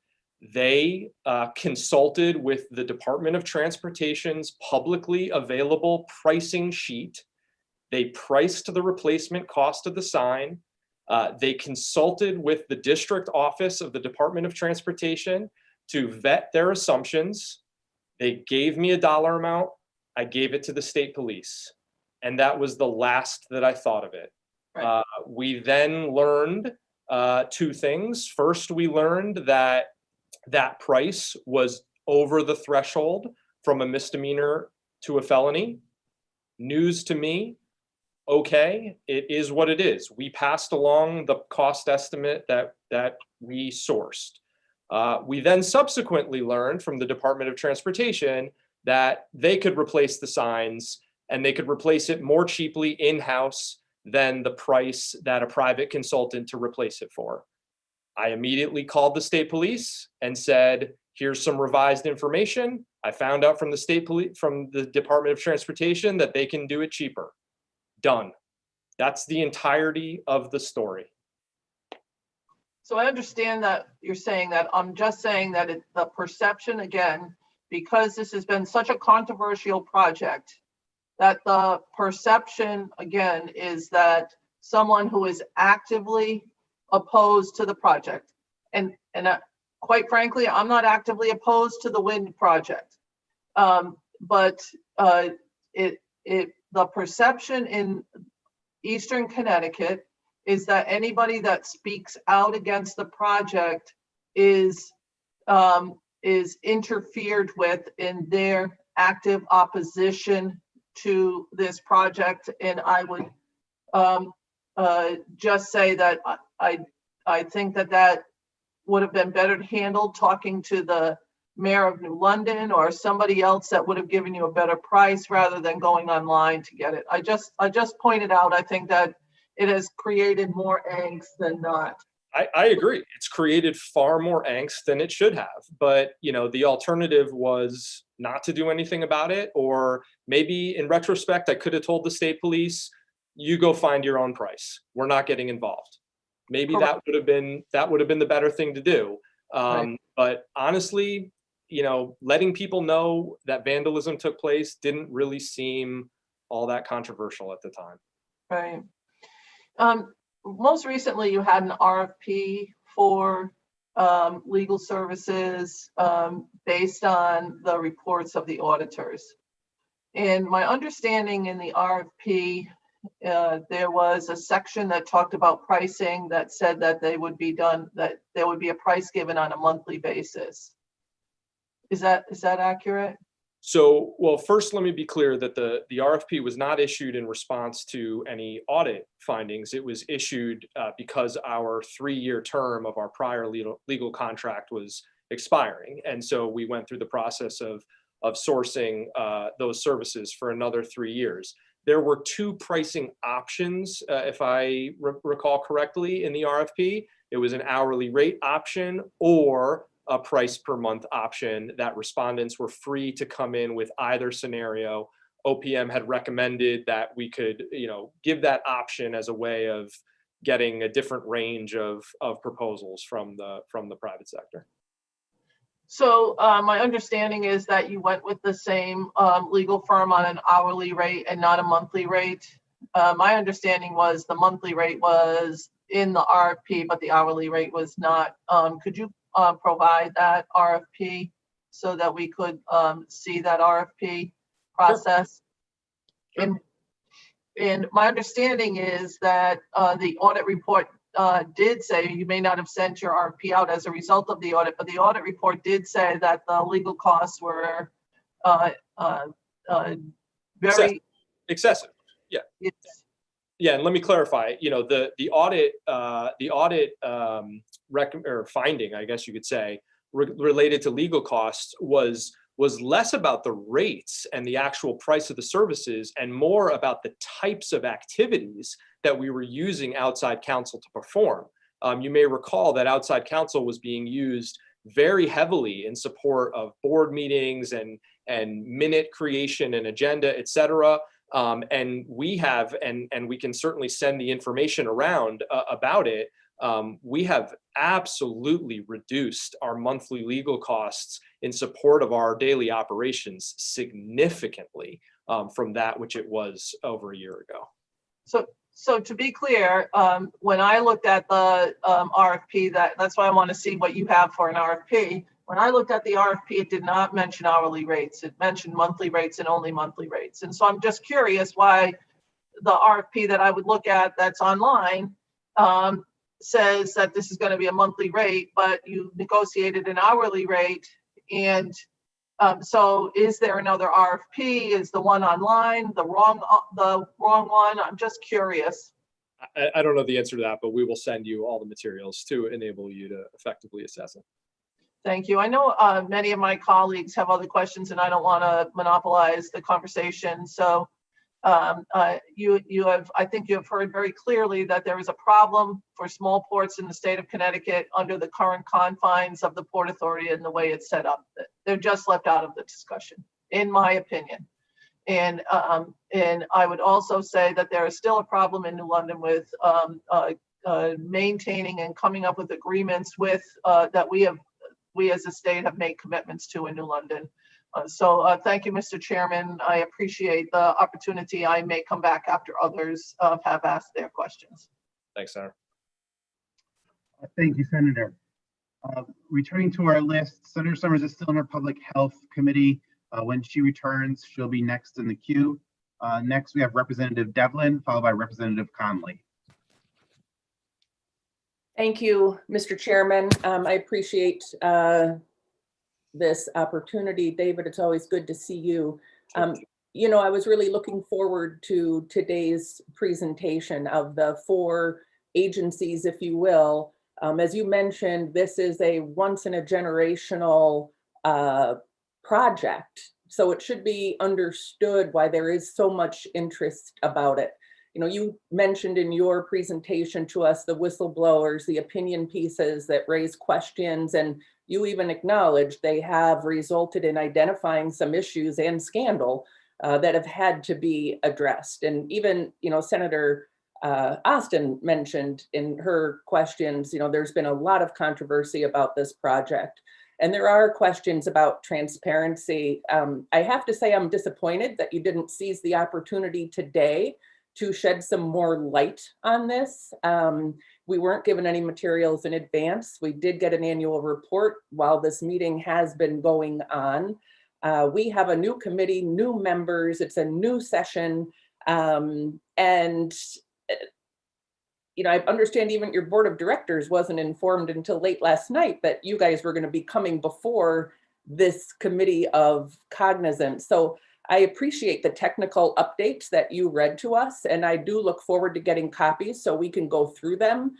They consulted with the Department of Transportation's publicly available pricing sheet. They priced the replacement cost of the sign. They consulted with the district office of the Department of Transportation to vet their assumptions. They gave me a dollar amount. I gave it to the state police. And that was the last that I thought of it. Right. We then learned two things. First, we learned that that price was over the threshold from a misdemeanor to a felony. News to me. Okay, it is what it is. We passed along the cost estimate that we sourced. We then subsequently learned from the Department of Transportation that they could replace the signs and they could replace it more cheaply in-house than the price that a private consultant to replace it for. I immediately called the state police and said, here's some revised information. I found out from the state police, from the Department of Transportation, that they can do it cheaper. Done. That's the entirety of the story. So I understand that you're saying that. I'm just saying that the perception, again, because this has been such a controversial project, that the perception, again, is that someone who is actively opposed to the project, and quite frankly, I'm not actively opposed to the wind project, but the perception in Eastern Connecticut is that anybody that speaks out against the project is interfered with in their active opposition to this project. And I would just say that I think that would have been better handled talking to the mayor of New London or somebody else that would have given you a better price rather than going online to get it. I just pointed out, I think that it has created more angst than not. I agree. It's created far more angst than it should have. But, you know, the alternative was not to do anything about it. Or maybe in retrospect, I could have told the state police, you go find your own price. We're not getting involved. Maybe that would have been the better thing to do. Right. But honestly, you know, letting people know that vandalism took place didn't really seem all that controversial at the time. Right. Most recently, you had an RFP for legal services based on the reports of the auditors. And my understanding in the RFP, there was a section that talked about pricing that said that they would be done, that there would be a price given on a monthly basis. Is that accurate? So, well, first, let me be clear that the RFP was not issued in response to any audit findings. It was issued because our 3-year term of our prior legal contract was expiring. And so we went through the process of sourcing those services for another 3 years. There were 2 pricing options, if I recall correctly, in the RFP. It was an hourly rate option or a price per month option that respondents were free to come in with either scenario. OPM had recommended that we could, give that option as a way of getting a different range of proposals from the private sector. So my understanding is that you went with the same legal firm on an hourly rate and not a monthly rate. My understanding was the monthly rate was in the RFP, but the hourly rate was not. Could you provide that RFP so that we could see that RFP process? Sure. And my understanding is that the audit report did say, you may not have sent your RFP out as a result of the audit, but the audit report did say that the legal costs were very excessive. Yeah. Yeah, and let me clarify. The audit finding, I guess you could say, related to legal costs was less about the rates and the actual price of the services and more about the types of activities that we were using outside counsel to perform. You may recall that outside counsel was being used very heavily in support of board meetings and minute creation and agenda, et cetera. And we have, and we can certainly send the information around about it. We have absolutely reduced our monthly legal costs in support of our daily operations significantly from that which it was over a year ago. So to be clear, when I looked at the RFP, that's why I want to see what you have for an RFP. When I looked at the RFP, it did not mention hourly rates. It mentioned monthly rates and only monthly rates. And so I'm just curious why the RFP that I would look at that's online says that this is going to be a monthly rate, but you negotiated an hourly rate. And so is there another RFP? Is the one online the wrong one? I'm just curious. I don't know the answer to that, but we will send you all the materials to enable you to effectively assess it. Thank you. I know many of my colleagues have other questions and I don't want to monopolize the conversation. So I think you have heard very clearly that there is a problem for small ports in the state of Connecticut under the current confines of the Port Authority and the way it's set up. They're just left out of the discussion, in my opinion. And I would also say that there is still a problem in New London with maintaining and coming up with agreements with that we as a state have made commitments to in New London. So thank you, Mr. Chairman. I appreciate the opportunity. I may come back after others have asked their questions. Thanks, Senator. Thank you, Senator. Returning to our list, Senator Summers is still in our Public Health Committee. When she returns, she'll be next in the queue. Next, we have Representative Devlin, followed by Representative Conley. Thank you, Mr. Chairman. I appreciate this opportunity. David, it's always good to see you. I was really looking forward to today's presentation of the 4 agencies, if you will. As you mentioned, this is a once in a generational project. So it should be understood why there is so much interest about it. You mentioned in your presentation to us the whistleblowers, the opinion pieces that raise questions, and you even acknowledged they have resulted in identifying some issues and scandal that have had to be addressed. And even, Senator Austin mentioned in her questions, there's been a lot of controversy about this project. And there are questions about transparency. I have to say I'm disappointed that you didn't seize the opportunity today to shed some more light on this. We weren't given any materials in advance. We did get an annual report while this meeting has been going on. We have a new committee, new members, it's a new session. And you know, I understand even your board of directors wasn't informed until late last night that you guys were going to be coming before this committee of cognizance. So I appreciate the technical updates that you read to us, and I do look forward to getting copies so we can go through them.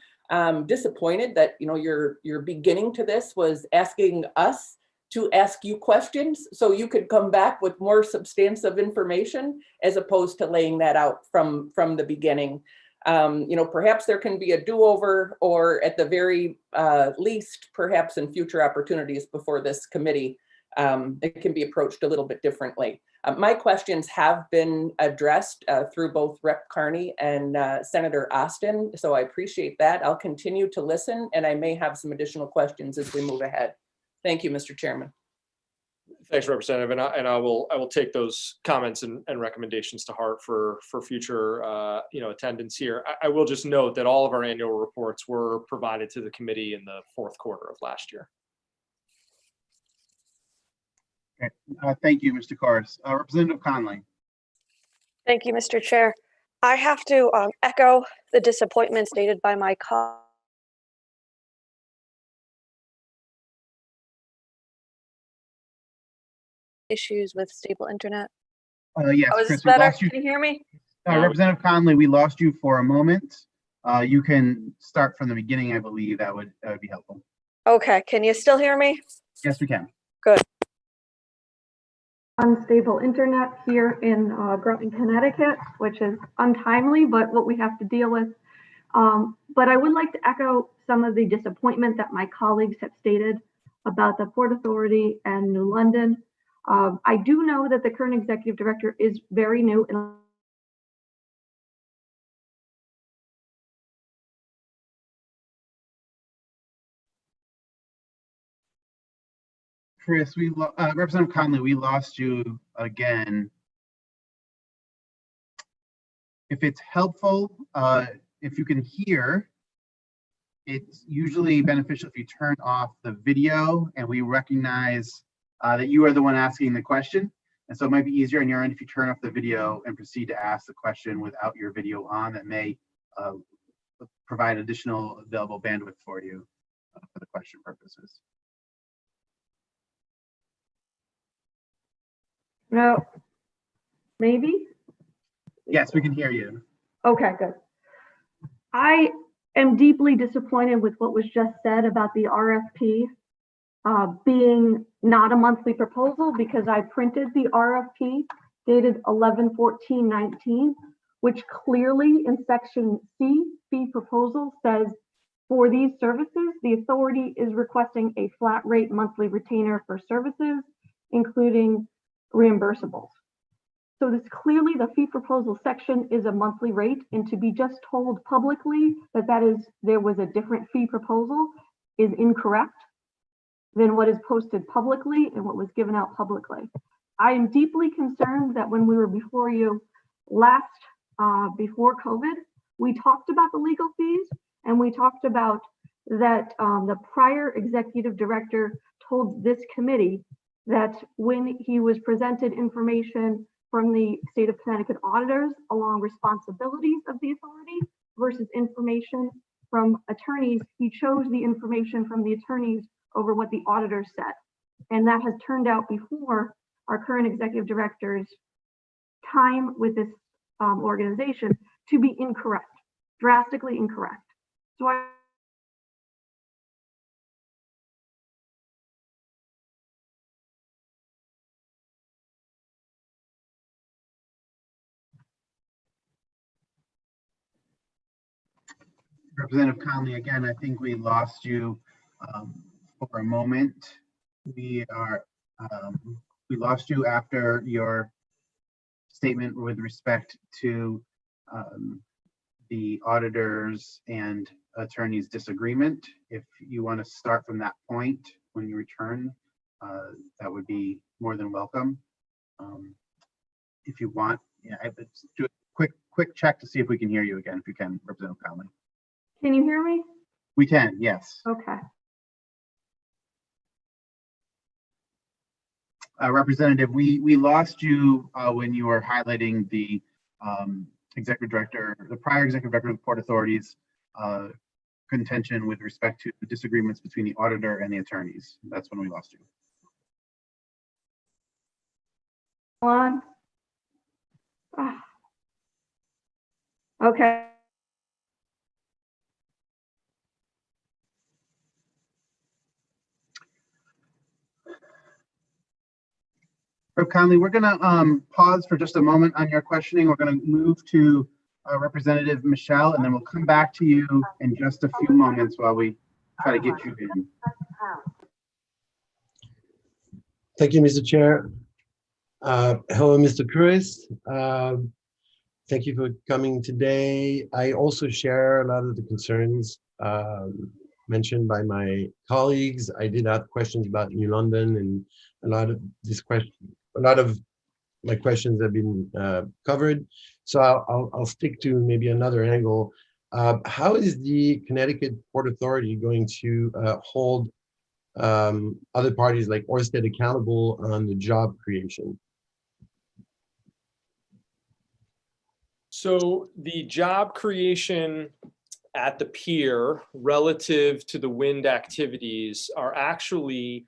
Disappointed that, you know, your beginning to this was asking us to ask you questions so you could come back with more substantive information as opposed to laying that out from the beginning. You know, perhaps there can be a do-over, or at the very least, perhaps in future opportunities before this committee, it can be approached a little bit differently. My questions have been addressed through both Rep. Carney and Senator Austin, so I appreciate that. I'll continue to listen, and I may have some additional questions as we move ahead. Thank you, Mr. Chairman. Thanks, Representative, and I will take those comments and recommendations to heart for future you know, attendance here. I will just note that all of our annual reports were provided to the committee in the fourth quarter of last year. Okay. Thank you, Mr. Corris. Representative Conley. Thank you, Mr. Chair. I have to echo the disappointment stated by my colleague. Issues with stable internet. Yes, Oh, is Chris, this we better? lost you. Can you hear me? Representative Conley, we lost you for a moment. You can start from the beginning, I believe. That would be helpful. Okay, can you still hear me? Yes, we can. Good. Unstable internet here in Groton, Connecticut, which is untimely, but what we have to deal with. But I would like to echo some of the disappointment that my colleagues have stated about the Port Authority and New London. I do know that the current executive director is very new and Chris, Representative Conley, we lost you again. If it's helpful, if you can hear, it's usually beneficial if you turn off the video and we recognize that you are the one asking the question. And so it might be easier on your end if you turn off the video and proceed to ask the question without your video on. That may provide additional available bandwidth for you for the question purposes. no, maybe. Yes, we can hear you. Okay, good. I am deeply disappointed with what was just said about the RFP being not a monthly proposal, because I printed the RFP dated 11/14/19, which clearly in section C, fee proposal, says for these services, the authority is requesting a flat rate monthly retainer for services, including reimbursables. So this clearly, the fee proposal section is a monthly rate, and to be just told publicly that there was a different fee proposal is incorrect than what is posted publicly and what was given out publicly. I am deeply concerned that when we were before you last, before COVID, we talked about the legal fees, and we talked about that the prior executive director told this committee that when he was presented information from the state of Connecticut auditors along responsibilities of the authority versus information from attorneys, he chose the information from the attorneys over what the auditors said. And that has turned out before our current executive director's time with this organization to be incorrect, drastically incorrect. So Representative Conley, again, I think we lost you for a moment. We lost you after your statement with respect to the auditors and attorneys' disagreement. If you want to start from that point when you return, that would be more than welcome. If you want, yeah, let's do a quick check to see if we can hear you again, if you can, Representative Conley. Can you hear me? We can, yes. Okay. Representative, we lost you when you were highlighting the executive director, the prior executive director of the Port Authority's contention with respect to the disagreements between the auditor and the attorneys. That's when we lost you. On. Ah. Okay. Rep. Conley, we're going to pause for just a moment on your questioning. We're going to move to Representative Michelle, and then we'll come back to you in just a few moments while we try to get you in. Thank you, Mr. Chair. Hello, Mr. Cruz. Thank you for coming today. I also share a lot of the concerns mentioned by my colleagues. I did have questions about New London, and a lot of my questions have been covered. So I'll stick to maybe another angle. How is the Connecticut Port Authority going to hold other parties like Ørsted accountable on the job creation? So the job creation at the pier relative to the wind activities are actually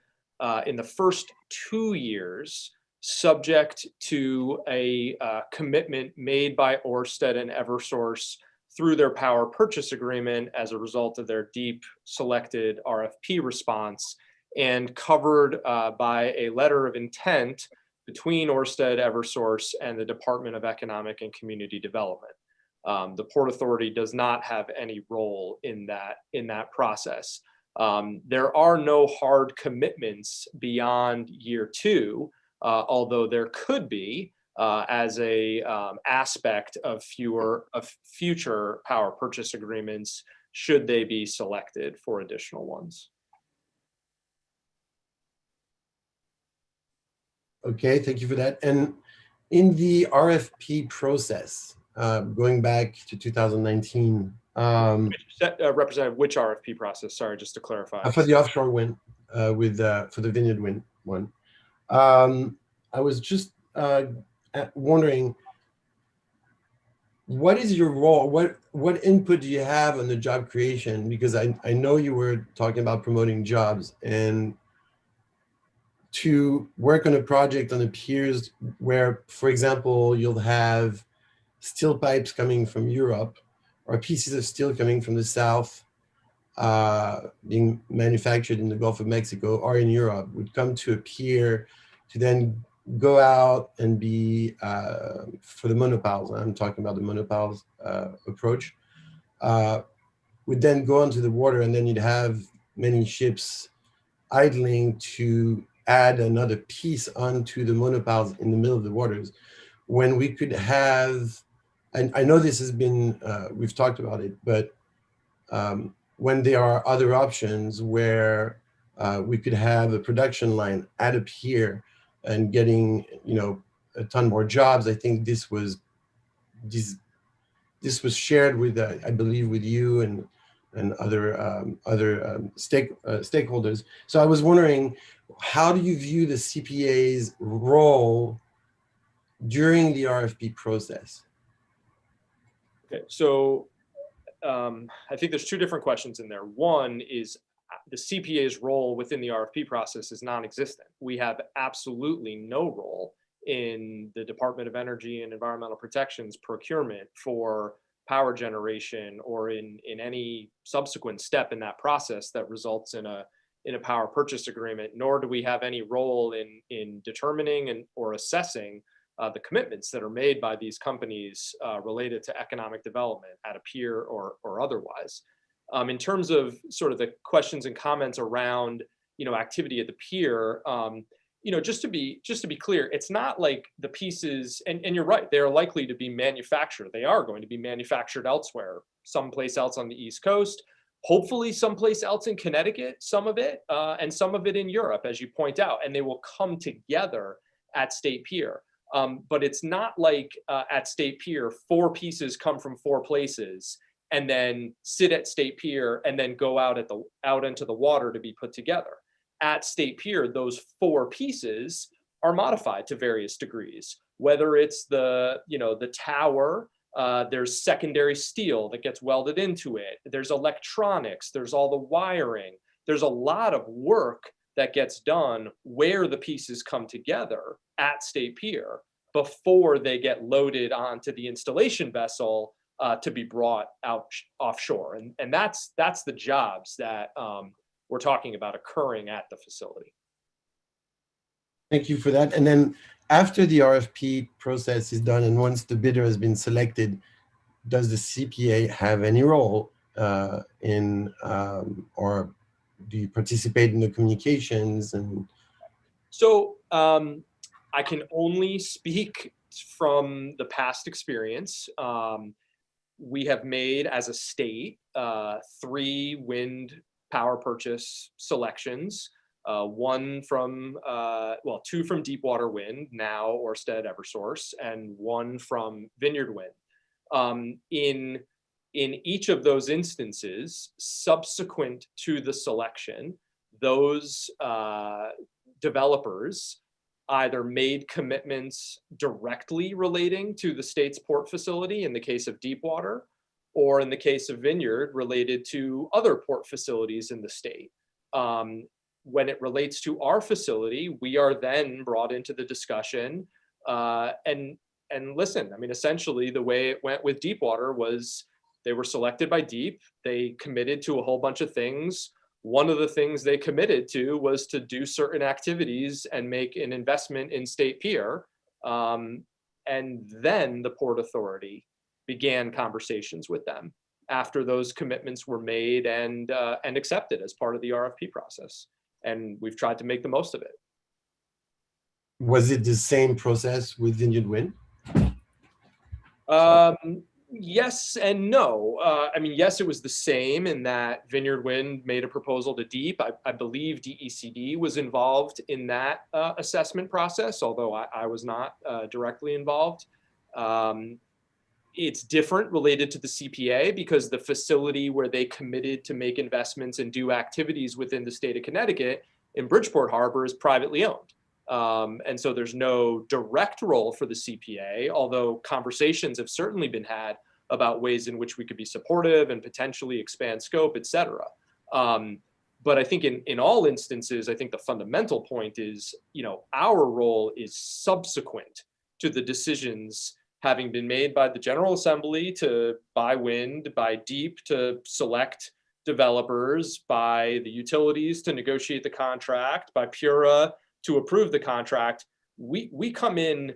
in the first 2 years subject to a commitment made by Ørsted and Eversource through their power purchase agreement as a result of their deep selected RFP response, and covered by a letter of intent between Ørsted, Eversource, and the Department of Economic and Community Development. The Port Authority does not have any role in that process. There are no hard commitments beyond year 2, although there could be as a aspect of future power purchase agreements should they be selected for additional ones. Okay, thank you for that. And in the RFP process, going back to 2019, Representative, which RFP process? Sorry, just to clarify. for the offshore wind, for the Vineyard Wind one, I was just wondering, what is your role? What input do you have on the job creation? Because I know you were talking about promoting jobs, and to work on a project on the piers where, for example, you'll have steel pipes coming from Europe or pieces of steel coming from the south being manufactured in the Gulf of Mexico or in Europe, would come to a pier to then go out and be, for the monopiles, I'm talking about the monopiles approach, would then go onto the water, and then you'd have many ships idling to add another piece onto the monopiles in the middle of the waters, when we could have, and I know this has been, we've talked about it, but when there are other options where we could have a production line at a pier and getting, a ton more jobs. I think this was shared with, I believe, with you and other stakeholders. So I was wondering, how do you view the CPA's role during the RFP process? Okay, so I think there's 2 different questions in there. One is the CPA's role within the RFP process is non-existent. We have absolutely no role in the Department of Energy and Environmental Protection's procurement for power generation or in any subsequent step in that process that results in a power purchase agreement, nor do we have any role in determining or assessing the commitments that are made by these companies related to economic development at a pier or otherwise. In terms of sort of the questions and comments around, activity at the pier, just to be clear, it's not like the pieces, and you're right, they are likely to be manufactured. They are going to be manufactured elsewhere, someplace else on the East Coast, hopefully someplace else in Connecticut, some of it, and some of it in Europe, as you point out, and they will come together at State Pier. But it's not like at State Pier, 4 pieces come from 4 places and then sit at State Pier and then go out into the water to be put together. At State Pier, those 4 pieces are modified to various degrees, whether it's the tower, there's secondary steel that gets welded into it. There's electronics, there's all the wiring. There's a lot of work that gets done where the pieces come together at State Pier before they get loaded onto the installation vessel to be brought out offshore. And that's the jobs that we're talking about occurring at the facility. Thank you for that. And then after the RFP process is done and once the bidder has been selected, does the CPA have any role in, or do you participate in the communications? And so I can only speak from the past experience. We have made as a state 3 wind power purchase selections. 2 from Deepwater Wind, now Ørsted Eversource, and 1 from Vineyard Wind. In each of those instances, subsequent to the selection, those developers either made commitments directly relating to the state's port facility in the case of Deepwater, or in the case of Vineyard, related to other port facilities in the state. When it relates to our facility, we are then brought into the discussion and listen. I mean, essentially the way it went with Deepwater was they were selected by Deep. They committed to a whole bunch of things. One of the things they committed to was to do certain activities and make an investment in State Pier. And then the Port Authority began conversations with them after those commitments were made and accepted as part of the RFP process. And we've tried to make the most of it. was it the same process with Vineyard Wind? Yes and no. I mean, yes, it was the same in that Vineyard Wind made a proposal to Deep. I believe DECD was involved in that assessment process, although I was not directly involved. It's different related to the CPA because the facility where they committed to make investments and do activities within the state of Connecticut in Bridgeport Harbor is privately owned. And so there's no direct role for the CPA, although conversations have certainly been had about ways in which we could be supportive and potentially expand scope, et cetera. But I think in all instances, I think the fundamental point is, our role is subsequent to the decisions having been made by the General Assembly to buy wind, by Deep to select developers, by the utilities to negotiate the contract, by Pura to approve the contract. We come in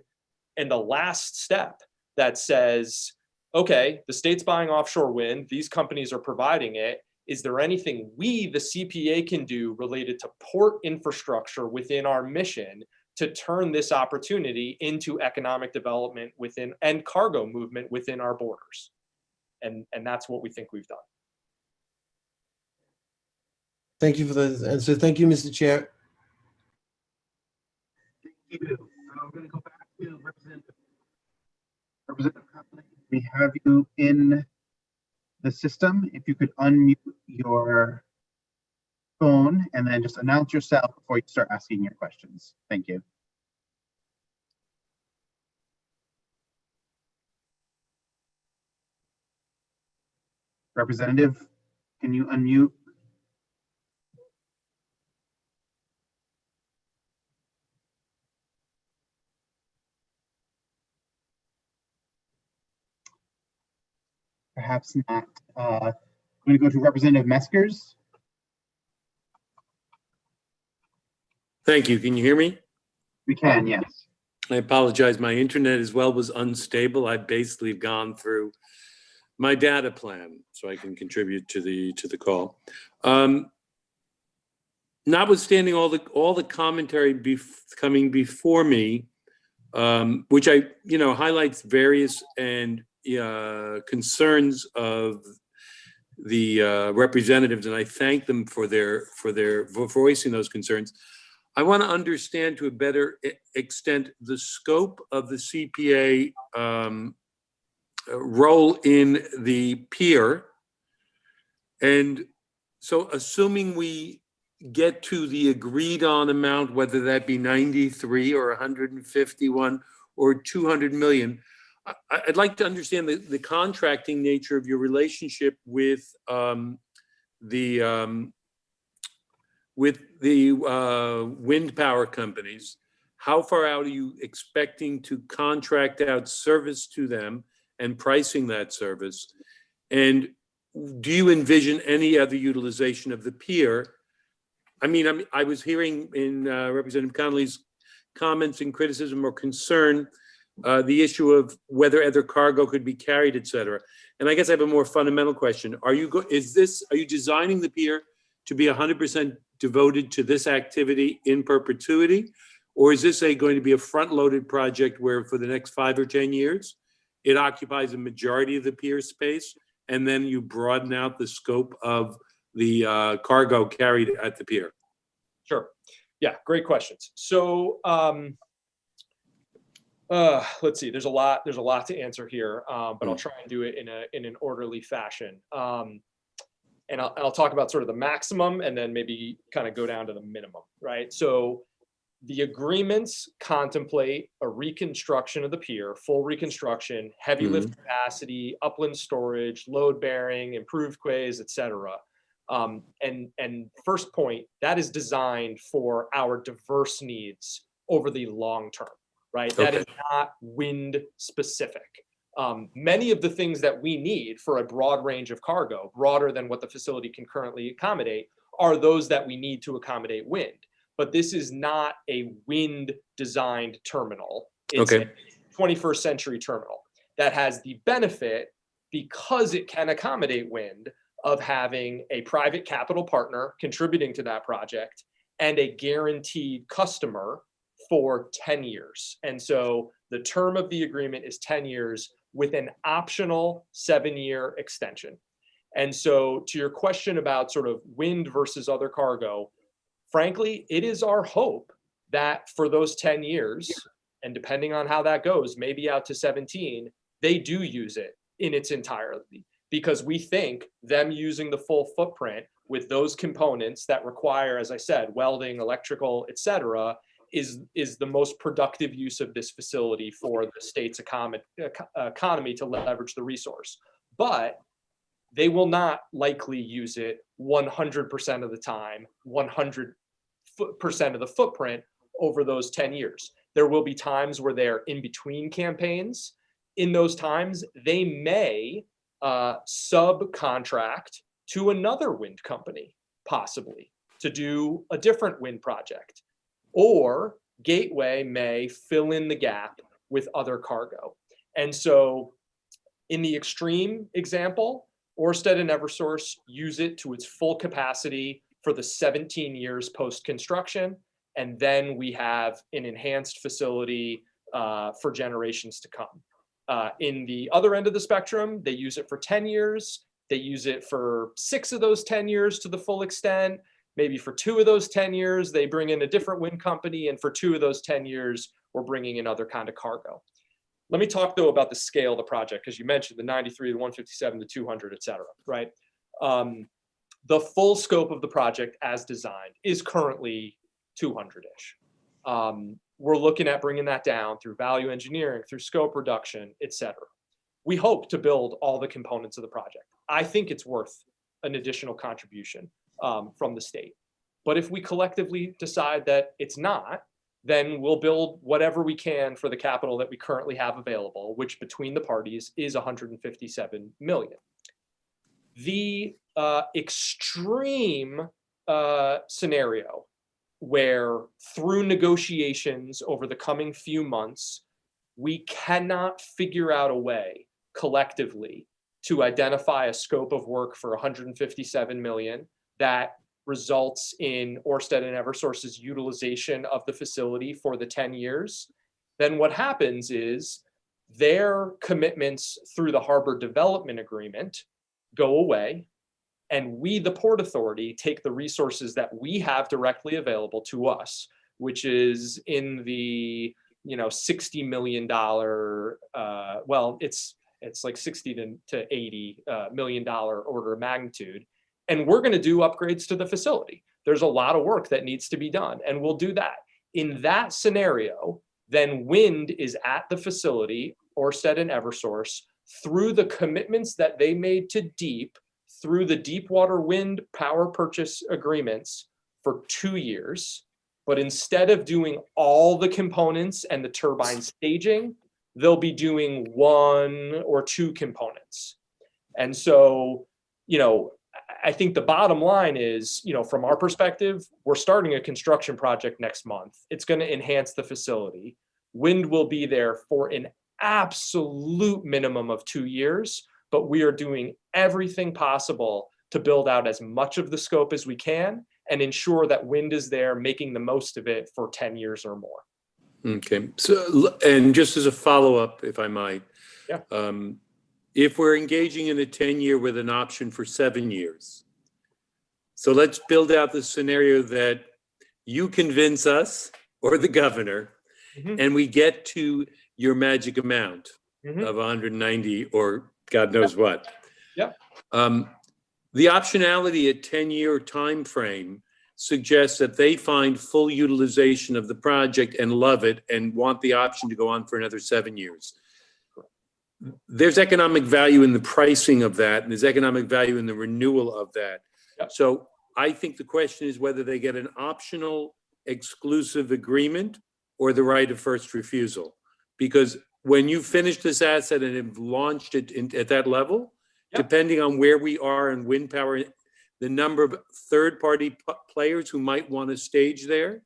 the last step that says, okay, the state's buying offshore wind, these companies are providing it. Is there anything we, the CPA, can do related to port infrastructure within our mission to turn this opportunity into economic development within and cargo movement within our borders? And that's what we think we've done. Thank you for the answer. Thank you, Mr. Chair. Thank you. I'm going to go back to Representative Copley. We have you in the system. If you could unmute your phone and then just announce yourself before you start asking your questions. Thank you. Representative, can you unmute? Perhaps not. I'm going to go to Representative Meskers. Thank you. Can you hear me? We can, yes. I apologize. My internet as well was unstable. I basically have gone through my data plan so I can contribute to the call. Notwithstanding all the commentary coming before me, which highlights various and concerns of the representatives, and I thank them for voicing those concerns. I want to understand to a better extent the scope of the CPA role in the pier And so assuming we get to the agreed on amount, whether that be 93 or 151 or 200 million, I'd like to understand the contracting nature of your relationship with the wind power companies. How far out are you expecting to contract out service to them and pricing that service? And do you envision any other utilization of the pier? I was hearing in Representative Connolly's comments and criticism or concern the issue of whether other cargo could be carried, et cetera. And I guess I have a more fundamental question. Are you designing the pier to be 100% devoted to this activity in perpetuity? Or is this going to be a front-loaded project where for the next 5 or 10 years, it occupies a majority of the pier space, and then you broaden out the scope of the cargo carried at the pier? Sure. Yeah, great questions. So let's see. There's a lot to answer here, but I'll try and do it in an orderly fashion. And I'll talk about sort of the maximum, and then maybe kind of go down to the minimum, right? So the agreements contemplate a reconstruction of the pier, full reconstruction, heavy lift capacity, upland storage, load bearing, improved quays, et cetera. And first point, that is designed for our diverse needs over the long term, right? Okay. That is not wind specific. Many of the things that we need for a broad range of cargo, broader than what the facility can currently accommodate, are those that we need to accommodate wind. But this is not a wind designed terminal. It's a 21st century terminal that has the benefit, because it can accommodate wind, of having a private capital partner contributing to that project and a guaranteed customer for 10 years. And so the term of the agreement is 10 years with an optional 7-year extension. And so to your question about sort of wind versus other cargo, frankly, it is our hope that for those 10 years, and depending on how that goes, maybe out to 17, they do use it in its entirety. Because we think them using the full footprint with those components that require, as I said, welding, electrical, et cetera, is the most productive use of this facility for the state's economy to leverage the resource. But they will not likely use it 100% of the time, 100% of the footprint over those 10 years. There will be times where they're in between campaigns. In those times, they may subcontract to another wind company, possibly, to do a different wind project. Or Gateway may fill in the gap with other cargo. And so in the extreme example, Ørsted and Eversource use it to its full capacity for the 17 years post-construction. And then we have an enhanced facility for generations to come. In the other end of the spectrum, they use it for 10 years. They use it for 6 of those 10 years to the full extent. Maybe for 2 of those 10 years, they bring in a different wind company. And for 2 of those 10 years, we're bringing in other kind of cargo. Let me talk, though, about the scale of the project, because you mentioned the 93, the 157, the 200, et cetera, right? The full scope of the project as designed is currently 200-ish. We're looking at bringing that down through value engineering, through scope reduction, et cetera. We hope to build all the components of the project. I think it's worth an additional contribution from the state. But if we collectively decide that it's not, then we'll build whatever we can for the capital that we currently have available, which between the parties is 157 million. The extreme scenario where through negotiations over the coming few months, we cannot figure out a way collectively to identify a scope of work for 157 million that results in Ørsted and Eversource's utilization of the facility for the 10 years, then what happens is their commitments through the harbor development agreement go away, and we, the Port Authority, take the resources that we have directly available to us, which is in the $60 million, well, it's like 60 to $80 million order of magnitude. and we're going to do upgrades to the facility. There's a lot of work that needs to be done, and we'll do that. In that scenario, then wind is at the facility, Ørsted and Eversource, through the commitments that they made to DEEP, through the Deepwater Wind power purchase agreements for 2 years. But instead of doing all the components and the turbine staging, they'll be doing 1 or 2 components. And so, I think the bottom line is, from our perspective, we're starting a construction project next month. It's going to enhance the facility. Wind will be there for an absolute minimum of 2 years, but we are doing everything possible to build out as much of the scope as we can and ensure that wind is there, making the most of it for 10 years or more. Okay. So, and just as a follow-up, if I might, yeah. If we're engaging in a 10-year with an option for 7 years, so let's build out the scenario that you convince us or the governor, and we get to your magic amount of 190 or God knows what. Yeah. The optionality at 10-year time frame suggests that they find full utilization of the project and love it and want the option to go on for another 7 years. There's economic value in the pricing of that, and there's economic value in the renewal of that. Yep. So I think the question is whether they get an optional exclusive agreement or the right of first refusal. Because when you finish this asset and have launched it at that level, depending on where we are in wind power, the number of third-party players who might want to stage there,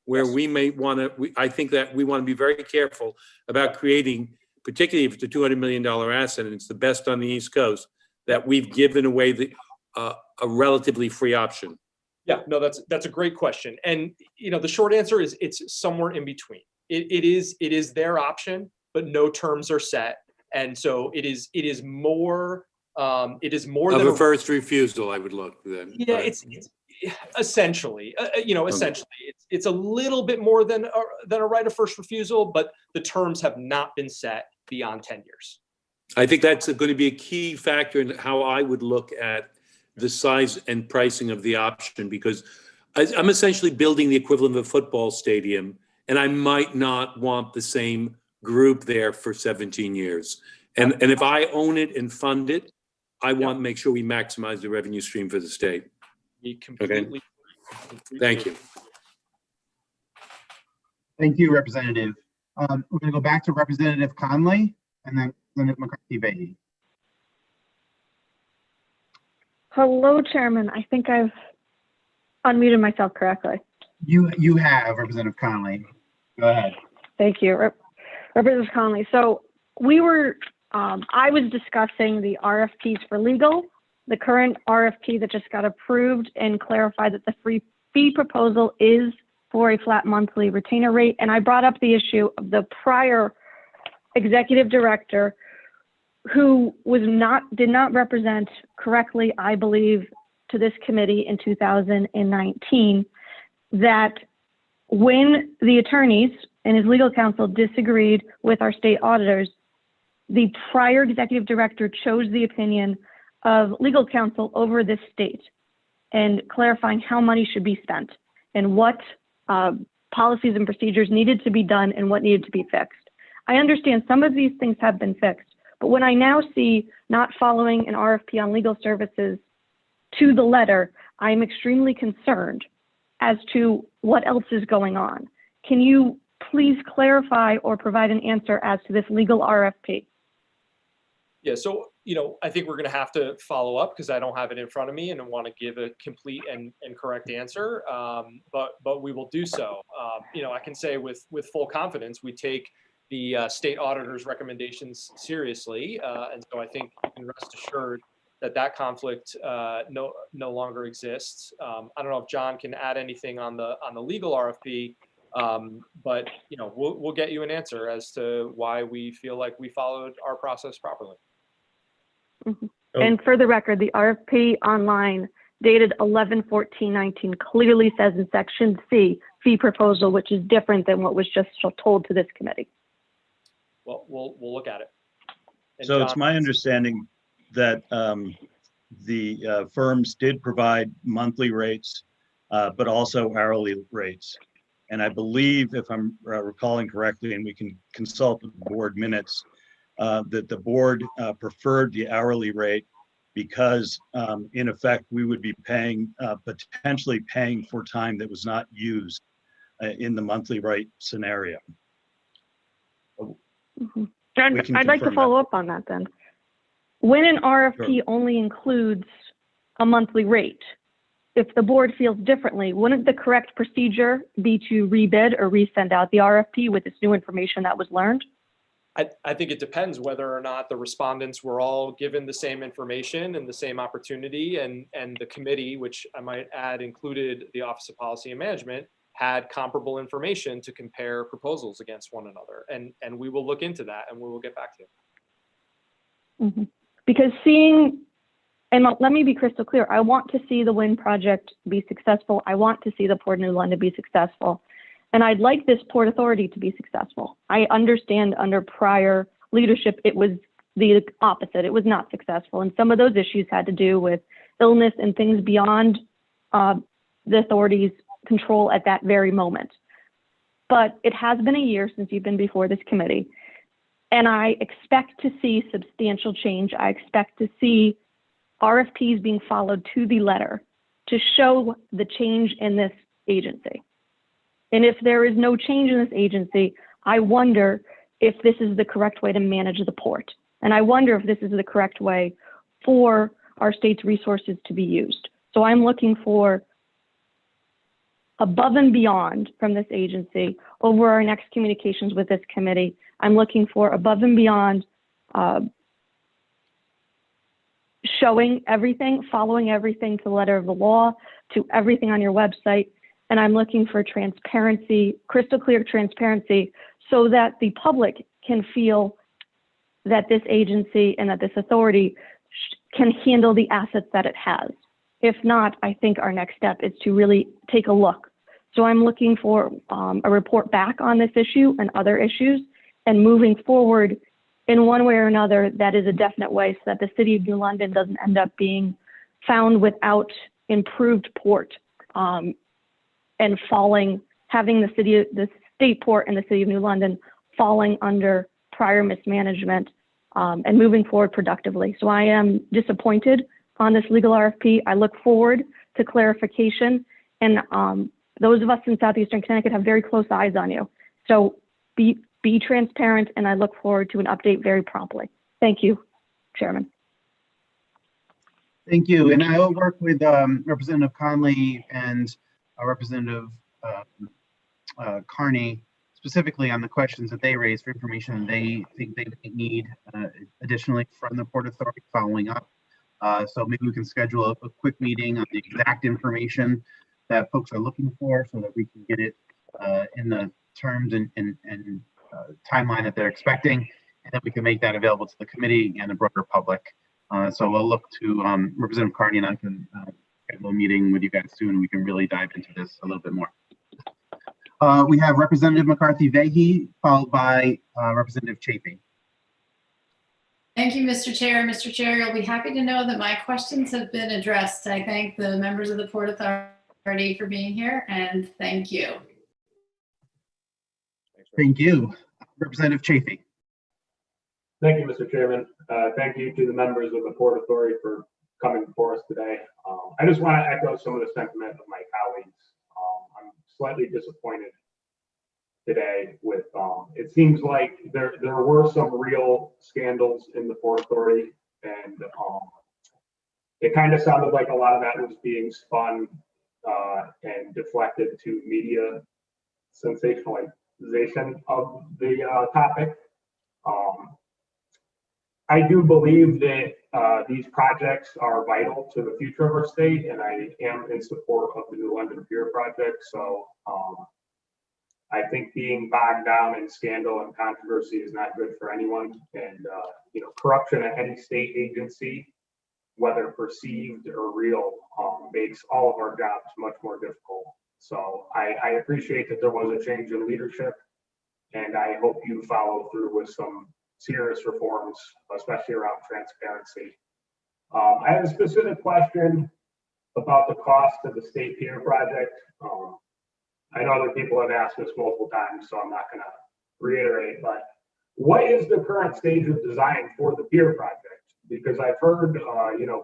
where we may want to, I think that we want to be very careful about creating, particularly if it's a $200 million asset and it's the best on the East Coast, that we've given away a relatively free option. Yeah, no, that's a great question. And, the short answer is it's somewhere in between. It is their option, but no terms are set. And so it is more than a first refusal, I would look then. Yeah, it's essentially, it's a little bit more than a right of first refusal, but the terms have not been set beyond 10 years. I think that's going to be a key factor in how I would look at the size and pricing of the option, because I'm essentially building the equivalent of a football stadium, and I might not want the same group there for 17 years. And if I own it and fund it, I want to make sure we maximize the revenue stream for the state. Completely. Thank you. Thank you, Representative. We're going to go back to Representative Conley and then Representative McCarthy-Vahey. Hello, Chairman. I think I've unmuted myself correctly. You have, Representative Conley. Go ahead. Thank you, Representative Conley. So we were, I was discussing the RFPs for legal, the current RFP that just got approved, and clarified that the fee proposal is for a flat monthly retainer rate. And I brought up the issue of the prior executive director who did not represent correctly, I believe, to this committee in 2019, that when the attorneys and his legal counsel disagreed with our state auditors, the prior executive director chose the opinion of legal counsel over this state, and clarifying how money should be spent and what policies and procedures needed to be done and what needed to be fixed. I understand some of these things have been fixed, but when I now see not following an RFP on legal services to the letter, I'm extremely concerned as to what else is going on. Can you please clarify or provide an answer as to this legal RFP? Yeah, so, I think we're going to have to follow up because I don't have it in front of me and I want to give a complete and correct answer, but we will do so. I can say with full confidence, we take the state auditor's recommendations seriously, and so I think you can rest assured that conflict no longer exists. I don't know if John can add anything on the legal RFP, but we'll get you an answer as to why we feel like we followed our process properly. Mm-hmm. And for the record, the RFP online dated 11/14/19 clearly says in section C, fee proposal, which is different than what was just told to this committee. Well, we'll look at it. And so John, it's my understanding that the firms did provide monthly rates, but also hourly rates. And I believe, if I'm recalling correctly, and we can consult the board minutes, that the board preferred the hourly rate because in effect, we would be paying, potentially paying for time that was not used in the monthly rate scenario. Mm-hmm. I'd like to follow up on that then. When an RFP Sure. only includes a monthly rate, if the board feels differently, wouldn't the correct procedure be to rebid or resend out the RFP with this new information that was learned? I think it depends whether or not the respondents were all given the same information and the same opportunity, and the committee, which I might add included the Office of Policy and Management, had comparable information to compare proposals against one another. And we will look into that and we will get back to you. Mm-hmm. Because seeing, and let me be crystal clear, I want to see the wind project be successful. I want to see the Port of New London be successful. And I'd like this Port Authority to be successful. I understand under prior leadership, it was the opposite. It was not successful. And some of those issues had to do with illness and things beyond the authority's control at that very moment. But it has been a year since you've been before this committee. And I expect to see substantial change. I expect to see RFPs being followed to the letter to show the change in this agency. And if there is no change in this agency, I wonder if this is the correct way to manage the port. And I wonder if this is the correct way for our state's resources to be used. So I'm looking for above and beyond from this agency over our next communications with this committee. I'm looking for above and beyond showing everything, following everything to the letter of the law, to everything on your website. And I'm looking for transparency, crystal clear transparency, so that the public can feel that this agency and that this authority can handle the assets that it has. If not, I think our next step is to really take a look. So I'm looking for a report back on this issue and other issues, and moving forward in one way or another that is a definite way, so that the city of New London doesn't end up being found without improved port. And having the state port and the city of New London falling under prior mismanagement and moving forward productively. So I am disappointed on this legal RFP. I look forward to clarification, and those of us in Southeastern Connecticut have very close eyes on you. So be transparent, and I look forward to an update very promptly. Thank you, Chairman. Thank you. And I will work with Representative Conley and Representative Carney specifically on the questions that they raised for information they think they need additionally from the Port Authority following up. So maybe we can schedule a quick meeting on the exact information that folks are looking for, so that we can get it in the terms and timeline that they're expecting, and then we can make that available to the committee and the broader public. So we'll look to Representative Carney, and I can schedule a meeting with you guys soon, and we can really dive into this a little bit more. We have Representative McCarthy-Vahey, followed by Representative Chafee. Thank you, Mr. Chair. Mr. Chair, you'll be happy to know that my questions have been addressed. I thank the members of the Port Authority for being here, and thank you. Thank you. Representative Chafee. Thank you, Mr. Chairman. Thank you to the members of the Port Authority for coming before us today. I just want to echo some of the sentiment of my colleagues. I'm slightly disappointed today with, it seems like there were some real scandals in the Port Authority, and it kind of sounded like a lot of that was being spun and deflected to media sensationalization of the topic. I do believe that these projects are vital to the future of our state, and I am in support of the New London Pier project. So I think being bogged down in scandal and controversy is not good for anyone. And corruption at any state agency, whether perceived or real, makes all of our jobs much more difficult. So I appreciate that there was a change in leadership, and I hope you follow through with some serious reforms, especially around transparency. I have a specific question about the cost of the state pier project. I know other people have asked this multiple times, so I'm not going to reiterate, but what is the current stage of design for the pier project? Because I've heard,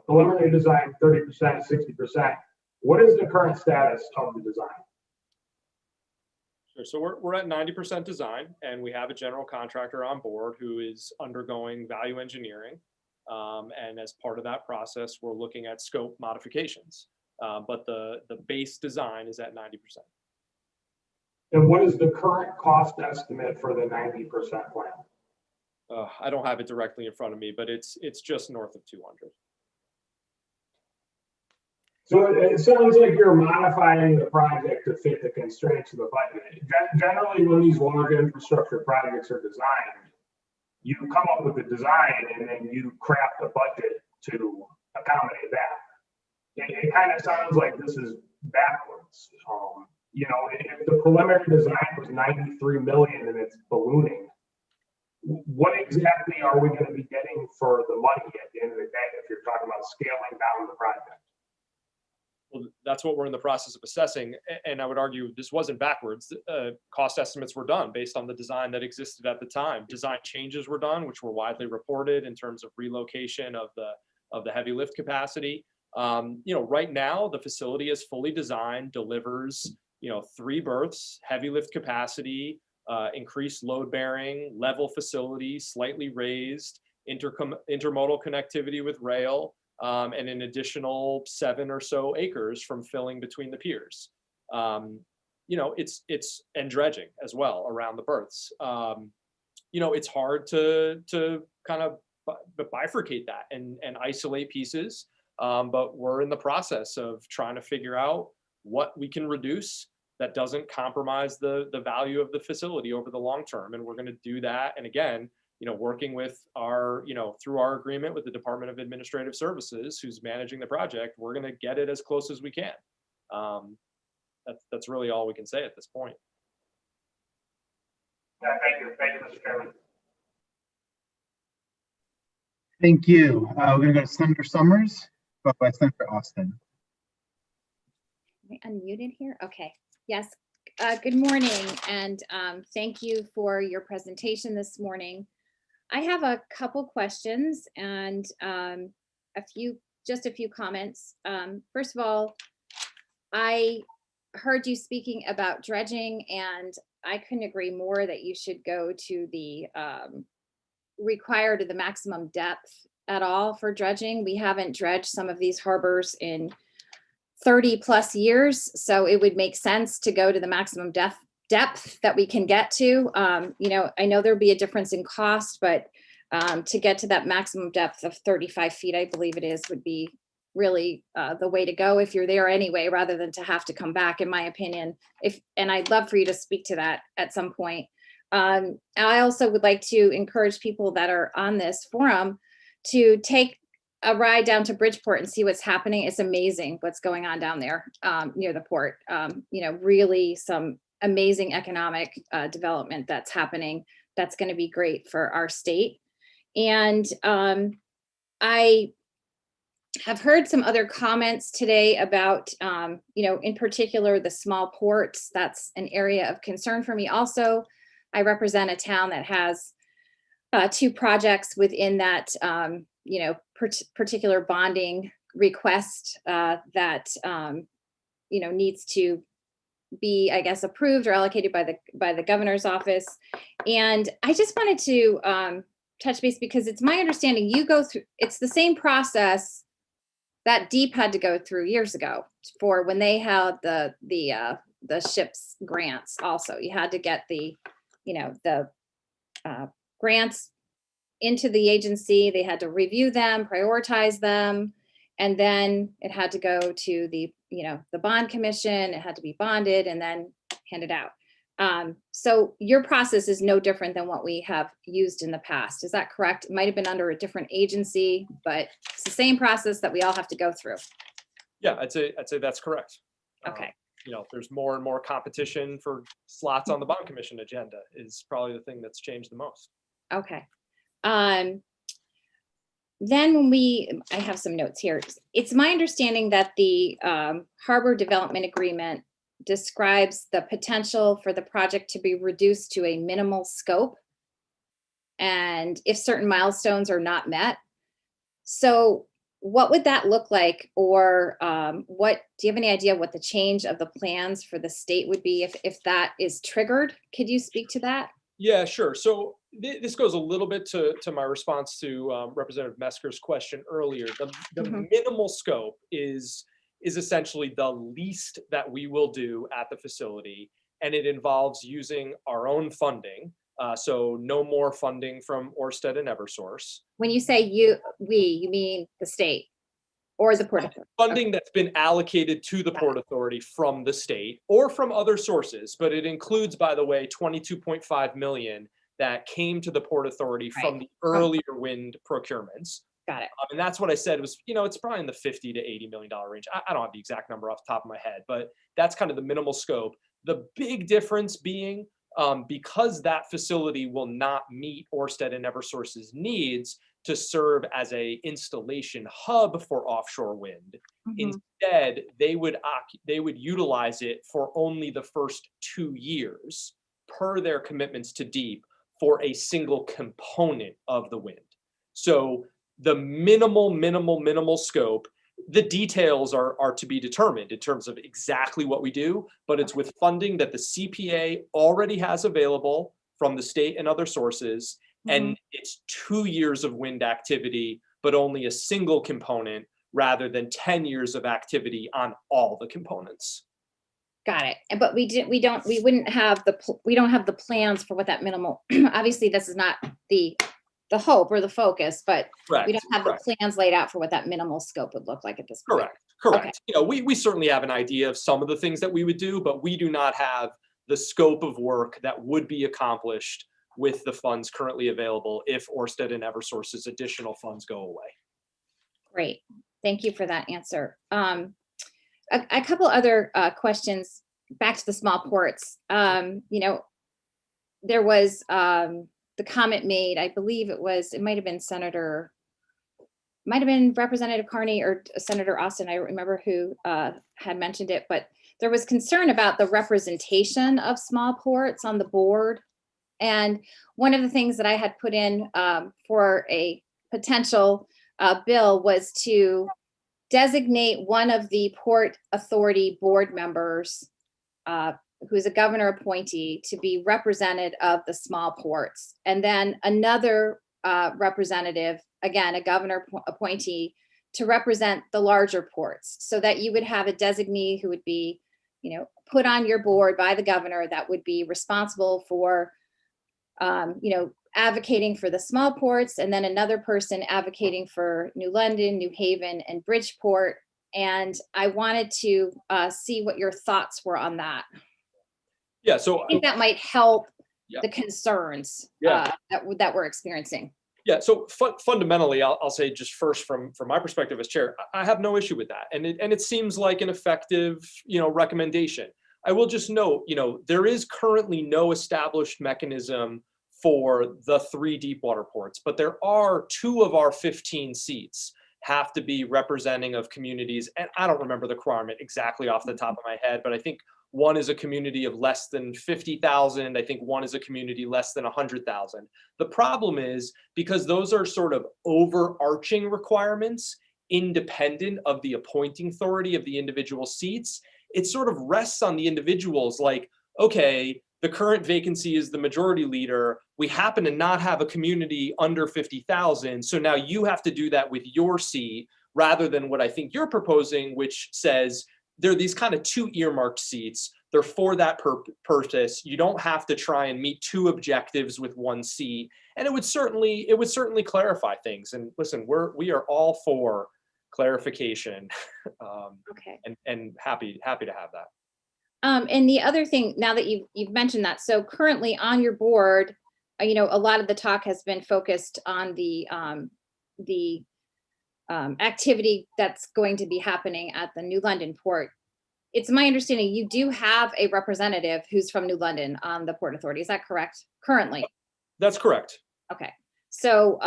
preliminary design 30%, 60%. What is the current status of the design? Sure. So we're at 90% design, and we have a general contractor on board who is undergoing value engineering. And as part of that process, we're looking at scope modifications. But the base design is at 90%. And what is the current cost estimate for the 90% plan? I don't have it directly in front of me, but it's just north of 200. So it sounds like you're modifying the project to fit the constraints of the budget. Generally, when these large infrastructure projects are designed, you come up with a design and then you craft a budget to accommodate that. It kind of sounds like this is backwards. If the preliminary design was 93 million and it's ballooning, what exactly are we going to be getting for the money at the end of the day if you're talking about scaling down the project? Well, that's what we're in the process of assessing. And I would argue this wasn't backwards. Cost estimates were done based on the design that existed at the time. Design changes were done, which were widely reported in terms of relocation of the heavy lift capacity. Right now the facility is fully designed, delivers 3 berths, heavy lift capacity, increased load bearing, level facility, slightly raised, intermodal connectivity with rail, and an additional 7 or so acres from filling between the piers. It's and dredging as well around the berths. It's hard to kind of bifurcate that and isolate pieces, but we're in the process of trying to figure out what we can reduce that doesn't compromise the value of the facility over the long term. And we're going to do that. And again, working with our, through our agreement with the Department of Administrative Services, who's managing the project, we're going to get it as close as we can. That's really all we can say at this point. Yeah, thank you, Mr. Chairman. Thank you. We're going to go to Senator Summers, followed by Senator Austin. Am I unmuted here? Okay. Yes. Good morning, and thank you for your presentation this morning. I have a couple questions and just a few comments. First of all, I heard you speaking about dredging, and I couldn't agree more that you should go to the require to the maximum depth at all for dredging. We haven't dredged some of these harbors in 30 plus years, so it would make sense to go to the maximum depth that we can get to. I know there'll be a difference in cost, but to get to that maximum depth of 35 feet, I believe it is, would be really the way to go if you're there anyway, rather than to have to come back, in my opinion. And I'd love for you to speak to that at some point. I also would like to encourage people that are on this forum to take a ride down to Bridgeport and see what's happening. It's amazing what's going on down there near the port. Really some amazing economic development that's happening. That's going to be great for our state. And I have heard some other comments today about, in particular, the small ports. That's an area of concern for me. Also, I represent a town that has 2 projects within that, particular bonding request that, needs to be, I guess, approved or allocated by the governor's office. And I just wanted to touch base because it's my understanding you go through, it's the same process that DEEP had to go through years ago for when they had the ships grants. Also, you had to get the grants into the agency. They had to review them, prioritize them, and then it had to go to the bond commission. It had to be bonded and then handed out. So your process is no different than what we have used in the past. Is that correct? It might have been under a different agency, but it's the same process that we all have to go through. Yeah, I'd say that's correct. Okay. There's more and more competition for slots on the bond commission agenda is probably the thing that's changed the most. Okay. then when I have some notes here. It's my understanding that the harbor development agreement describes the potential for the project to be reduced to a minimal scope, and if certain milestones are not met. So what would that look like? Or what, do you have any idea what the change of the plans for the state would be if that is triggered? Could you speak to that? Yeah, sure. So this goes a little bit to my response to Representative Mesker's question earlier. The Mhm. minimal scope is essentially the least that we will do at the facility, and it involves using our own funding. So no more funding from Orsted and Eversource. When you say you mean the state or the Port Authority? Funding that's been allocated to the Port Authority from the state or from other sources, but it includes, by the way, 22.5 million that came to the Port Authority from the earlier wind procurements. Got it. And that's what I said was, it's probably in the $50 to $80 million range. I don't have the exact number off the top of my head, but that's kind of the minimal scope. The big difference being, because that facility will not meet Orsted and Eversource's needs to serve as a installation hub for offshore wind. Instead, they would utilize it for only the first 2 years per their commitments to DEEP for a single component of the wind. So the minimal scope, the details are to be determined in terms of exactly what we do, but it's with funding that the CPA already has available from the state and other sources. And it's 2 years of wind activity, but only a single component rather than 10 years of activity on all the components. Got it. But we don't have the plans for what that minimal, obviously this is not the hope or the focus, but we don't have the plans laid out for what that minimal scope would look like at this point. Correct. Okay. We certainly have an idea of some of the things that we would do, but we do not have the scope of work that would be accomplished with the funds currently available if Orsted and Eversource's additional funds go away. Great. Thank you for that answer. A couple other questions back to the small ports. There was the comment made, I believe it might have been Representative Carney or Senator Austin. I don't remember who had mentioned it, but there was concern about the representation of small ports on the board. And one of the things that I had put in for a potential bill was to designate one of the Port Authority board members who's a governor appointee to be representative of the small ports. And then another representative, again, a governor appointee, to represent the larger ports, so that you would have a designee who would be, put on your board by the governor that would be responsible for advocating for the small ports, and then another person advocating for New London, New Haven, and Bridgeport. And I wanted to see what your thoughts were on that. Yeah, so I think that might help the concerns that we're experiencing. Yeah, so fundamentally, I'll say just first from my perspective as chair, I have no issue with that, and it seems like an effective recommendation. I will just note, there is currently no established mechanism for the 3 deep water ports, but there are 2 of our 15 seats have to be representing of communities, and I don't remember the requirement exactly off the top of my head, but I think one is a community of less than 50,000. I think one is a community less than 100,000. The problem is, because those are sort of overarching requirements, independent of the appointing authority of the individual seats, it sort of rests on the individuals like, okay, the current vacancy is the majority leader. We happen to not have a community under 50,000. So now you have to do that with your seat, rather than what I think you're proposing, which says, there are these kind of 2 earmarked seats. They're for that purpose. You don't have to try and meet 2 objectives with 1 seat. And it would certainly clarify things. And listen, we are all for clarification. Okay. And happy to have that. And the other thing, now that you've mentioned that, so currently on your board, a lot of the talk has been focused on the activity that's going to be happening at the New London port. It's my understanding you do have a representative who's from New London on the Port Authority. Is that correct? Currently? That's correct. Okay. So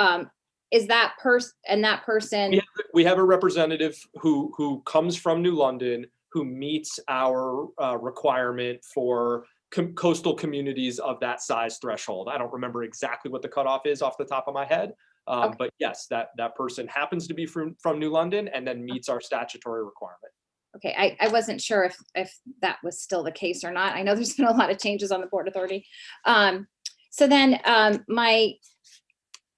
is that person? We have a representative who comes from New London, who meets our requirement for coastal communities of that size threshold. I don't remember exactly what the cutoff is off the top of my head, but yes, that person happens to be from New London and then meets our statutory requirement. Okay, I wasn't sure if that was still the case or not. I know there's been a lot of changes on the Port Authority. So then my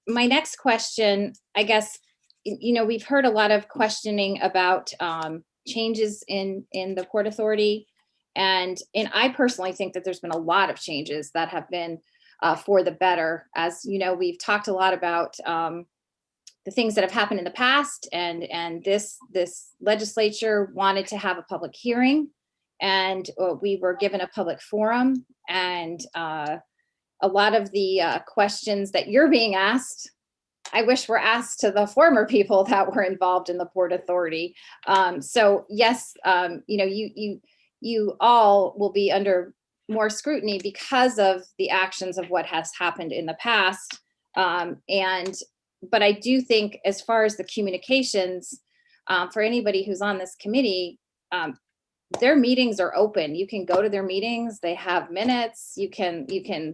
next question, I guess, we've heard a lot of questioning about changes in the Port Authority. And I personally think that there's been a lot of changes that have been for the better. As you know, we've talked a lot about the things that have happened in the past, and this legislature wanted to have a public hearing, and we were given a public forum, and a lot of the questions that you're being asked, I wish were asked to the former people that were involved in the Port Authority. So yes, you all will be under more scrutiny because of the actions of what has happened in the past. But I do think, as far as the communications, for anybody who's on this committee, their meetings are open. You can go to their meetings. They have minutes. You can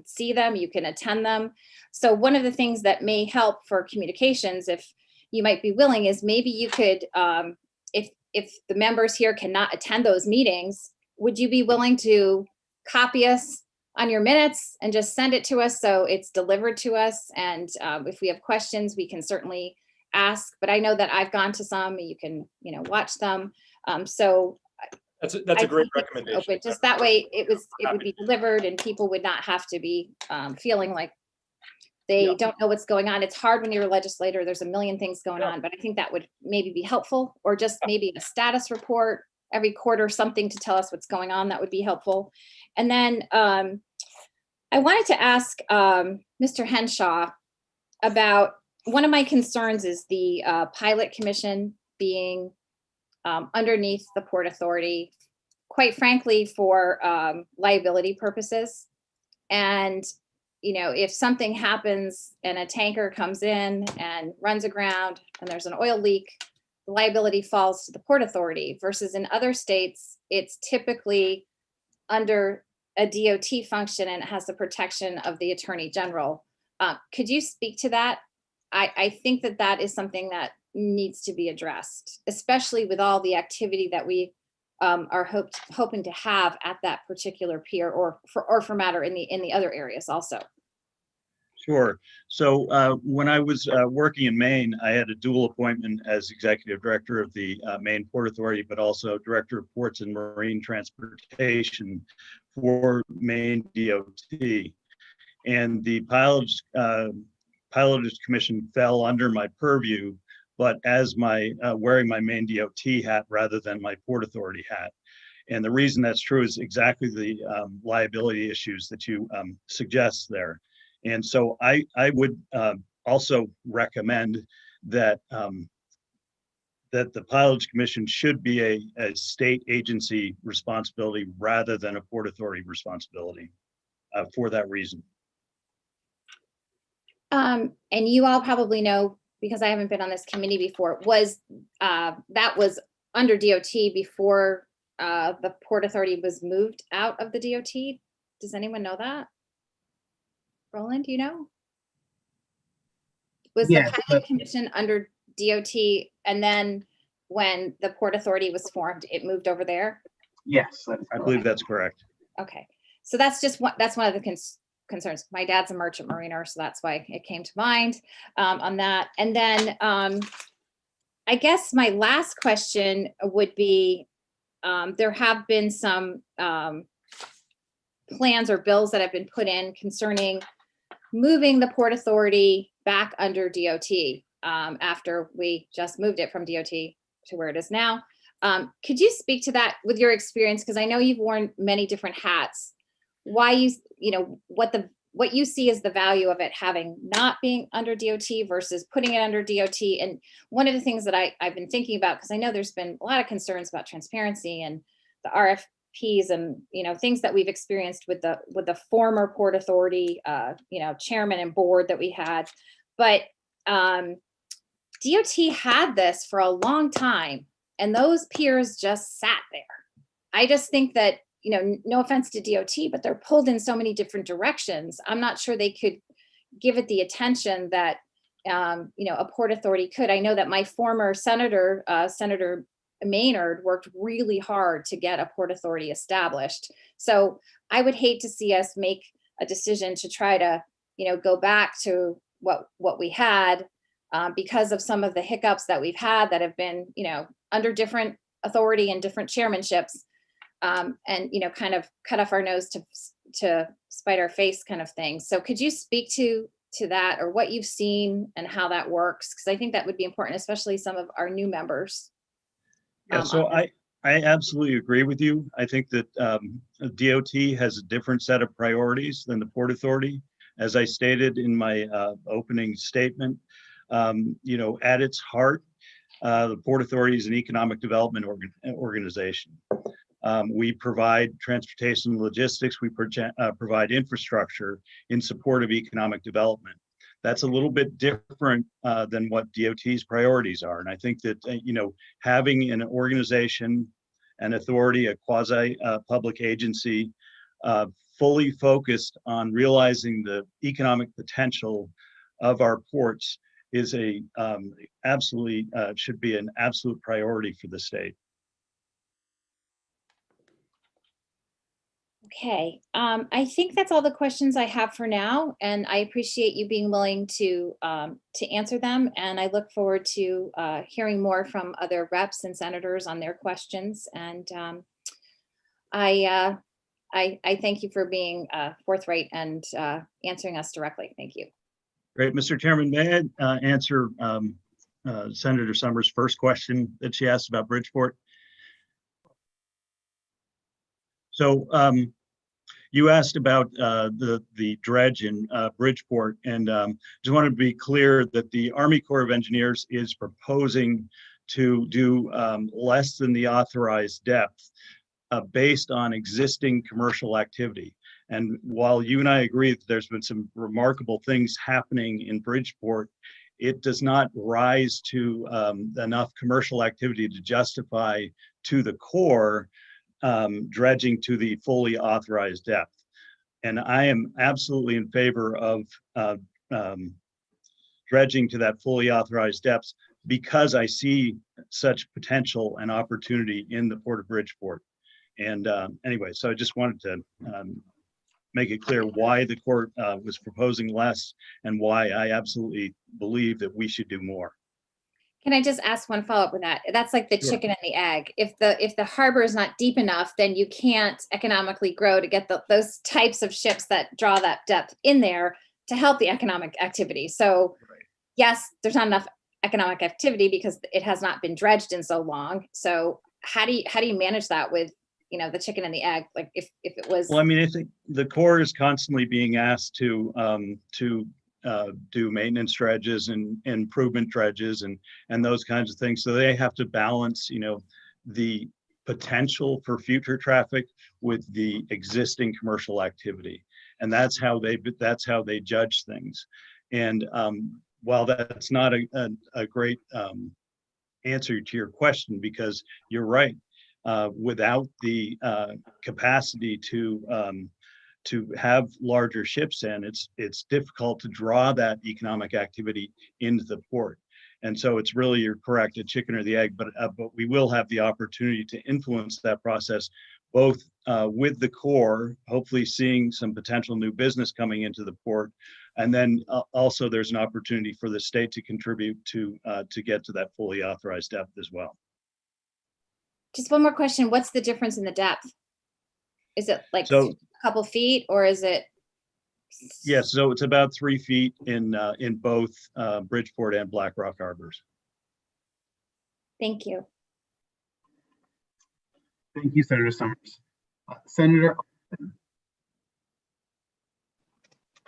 see them. You can attend them. So one of the things that may help for communications, if you might be willing, is maybe you could, if the members here cannot attend those meetings, would you be willing to copy us on your minutes and just send it to us so it's delivered to us? And if we have questions, we can certainly ask. But I know that I've gone to some. You can watch them. So that's a great recommendation. Open. Just that way, it would be delivered, and people would not have to be feeling like they don't know what's going on. It's hard when you're a legislator. There's a million things going on, but I think that would maybe be helpful, or just maybe a status report every quarter, something to tell us what's going on. That would be helpful. And then I wanted to ask Mr. Henshaw about, one of my concerns is the pilot commission being underneath the Port Authority, quite frankly, for liability purposes. And if something happens and a tanker comes in and runs aground and there's an oil leak, the liability falls to the Port Authority, versus in other states, it's typically under a DOT function and it has the protection of the Attorney General. Could you speak to that? I think that is something that needs to be addressed, especially with all the activity that we are hoping to have at that particular pier, or for matter in the other areas also. Sure. So when I was working in Maine, I had a dual appointment as executive director of the Maine Port Authority, but also director of ports and marine transportation for Maine DOT. And the pilotage commission fell under my purview, but as my wearing my Maine DOT hat rather than my Port Authority hat. And the reason that's true is exactly the liability issues that you suggest there. And so I would also recommend that that the pilotage commission should be a state agency responsibility rather than a Port Authority responsibility for that reason. And you all probably know, because I haven't been on this committee before, that was under DOT before the Port Authority was moved out of the DOT. Does anyone know that? Roland, do you know? Was the pilot commission under DOT, and then when the Port Authority was formed, it moved over there? Yes, I believe that's correct. Okay, so that's one of the concerns. My dad's a merchant mariner, so that's why it came to mind on that. And then I guess my last question would be, there have been some plans or bills that have been put in concerning moving the Port Authority back under DOT after we just moved it from DOT to where it is now. Could you speak to that with your experience? Because I know you've worn many different hats. Why what you see as the value of it having not being under DOT versus putting it under DOT. And one of the things that I've been thinking about, because I know there's been a lot of concerns about transparency and the RFPs and things that we've experienced with the former Port Authority chairman and board that we had. But DOT had this for a long time, and those piers just sat there. I just think that, you know, no offense to DOT, but they're pulled in so many different directions. I'm not sure they could give it the attention that, you know, a port authority could. I know that my former senator, Senator Maynard, worked really hard to get a port authority established. So I would hate to see us make a decision to try to, you know, go back to what we had, because of some of the hiccups that we've had that have been, you know, under different authority and different chairmanships, and, you know, kind of cut off our nose to spite our face kind of thing. So could you speak to that, or what you've seen and how that works? Because I think that would be important, especially some of our new members. Yeah, so I absolutely agree with you. I think that DOT has a different set of priorities than the Port Authority. As I stated in my opening statement, you know, at its heart, the Port Authority is an economic development organization. We provide transportation and logistics. We provide infrastructure in support of economic development. That's a little bit different than what DOT's priorities are. And I think that, you know, having an organization, an authority, a quasi-public agency fully focused on realizing the economic potential of our ports is a absolutely should be an absolute priority for the state. Okay, I think that's all the questions I have for now, and I appreciate you being willing to answer them. And I look forward to hearing more from other reps and senators on their questions. And I thank you for being forthright and answering us directly. Thank you. Great, Mr. Chairman, may I answer Senator Summers' first question that she asked about Bridgeport? So you asked about the dredge in Bridgeport, and just wanted to be clear that the Army Corps of Engineers is proposing to do less than the authorized depth based on existing commercial activity. And while you and I agree that there's been some remarkable things happening in Bridgeport, it does not rise to enough commercial activity to justify to the Corps dredging to the fully authorized depth. And I am absolutely in favor of dredging to that fully authorized depths because I see such potential and opportunity in the Port of Bridgeport. And anyway, so I just wanted to make it clear why the Corps was proposing less and why I absolutely believe that we should do more. Can I just ask one follow-up with that? That's like the Sure. chicken and the egg. If the harbor is not deep enough, then you can't economically grow to get those types of ships that draw that depth in there to help the economic activity. So yes, there's not enough economic activity because it has not been dredged in so long. So how do you manage that with, you know, the chicken and the egg? Like if it was. Well, I mean, I think the Corps is constantly being asked to do maintenance dredges and improvement dredges and those kinds of things. So they have to balance, you know, the potential for future traffic with the existing commercial activity, and that's how they judge things. And while that's not a great answer to your question, because you're right, without the capacity to have larger ships in, it's difficult to draw that economic activity into the port. And so it's really, you're correct, a chicken or the egg, but we will have the opportunity to influence that process, both with the Corps, hopefully seeing some potential new business coming into the port. And then also there's an opportunity for the state to contribute to get to that fully authorized depth as well. Just one more question. What's the difference in the depth? Is it like a couple feet, or is it? Yes, so it's about 3 feet in both Bridgeport and Black Rock harbors. Thank you. Thank you, Senator Summers. Senator.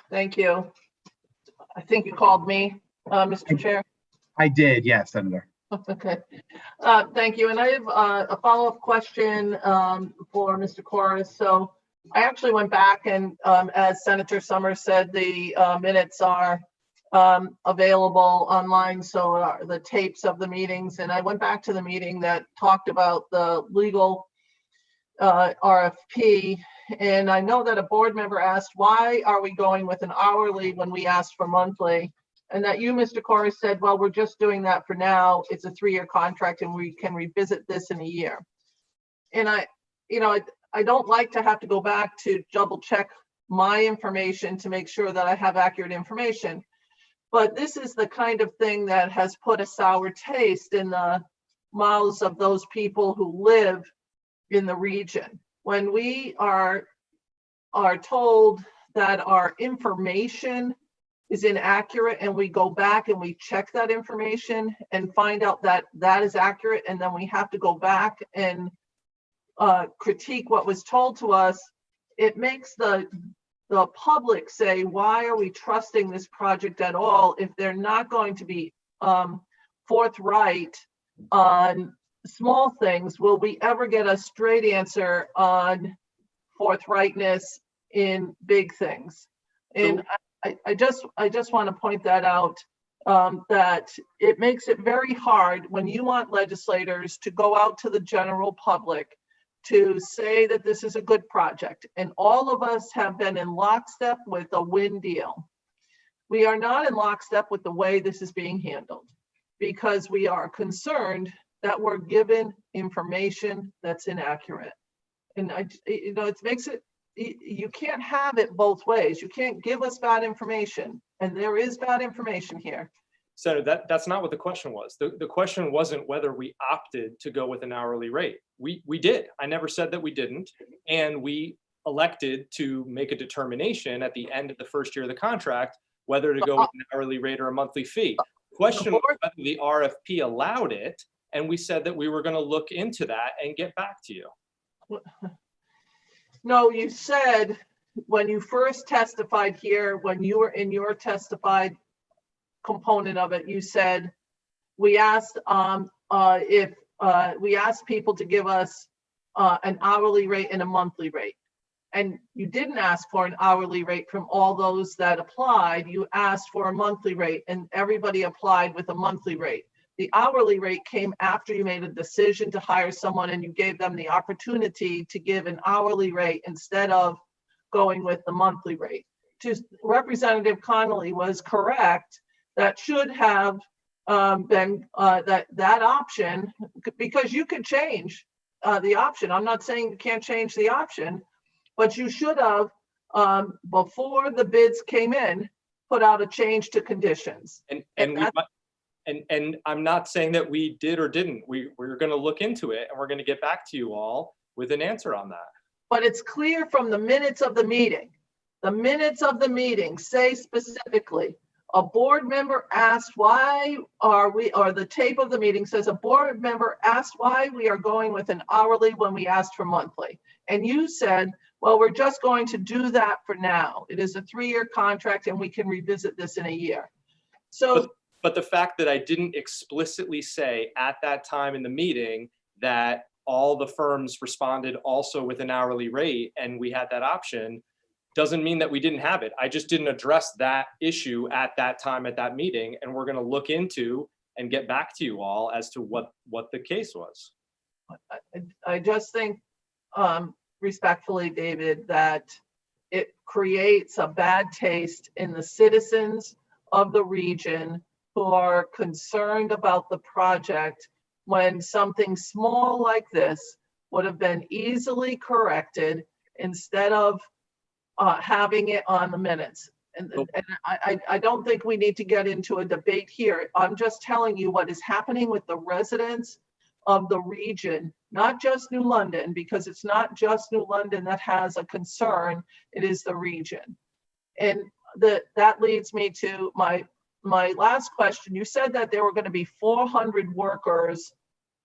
Thank you. I think you called me, Mr. Chair. I did, yes, Senator. Okay, thank you. And I have a follow-up question for Mr. Corris. So I actually went back and as Senator Summers said, the minutes are available online, so are the tapes of the meetings. And I went back to the meeting that talked about the legal RFP, and I know that a board member asked, why are we going with an hourly when we asked for monthly? And that you, Mr. Corey, said, well, we're just doing that for now. It's a 3-year contract and we can revisit this in a year. And I don't like to have to go back to double check my information to make sure that I have accurate information. But this is the kind of thing that has put a sour taste in the mouths of those people who live in the region. When we are told that our information is inaccurate and we go back and we check that information and find out that that is accurate, and then we have to go back and critique what was told to us, it makes the public say, why are we trusting this project at all if they're not going to be forthright on small things? Will we ever get a straight answer on forthrightness in big things? And I just want to point that out, that it makes it very hard when you want legislators to go out to the general public to say that this is a good project. And all of us have been in lockstep with a win deal. We are not in lockstep with the way this is being handled, because we are concerned that we're given information that's inaccurate. And it makes it, you can't have it both ways. You can't give us bad information, and there is bad information here. Senator, that's not what the question was. The question wasn't whether we opted to go with an hourly rate. We did. I never said that we didn't. And we elected to make a determination at the end of the first year of the contract, whether to go with an hourly rate or a monthly fee. The question was whether the RFP allowed it. And we said that we were going to look into that and get back to you. No, you said when you first testified here, when you were in your testified component of it, you said we asked if we asked people to give us an hourly rate and a monthly rate, and you didn't ask for an hourly rate from all those that applied. You asked for a monthly rate, and everybody applied with a monthly rate. The hourly rate came after you made a decision to hire someone and you gave them the opportunity to give an hourly rate instead of going with the monthly rate. Representative Connolly was correct. That should have been that option, because you could change the option. I'm not saying you can't change the option, but you should have, before the bids came in, put out a change to conditions. And I'm not saying that we did or didn't. We're going to look into it, and we're going to get back to you all with an answer on that. But it's clear from the minutes of the meeting. The minutes of the meeting say specifically, a board member asked why are we, or the tape of the meeting says a board member asked why we are going with an hourly when we asked for monthly. And you said, well, we're just going to do that for now. It is a 3-year contract and we can revisit this in a year. So. But the fact that I didn't explicitly say at that time in the meeting that all the firms responded also with an hourly rate and we had that option doesn't mean that we didn't have it. I just didn't address that issue at that time at that meeting, and we're going to look into and get back to you all as to what the case was. I just think respectfully, David, that it creates a bad taste in the citizens of the region who are concerned about the project, when something small like this would have been easily corrected instead of having it on the minutes. And I don't think we need to get into a debate here. I'm just telling you what is happening with the residents of the region, not just New London, because it's not just New London that has a concern, it is the region. And that leads me to my last question. You said that there were going to be 400 workers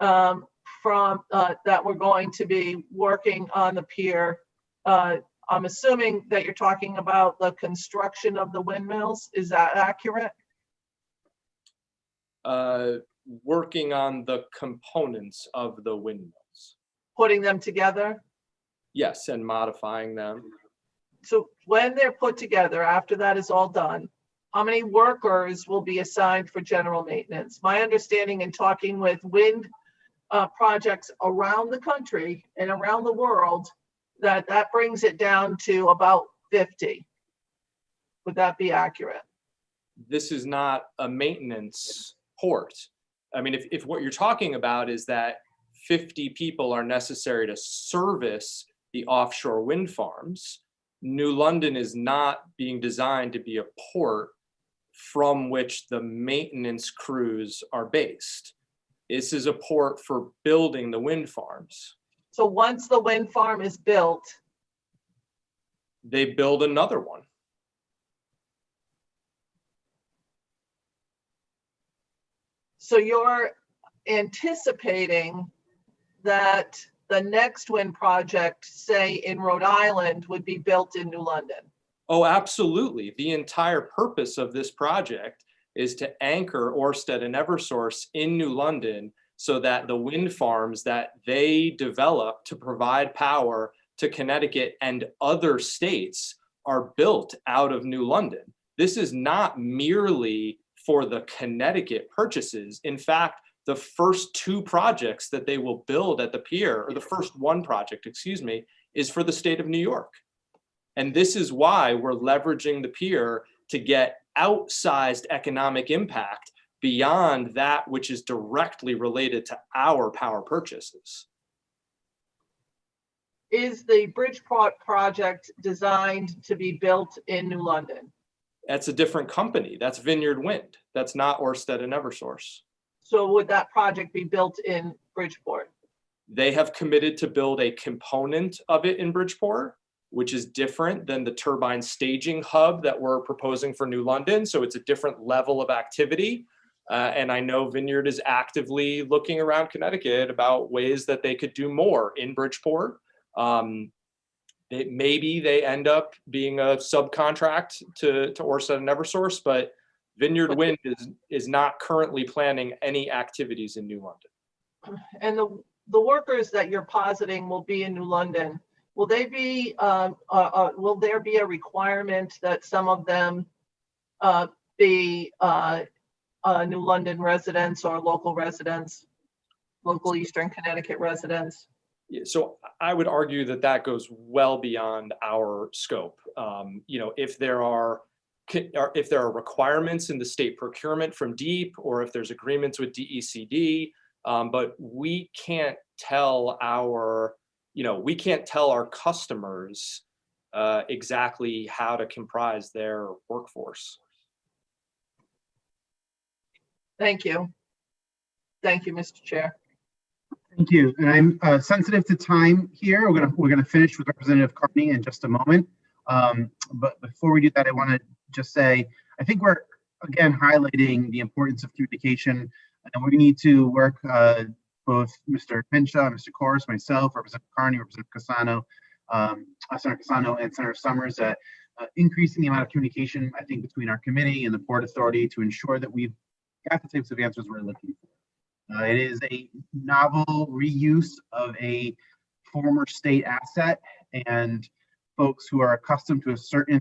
from that were going to be working on the pier. I'm assuming that you're talking about the construction of the windmills. Is that accurate? Working on the components of the windmills. Putting them together? Yes, and modifying them. So when they're put together, after that is all done, how many workers will be assigned for general maintenance? My understanding in talking with wind projects around the country and around the world, that brings it down to about 50. Would that be accurate? This is not a maintenance port. I mean, if what you're talking about is that 50 people are necessary to service the offshore wind farms, New London is not being designed to be a port from which the maintenance crews are based. This is a port for building the wind farms. So once the wind farm is built, they build another one. so you're anticipating that the next wind project, say in Rhode Island, would be built in New London? Oh, absolutely. The entire purpose of this project is to anchor Ørsted and Eversource in New London so that the wind farms that they develop to provide power to Connecticut and other states are built out of New London. This is not merely for the Connecticut purchases. In fact, the first two projects that they will build at the pier, or the first one project, excuse me, is for the state of New York. And this is why we're leveraging the pier to get outsized economic impact beyond that which is directly related to our power purchases. Is the Bridgeport project designed to be built in New London? That's a different company. That's Vineyard Wind. That's not Ørsted and Eversource. So would that project be built in Bridgeport? They have committed to build a component of it in Bridgeport, which is different than the turbine staging hub that we're proposing for New London. So it's a different level of activity. And I know Vineyard is actively looking around Connecticut about ways that they could do more in Bridgeport. Maybe they end up being a subcontract to Ørsted and Eversource, but Vineyard Wind is not currently planning any activities in New London. And the workers that you're positing will be in New London. Will they be? Will there be a requirement that some of them be New London residents or local residents, local Eastern Connecticut residents? So I would argue that that goes well beyond our scope. If there are requirements in the state procurement from DEEP, or if there's agreements with DECD, but we can't tell our customers exactly how to comprise their workforce. Thank you. Thank you, Mr. Chair. Thank you. And I'm sensitive to time here. We're gonna finish with Representative Carney in just a moment. But before we do that, I want to just say, I think we're again highlighting the importance of communication, and we need to work both Mr. Henshaw, Mr. Corus, myself, Representative Carney, Representative Cassano, Senator Cassano, and Senator Summers, increasing the amount of communication, I think, between our committee and the Port Authority to ensure that we've got the types of answers we're looking for. It is a novel reuse of a former state asset, and folks who are accustomed to a certain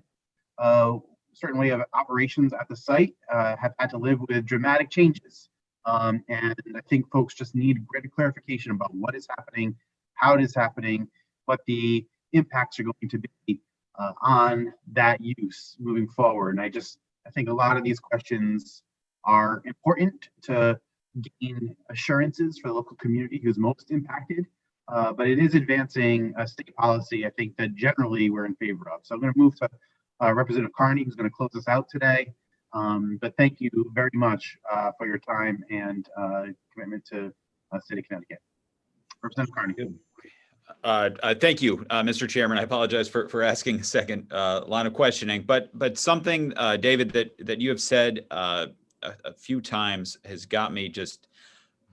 way of operations at the site have had to live with dramatic changes. And I think folks just need greater clarification about what is happening, how it is happening, what the impacts are going to be on that use moving forward. And I think a lot of these questions are important to gain assurances for the local community who's most impacted, but it is advancing a state policy, I think, that generally we're in favor of. So I'm going to move to Representative Carney, who's going to close us out today. But thank you very much for your time and commitment to the state of Connecticut. Representative Carney. Thank you, Mr. Chairman. I apologize for asking a second line of questioning, but something, David, that you have said a few times has got me just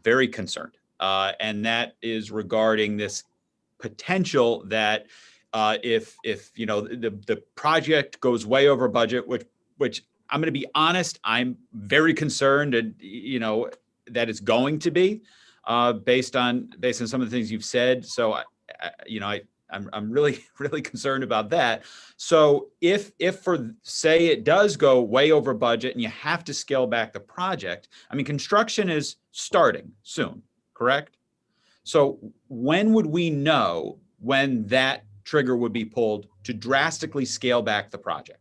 very concerned, and that is regarding this potential that if the project goes way over budget, which I'm going to be honest, I'm very concerned, and that it's going to be based on some of the things you've said. So I'm really, really concerned about that. So if for say it does go way over budget and you have to scale back the project, I mean, construction is starting soon, correct? So when would we know when that trigger would be pulled to drastically scale back the project?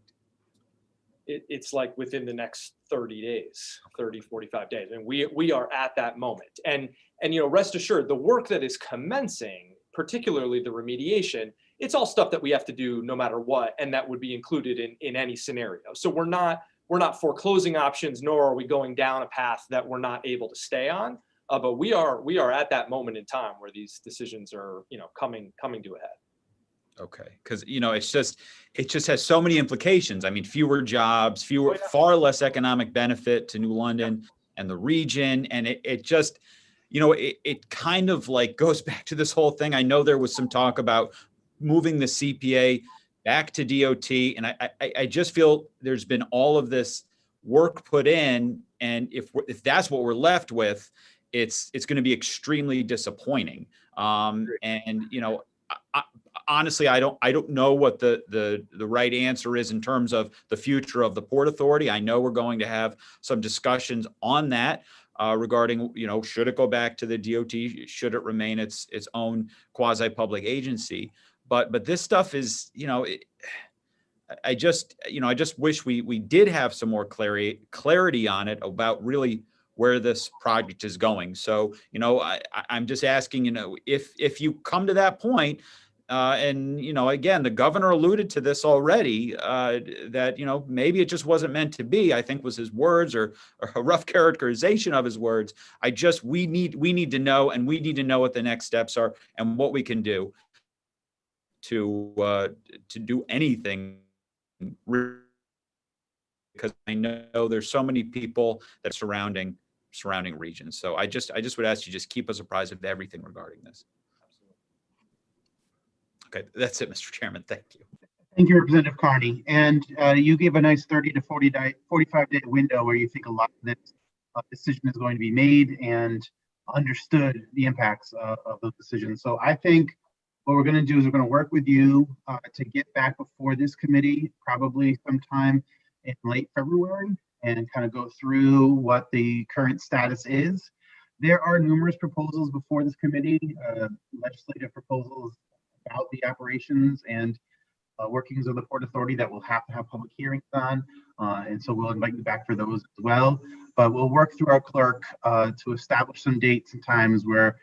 It's like within the next 30 days, 30, 45 days. And we are at that moment. And rest assured, the work that is commencing, particularly the remediation, it's all stuff that we have to do no matter what, and that would be included in any scenario. So we're not foreclosing options, nor are we going down a path that we're not able to stay on. But we are at that moment in time where these decisions are, coming to a head. Okay. Because, it just has so many implications. I mean, fewer jobs, far less economic benefit to New London and the region. And it just, it kind of like goes back to this whole thing. I know there was some talk about moving the CPA back to DOT. And I just feel there's been all of this work put in. And if that's what we're left with, it's going to be extremely disappointing. Honestly, I don't know what the right answer is in terms of the future of the Port Authority. I know we're going to have some discussions on that regarding, should it go back to the DOT? Should it remain its own quasi-public agency? But this stuff is, I just wish we did have some more clarity on it about really where this project is going. So, I'm just asking, if you come to that point, and, again, the governor alluded to this already, that, maybe it just wasn't meant to be, I think was his words, or a rough characterization of his words. We need to know, and we need to know what the next steps are and what we can do to do anything, because I know there's so many people that are surrounding regions. So I just would ask you, just keep us apprised of everything regarding this. Okay, that's it, Mr. Chairman. Thank you. Thank you, Representative Carney. And you gave a nice 30 to 45-day window where you think a lot of this decision is going to be made and understood the impacts of those decisions. So I think what we're going to do is we're going to work with you to get back before this committee, probably sometime in late February, and kind of go through what the current status is. There are numerous proposals before this committee, legislative proposals about the operations and workings of the Port Authority that we'll have to have public hearings on. And so we'll invite you back for those as well. But we'll work through our clerk to establish some dates and times where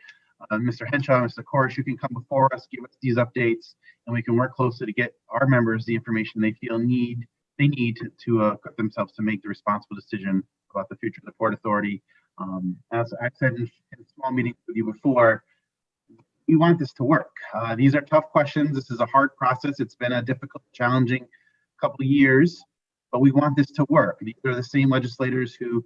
Mr. Henshaw, Mr. Korish, you can come before us, give us these updates, and we can work closely to get our members the information they feel they need to equip themselves to make the responsible decision about the future of the Port Authority. As I said in small meetings with you before, we want this to work. These are tough questions. This is a hard process. It's been a difficult, challenging couple of years, but we want this to work. These are the same legislators who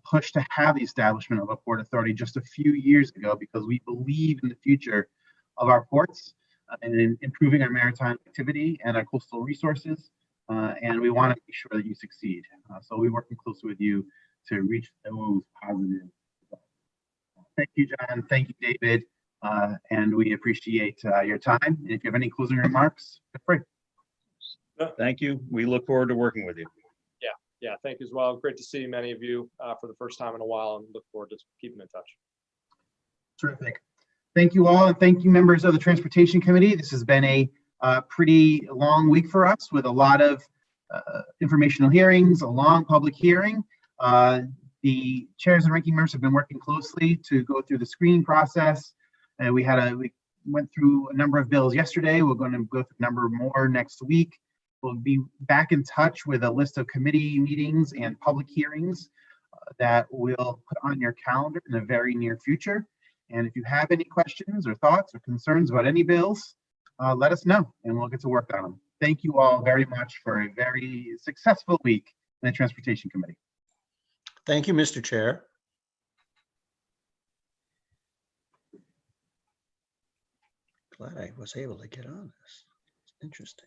pushed to have the establishment of a Port Authority just a few years ago, because we believe in the future of our ports and in improving our maritime activity and our coastal resources. And we want to make sure that you succeed. So we're working closely with you to reach those positive results. Thank you, John. Thank you, David. And we appreciate your time. And if you have any closing remarks, feel free. Thank you. We look forward to working with you. Yeah, thank you as well. Great to see many of you for the first time in a while, and look forward to keeping in touch. Terrific. Thank you all, and thank you, members of the Transportation Committee. This has been a pretty long week for us with a lot of informational hearings, a long public hearing. The chairs and ranking members have been working closely to go through the screening process. And we went through a number of bills yesterday. We're going to go through a number more next week. We'll be back in touch with a list of committee meetings and public hearings that we'll put on your calendar in the very near future. And if you have any questions or thoughts or concerns about any bills, let us know and we'll get to work on them. Thank you all very much for a very successful week in the Transportation Committee. Thank you, Mr. Chair. Glad I was able to get on this. It's interesting.